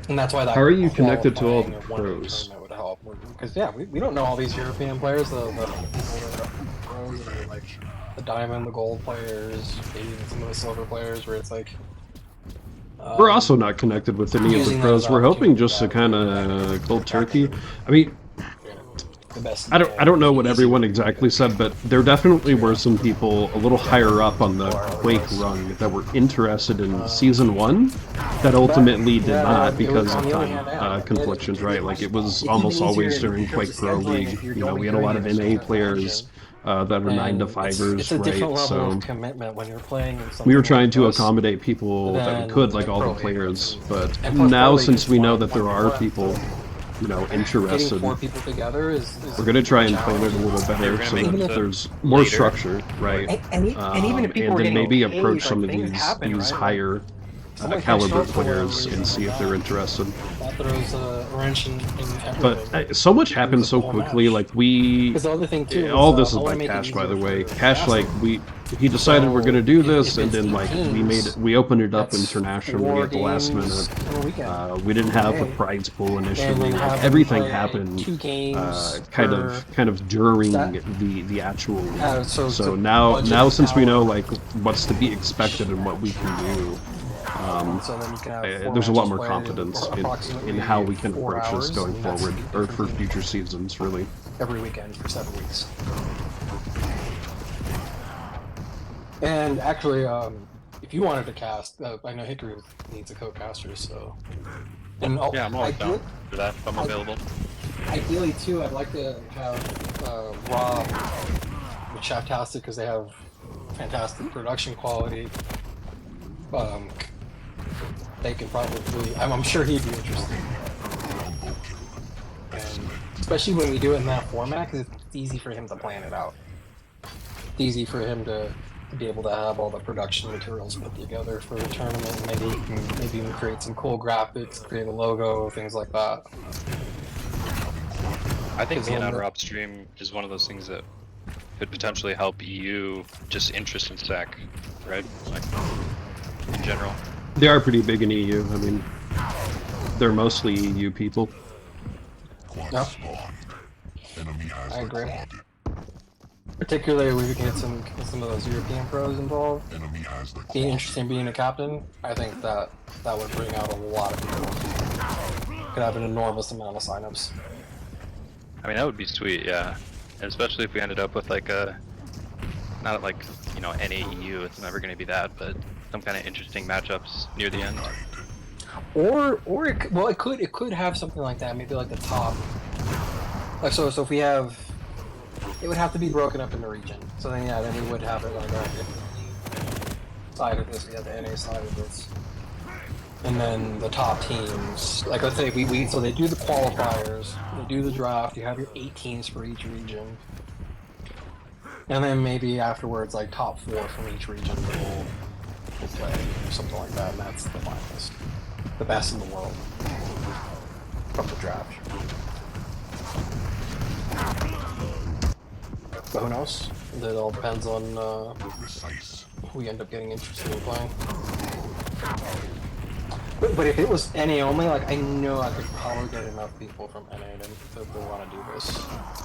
And that's why that How are you connected to all the qualifying or one-day pros? tournament would help. Because yeah, we don't know all these European players, the people that are pros, and like the diamond, the gold players, maybe even some of the silver players, where it's like We're also not connected with any of the using pros. those We're hoping opportunities just to to kind of cold turkey. I mean, the best. I don't know what everyone exactly said, but there definitely were some people a little higher up on the Quake rung that were interested in Season 1 that ultimately did not because of time conflictions, right? Like, it was almost always during Quake Pro League. You know, we had a lot of NA players that are 9 to 5ers, it's a different right? level So of commitment when you're playing in something we were trying like to this accommodate people that we could, like all the Pro League. players. But And plus, Pro now, League since is we know one- that there one are left, people, you know, interested, getting 4 people together is we're going to try and plan it a challenging. little better gonna so make that it there's more later. structure, right? And even if people And were then getting maybe paid, approach like, some of things these happen, right? Like, higher someone can't show caliber up for whatever players and reason, see if they're interested. that throws a wrench in everything. But so much happened so quickly. Like we, Because the other thing too all is this I is want by to make it Cash, by easier the way. for Cash, like casting. he decided we're gonna do So, this, if and it's then 8 like teams, we opened it up that's internationally 4 at the last games minute. in a weekend. We didn't have a Okay. prize pool And initially. then Like have them everything play happened 2 games kind per of during set. the actual week. So So to now budget since we know hour. like what's to be expected and what we can do, So then you can have 4 there's a lot matches more played confidence in approximately how we can 4 approach this hours, going and that's forward, 8 or different for teams future seasons, really. every weekend for 7 weeks. And actually, if you wanted to cast, I know Hickory needs a co-caster, so. And Yeah, I'm always down for that if I'm available. Ideally, too, I'd like to have Rob with Cheftastic because they have fantastic production quality. They can probably, I'm sure he'd be interested. And especially when we do it in that format, because it's easy for him to plan it out. It's easy for him to be able to have all the production materials put together for the tournament. Maybe he can even create some cool graphics, create a logo, things like that. I think being on Because Rob's stream is one of those things that could potentially help EU just interest in SAC, right? Like, in general. They are pretty big in EU. I mean, they're mostly EU people. Yep. I agree. Particularly when we can get some of those European pros involved. Being interested in being a captain, I think that would bring out a lot of people. Could have an enormous amount of signups. I mean, that would be sweet, yeah. And especially if we ended up with like a, not like, you know, NAEU, it's never going to be that, but some kind of interesting matchups near the end. Or it could have something like that. Maybe like the top. Like so if we have, it would have to be broken up into region. So then yeah, then we would have it like side of this, we have the NA side of this. And then the top teams, like let's say so they do the qualifiers, they do the draft, you have your 8 teams for each region. And then maybe afterwards, like top 4 from each region will play, or something like that, and that's the finals. The best in the world from the draft. But who knows? It all depends on who we end up getting interested in playing. But if it was NA only, like I know I could probably get enough people from NA to want to do this.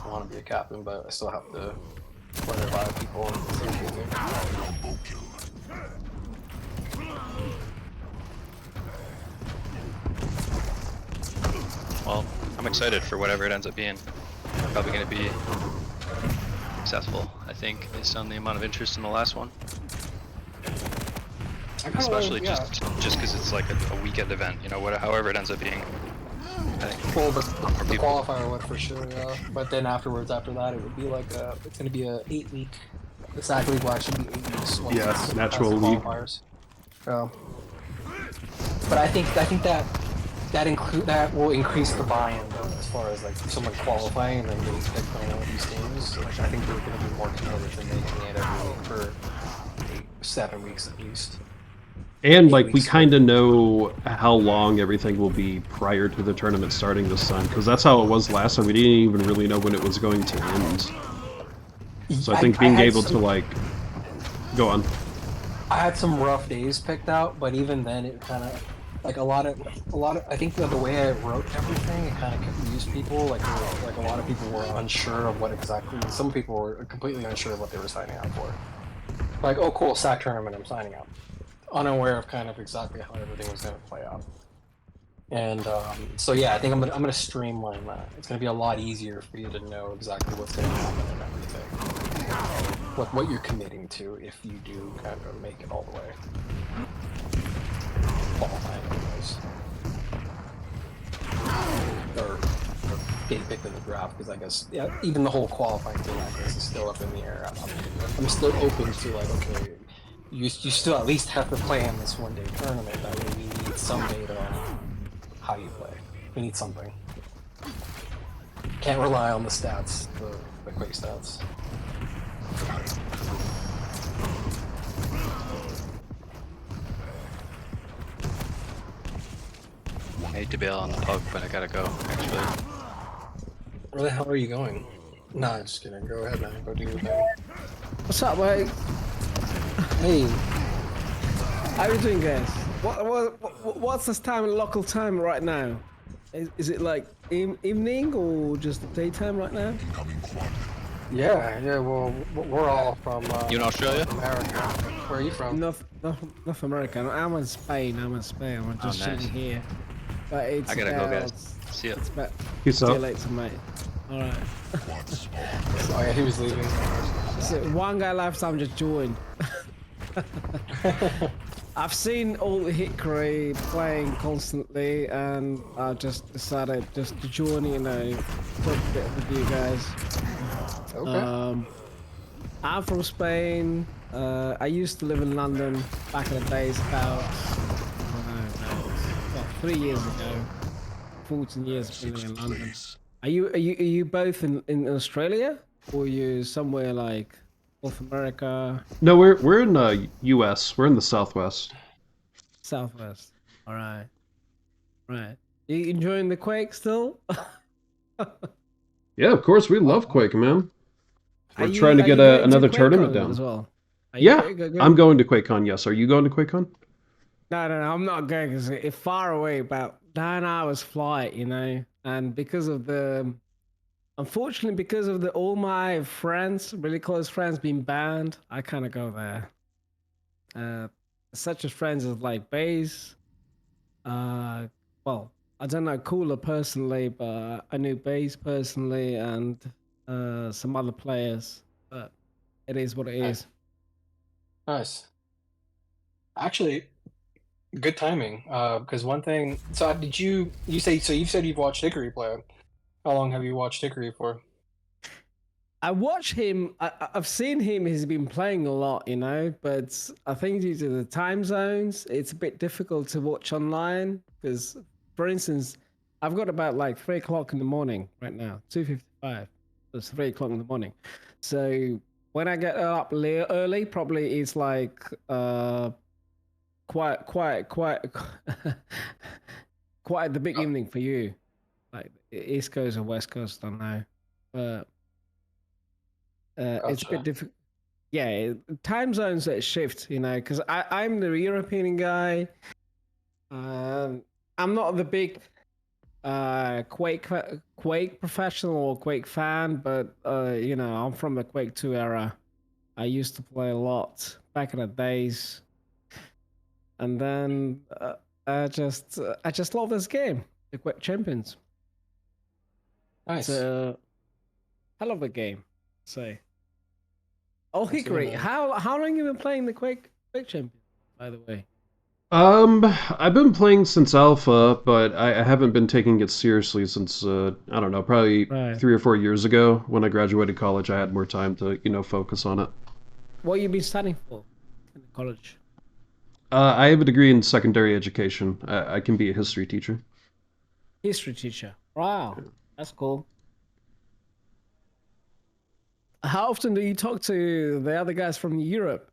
I want to be a captain, but I still have to run it by people and see what they think. Well, I'm excited for whatever it ends up being. Probably going to be successful, I think, based on the amount of interest in the last one. I kinda Especially wanna- just because it's like a weekend event, you know, however it ends up being. I think Well, the people. qualifier would for sure, yeah. But then after that, it would be like it's gonna be a 8-week. The SAC League will actually be 8 weeks once Yeah, it's natural the league. qualifiers. Yeah. But I think that will increase the buy-in though, as far as like someone qualifying and then getting picked on one of these teams. Like I think they're gonna be more committed to making it every week for 7 weeks at least. And 8 like we weeks kind of know how long everything will be prior to the tournament starting this time, because that's how it was last time. We didn't even really know when it was going to end. So I think being able to like go on. I had some rough days picked out, but even then, it kind of like a lot of. I think that the way I wrote everything, it kind of confused people. Like a lot of people were unsure of what exactly. Some people were completely unsure of what they were signing up for. Like, oh, cool, SAC tournament, I'm signing up, unaware of kind of exactly how everything was going to play out. And so yeah, I think I'm gonna streamline that. It's gonna be a lot easier for you to know exactly what's gonna happen and everything. What you're committing to if you do kind of make it all the way. Qualifying anyways. Or getting picked in the draft, because I guess even the whole qualifying thing I guess is still up in the air. I'm still open to like, okay, you still at least have to play in this 1-day tournament. That way we need some data on how you play. We need something. Can't rely on the stats, the Quake stats. I hate to bail on the pub, but I gotta go, actually. Where the hell are you going? Nah, just kidding. Go ahead, man. Go do your thing. What's up, mate? Hey. How you doing, guys? What's this time, local time right now? Is it like evening or just daytime right now? Yeah, well, we're all from You in Australia? America. Where are you from? North America. I'm in Spain. I'm just Oh, nice. chilling here. But it's I gotta go, guys. See ya. It's about. Peace See you out. later, mate. All right. Oh yeah, he was leaving. So one guy lifetime just joined. I've seen all the Hickory playing constantly, and I just decided just to join, you know, talk a bit with you guys. Okay. I'm from Spain. I used to live in London back in the days, about 3 years ago. 14 years living in London. Are you both in Australia, or are you somewhere like North America? No, we're in U.S. We're in the Southwest. Southwest. All right. Right. You enjoying the Quake still? Yeah, of course we love Quake, man. Are We're trying to get going to another tournament QuakeCon down. as well? Are you Yeah, I'm going to QuakeCon. Yes, are you going to QuakeCon? No, I'm not going because it's far away, about 9 hours flight, you know. And unfortunately, because of all my friends, really close friends, being banned, I kind of go there. Such as friends as like Baze. Well, I don't know Cooler personally, but I knew Baze personally and some other players. But it is what it is. Nice. Actually, good timing. Because one thing. So you said you've watched Hickory play. How long have you watched Hickory for? I watch him. I've seen him. He's been playing a lot, you know. But I think due to the time zones, it's a bit difficult to watch online. Because, for instance, I've got about like 3 o'clock in the morning right now. 2:55. It's 3 o'clock in the morning. So when I get up early, probably it's like quite quite the big evening for you. Like East Coast or West Coast, I don't know, but. It's a bit Gotcha. difficult. Yeah, time zones that shift, you know, because I'm the European guy. I'm not the big Quake professional or Quake fan, but you know, I'm from the Quake 2 era. I used to play a lot back in the days, and then I just love this game, the Quake Champions. Nice. It's a hell of a game. So, oh, That's even Hickory, a- how long have you been playing the Quake Champion? By the way, I've been playing since alpha, but I haven't been taking it seriously since I don't know, probably right? 3 or 4 years ago when I graduated college. I had more time to focus on it. What you been studying for in college? I have a degree in secondary education. I can be a history teacher. History teacher. Wow, that's cool. How often do you talk to the other guys from Europe?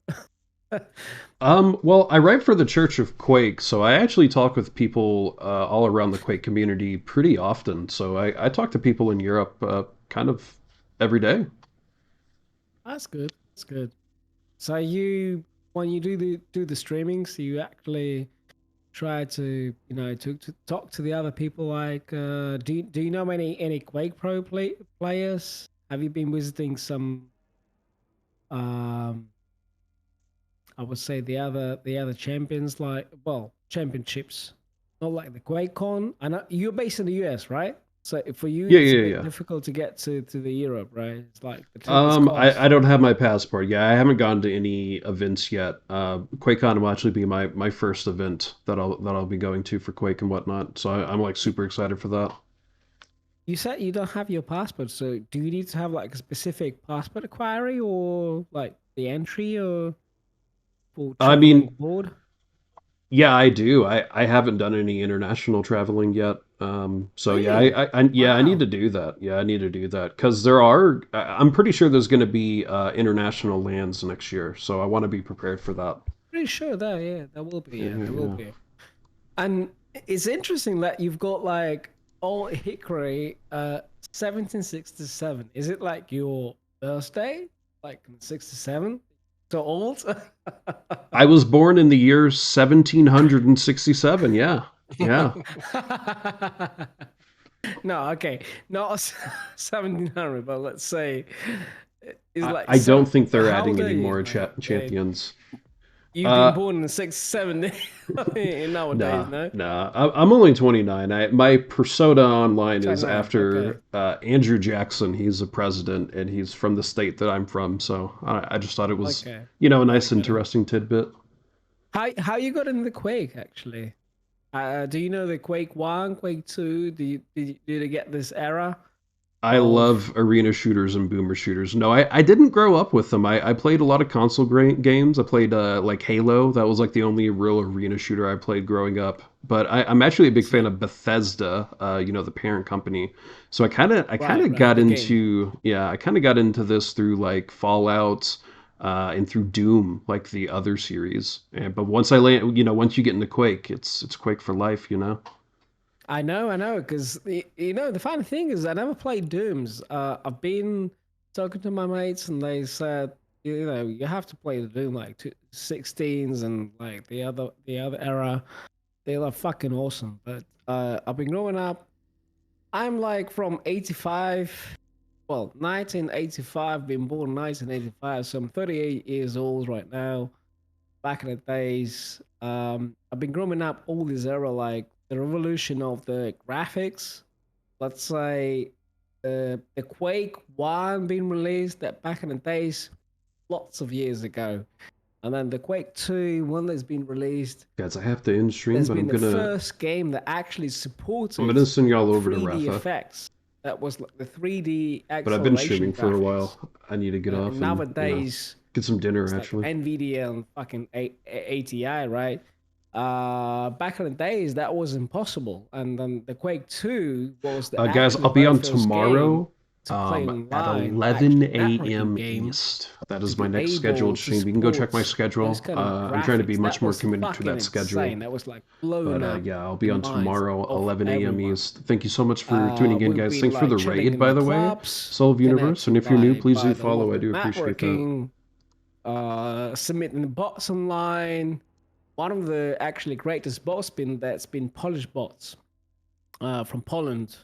Well, I write for the Church of Quake, so I actually talk with people all around the Quake community pretty often. So I talk to people in Europe kind of every day. That's good. That's good. So you, when you do the streamings, you actually try to to talk to the other people. Like, do you know any Quake Pro players? Have you been visiting some um I would say the other champions, like, well, championships, not like the QuakeCon. I know you're based in the US, right? So for you, Yeah, it's a yeah, bit yeah. difficult to get to the Europe, right? It's like the tickets I cost. don't have my passport. Yeah, I haven't gone to any events yet. QuakeCon will actually be my first event that I'll be going to for Quake and whatnot. So I'm like You, super excited for that. you said you don't have your passport, so do you need to have like a specific passport inquiry or like the entry or for I traveling mean, abroad? yeah, I do. I haven't done any international traveling yet. So yeah, Really? yeah, I need Wow. to do that. Yeah, I need to do that because there are. I'm pretty sure there's going to be international lands next year, so I want to be prepared for that. Pretty sure that, yeah, there will be. Yeah, Yeah, yeah, there will yeah. be. And it's interesting that you've got like Old Hickory 1767. Is it like your birthday? Like 67? So old? I was born in the year 1767. Yeah, yeah. No, okay. Not 1700, but let's say it's like I don't seven. think they're How adding old are any you? more Like, champions. you've been Uh, born in the 67 in nowadays, Nah, no? nah. I'm only 29. My persona online is 29. Okay. after Andrew Jackson. He's the president, and he's from the state that I'm from. So I just thought it was, Okay. a Got it, nice, got it. interesting tidbit. How you got into the Quake actually? Do you know the Quake One, Quake Two? Did you get this era I of love arena shooters and boomer shooters. No, I didn't grow up with them. I played a lot of console games. I played like Halo. That was like the only real arena shooter I played growing up. But I'm actually a big fan so, of Bethesda, the parent company. So I kind of right got the game? into yeah, I kind of got into this through like Fallout and through Doom, like the other series. But once I land, once you get into Quake, it's Quake for life. I know, because the funny thing is I never played Dooms. I've been talking to my mates and they said you have to play the Doom like 16s and like the other era. They are fucking awesome. But I've been growing up. I'm like from 85. Well, 1985, been born 1985, so I'm 38 years old right now. Back in the days, I've been growing up all this era, like the revolution of the graphics. Let's say the Quake 1 being released that back in the days, lots of years ago. And then the Quake 2, one that's been released, Guys, I have to end stream, there's but been I'm the gonna first game that actually I'm supported gonna send y'all over to 3D Rafa. effects. That was like the 3D But I've been acceleration streaming for a graphics. while. I need to get And off and, nowadays, get some dinner, it's like actually. NVIDIA and fucking ATI, right? Back in the days, that was impossible. And then the Quake 2 was the Guys, actually I'll be very on first game tomorrow to play at online, 11 actually networking a.m. game, East. That to is my be next able scheduled to stream. You can go check my support those schedule. kind of I'm trying to be graphics. much That more was committed to fucking that schedule. insane. That was like blowing But up yeah, I'll the be on minds tomorrow, of 11 a.m. everyone. East. Thank you so much for tuning in, We've guys. been Thanks for like the chilling raid, in by the the way, clubs, Soul of Universe. And connected if you're new, please by do the follow. I local do appreciate that. networking, submitting bots online. One of the actually greatest bots that's been Polish bots from Poland.